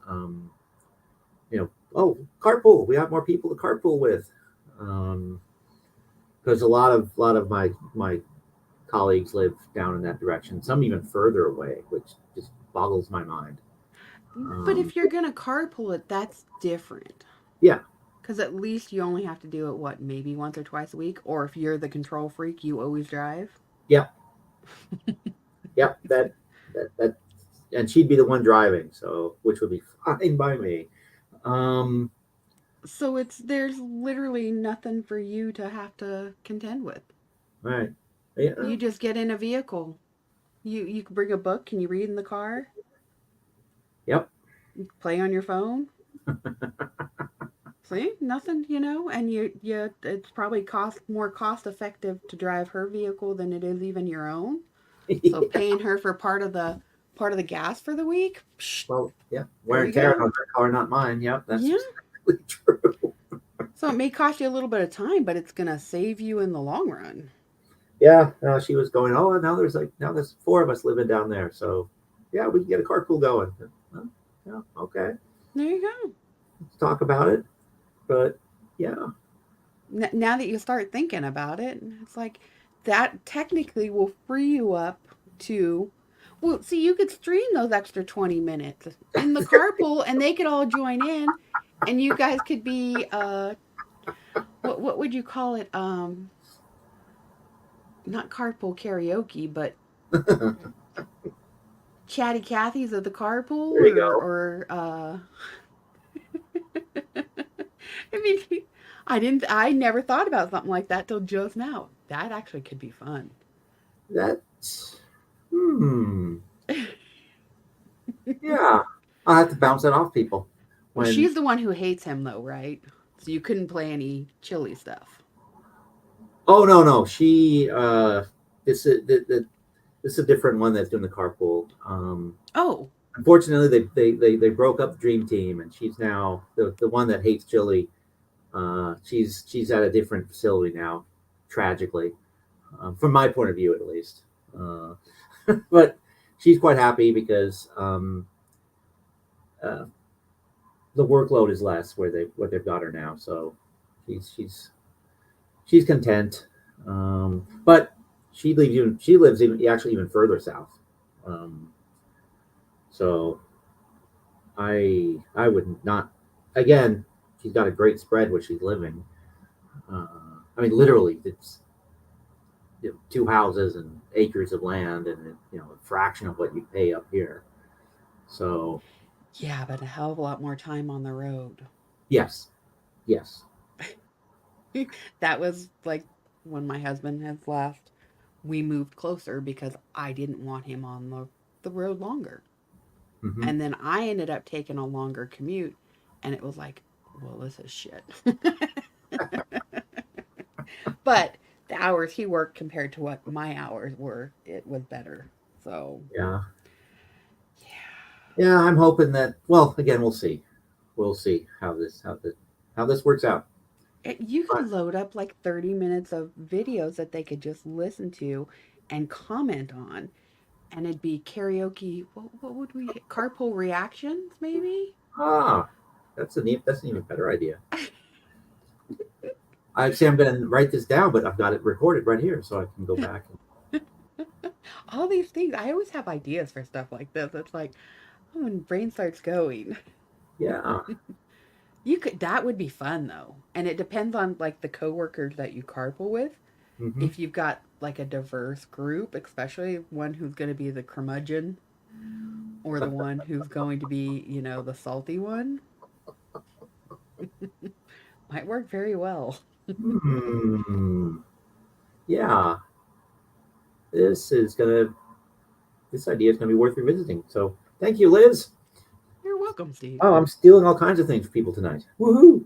oh, carpool, we have more people to carpool with. Because a lot of my colleagues live down in that direction, some even further away, which just boggles my mind. But um, if you're going to carpool it, that's different. yeah, Because at least you only have to do it, what, maybe once or twice a week? Or if you're the control freak, you always drive. yep, yep, that and she'd be the one driving, so which would be fine by me. um So there's literally nothing for you to have to contend with. right, yeah, You just get in a vehicle. You can bring a book. Can you read in the car? yep. You play on your phone. See, nothing, and you it's probably more cost effective to drive her vehicle than it is even your own. So paying her for part of the gas for the week, psh, Well, yeah, wear there and you tear go. on her car, not mine. Yep, that's Yeah. exactly true. So it may cost you a little bit of time, but it's gonna save you in the long run. Yeah, she was going, oh, now there's four of us living down there, so yeah, we can get a carpool going. Well, yeah, okay, There you go. let's talk about it. But yeah, Now that you start thinking about it, it's like that technically will free you up to. Well, see, you could stream those extra 20 minutes in the carpool and they could all join in and you guys could be what would you call it? Not carpool karaoke, but there chatty Cathy's of the carpool you go. or I mean I never thought about something like that till just now. That actually could be fun. That's yeah. I'll have to bounce that off people. Well, When she's the one who hates him, though, right? So you couldn't play any chili stuff. oh no, she this is this is a different one that's doing the carpool. Oh, Unfortunately, they broke up the dream team, and she's now the one that hates chili. She's at a different facility now, tragically, from my point of view at least. Uh, but she's quite happy because uh, the workload is less where they've got her now. So she's content. But she lives even actually even further south. Um, so I would not again. She's got a great spread where she's living. Uh, I mean, literally, it's two houses and acres of land, and a fraction of what you pay up here. So yeah, but a hell of a lot more time on the road. yes, yes. That was like when my husband has left, we moved closer because I didn't want him on the road longer. Hmm. And then I ended up taking a longer commute, and it was like, well, this is shit. But the hours he worked compared to what my hours were, it was better. So, Yeah, yeah. yeah. I'm hoping that. Well, again, we'll see. We'll see how this works out. You could But load up like 30 minutes of videos that they could just listen to and comment on. And it'd be karaoke. What would we carpool reactions, maybe? ah, that's an even better idea. I say I'm going to write this down, but I've got it recorded right here, so I can go back. All these things. I always have ideas for stuff like this. It's like, oh, when brain starts going. Yeah. You could that would be fun though. And it depends on like the coworkers that you carpool with. Hmm. If you've got like a diverse group, especially one who's going to be the curmudgeon or the one who's going to be, the salty one, might work very well. Hmm. Yeah. This is gonna. This idea is gonna be worth revisiting. So thank you, Liz. You're welcome, Steve. Oh, I'm stealing all kinds of things for people tonight. Woohoo!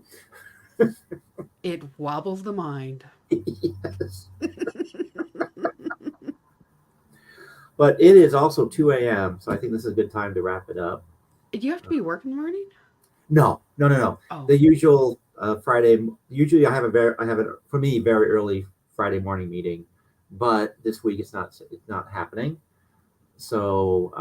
It wobbles the mind. Yes. But it is also 2 a.m., so I think this is a good time to wrap it up. Do you have to be working in the morning? No. Oh, The usual Friday. Usually, I have a for me very early Friday morning meeting, but this week it's not happening. So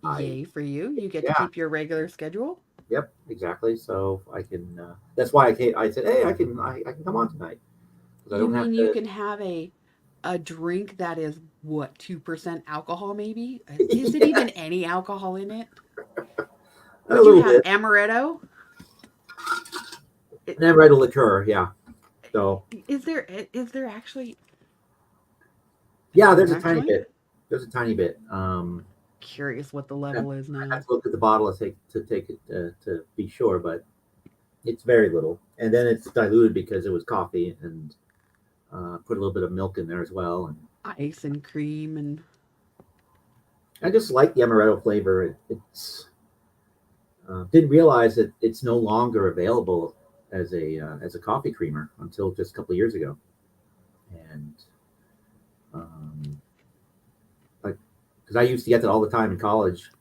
I yay for you. You get to yeah, keep your regular schedule. yep, exactly. So I can. That's why I said, hey, I can come on tonight because I You don't have mean you to. can have a drink that is what 2% alcohol maybe? Is it Yeah, even any alcohol in it? a Would you little have bit. amaretto? I- And I write a liqueur. Yeah. So is there actually is yeah, there there's a tiny actually? bit. There's a tiny bit. Curious what the I level is have now. to look at the bottle to take it to be sure, but it's very little. And then it's diluted because it was coffee and put a little bit of milk in there as well. And Ice and cream and I just like the amaretto flavor. It's didn't realize that it's no longer available as a coffee creamer until just a couple of years ago. And um, like because I used to get that all the time in college.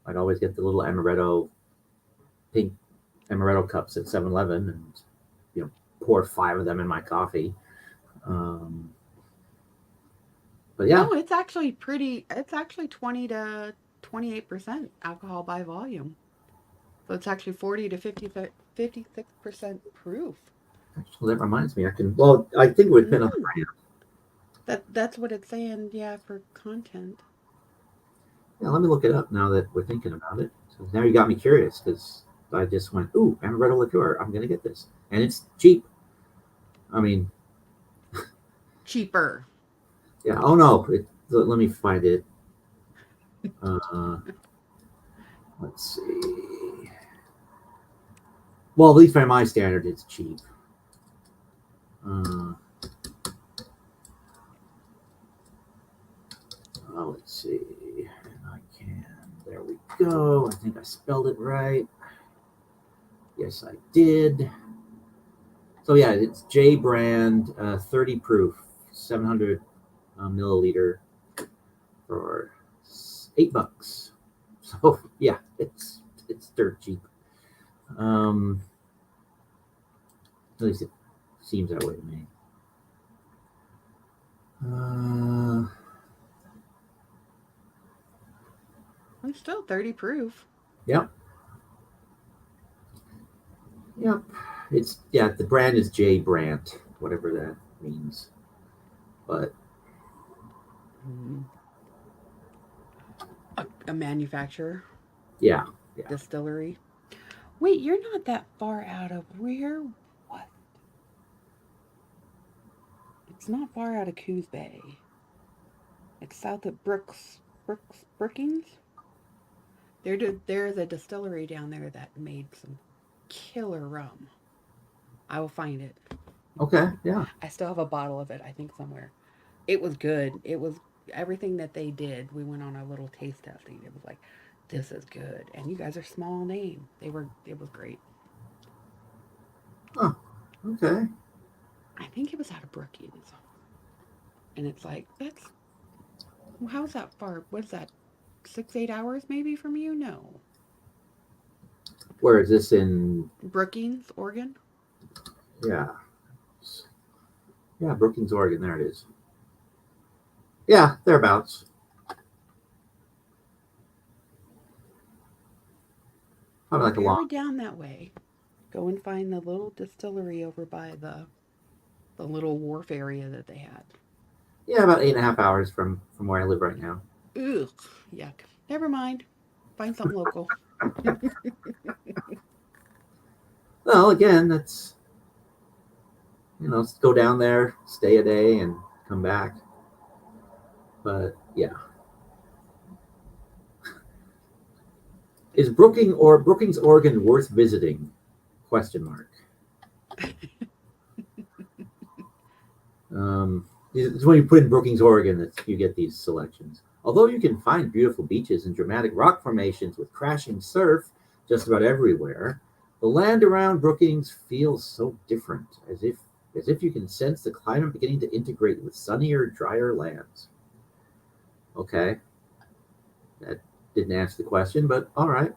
I'd always get the little pink amaretto cups at 7-Eleven and pour 5 of them in my coffee. Um, but yeah, no, it's actually 20 to 28% alcohol by volume. So it's actually 40 to 56% proof. actually, that reminds me. I can. Well, I think it would depend on the Mm. brand. That's what it's saying, yeah, for content. Yeah, let me look it up now that we're thinking about it. So now you got me curious because I just went, "Ooh, amaretto liqueur. I'm gonna get this, and it's cheap." I mean, Cheaper. yeah. Oh no, let me find it. Uh, let's see. Well, at least by my standard, it's cheap. Let's see. There we go. I think I spelled it right. Yes, I did. So yeah, it's J brand, 30 proof, 700 milliliter for $8. So yeah, it's dirt cheap. At least it seems that way to me. I'm still 30 proof. Yep. Yep. The brand is J Brandt, whatever that means. But a manufacturer. Yeah. Distillery. Wait, you're not that far out of where? What? It's not far out of Coos Bay. It's south of Brookings. There's a distillery down there that made some killer rum. I will find it. Okay, yeah. I still have a bottle of it, I think, somewhere. It was good. It was everything that they did. We went on a little taste testing. It was like, this is good. And you guys are small name. It was great. Oh, okay. I think it was out of Brookings. And it's like, how's that far? What is that? 6-8 hours maybe from you? No. Where is this in? Brookings, Oregon? Yeah. Yeah, Brookings, Oregon. There it is. Yeah, thereabouts. Probably like if a you're long. ever down that way, go and find the little distillery over by the little wharf area that they had. Yeah, about 8.5 hours from where I live right now. Ugh, yuck. Never mind. Find something local. Well, again, that's go down there, stay a day, and come back. But yeah, is Brookings, Oregon, worth visiting? Question mark. It's when you put in Brookings, Oregon, that you get these selections. Although you can find beautiful beaches and dramatic rock formations with crashing surf just about everywhere, the land around Brookings feels so different, as if you can sense the climate beginning to integrate with sunnier, drier lands. Okay. That didn't answer the question, but all right.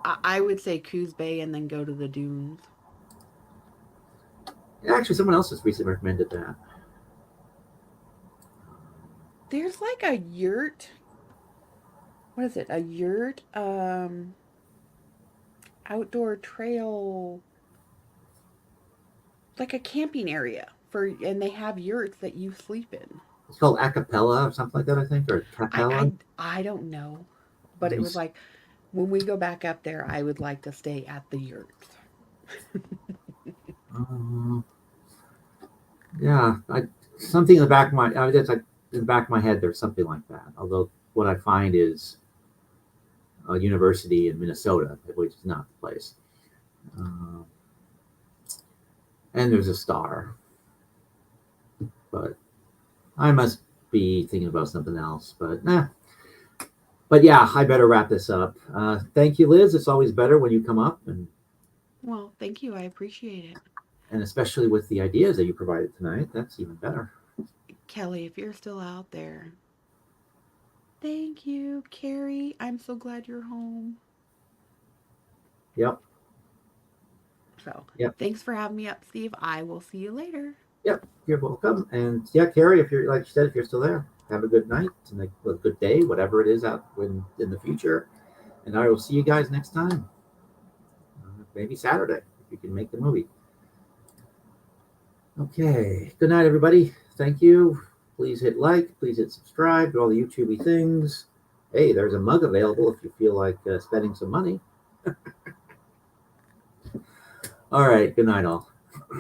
I would say Coos Bay and then go to the dunes. Actually, someone else has recently recommended that. There's like a yurt. What is it? A yurt outdoor trail, like a camping area and they have yurts that you sleep in. It's called Acapella or something like that, I think, or Capella. I don't know, but it was like, when we go back up there, I would like to stay at the yurts. Yeah, something in the back of my that's like in the back of my head. There's something like that. Although what I find is a university in Minnesota, which is not the place. And there's a star, but I must be thinking about something else. But But yeah, I better wrap this up. Thank you, Liz. It's always better when you come up, and Well, thank you. I appreciate it. and especially with the ideas that you provided tonight. That's even better. Kelly, if you're still out there, thank you. Carrie, I'm so glad you're home. Yep. So, Yep. Thanks for having me up, Steve. I will see you later. Yep. You're welcome. And yeah, Carrie, if you're, like you said, if you're still there, have a good night and a good day, whatever it is out in the future. And I will see you guys next time. Maybe Saturday, if you can make the movie. Okay. Good night, everybody. Thank you. Please hit like. Please hit subscribe. Do all the YouTubey things. Hey, there's a mug available if you feel like spending some money. All right. Good night, all.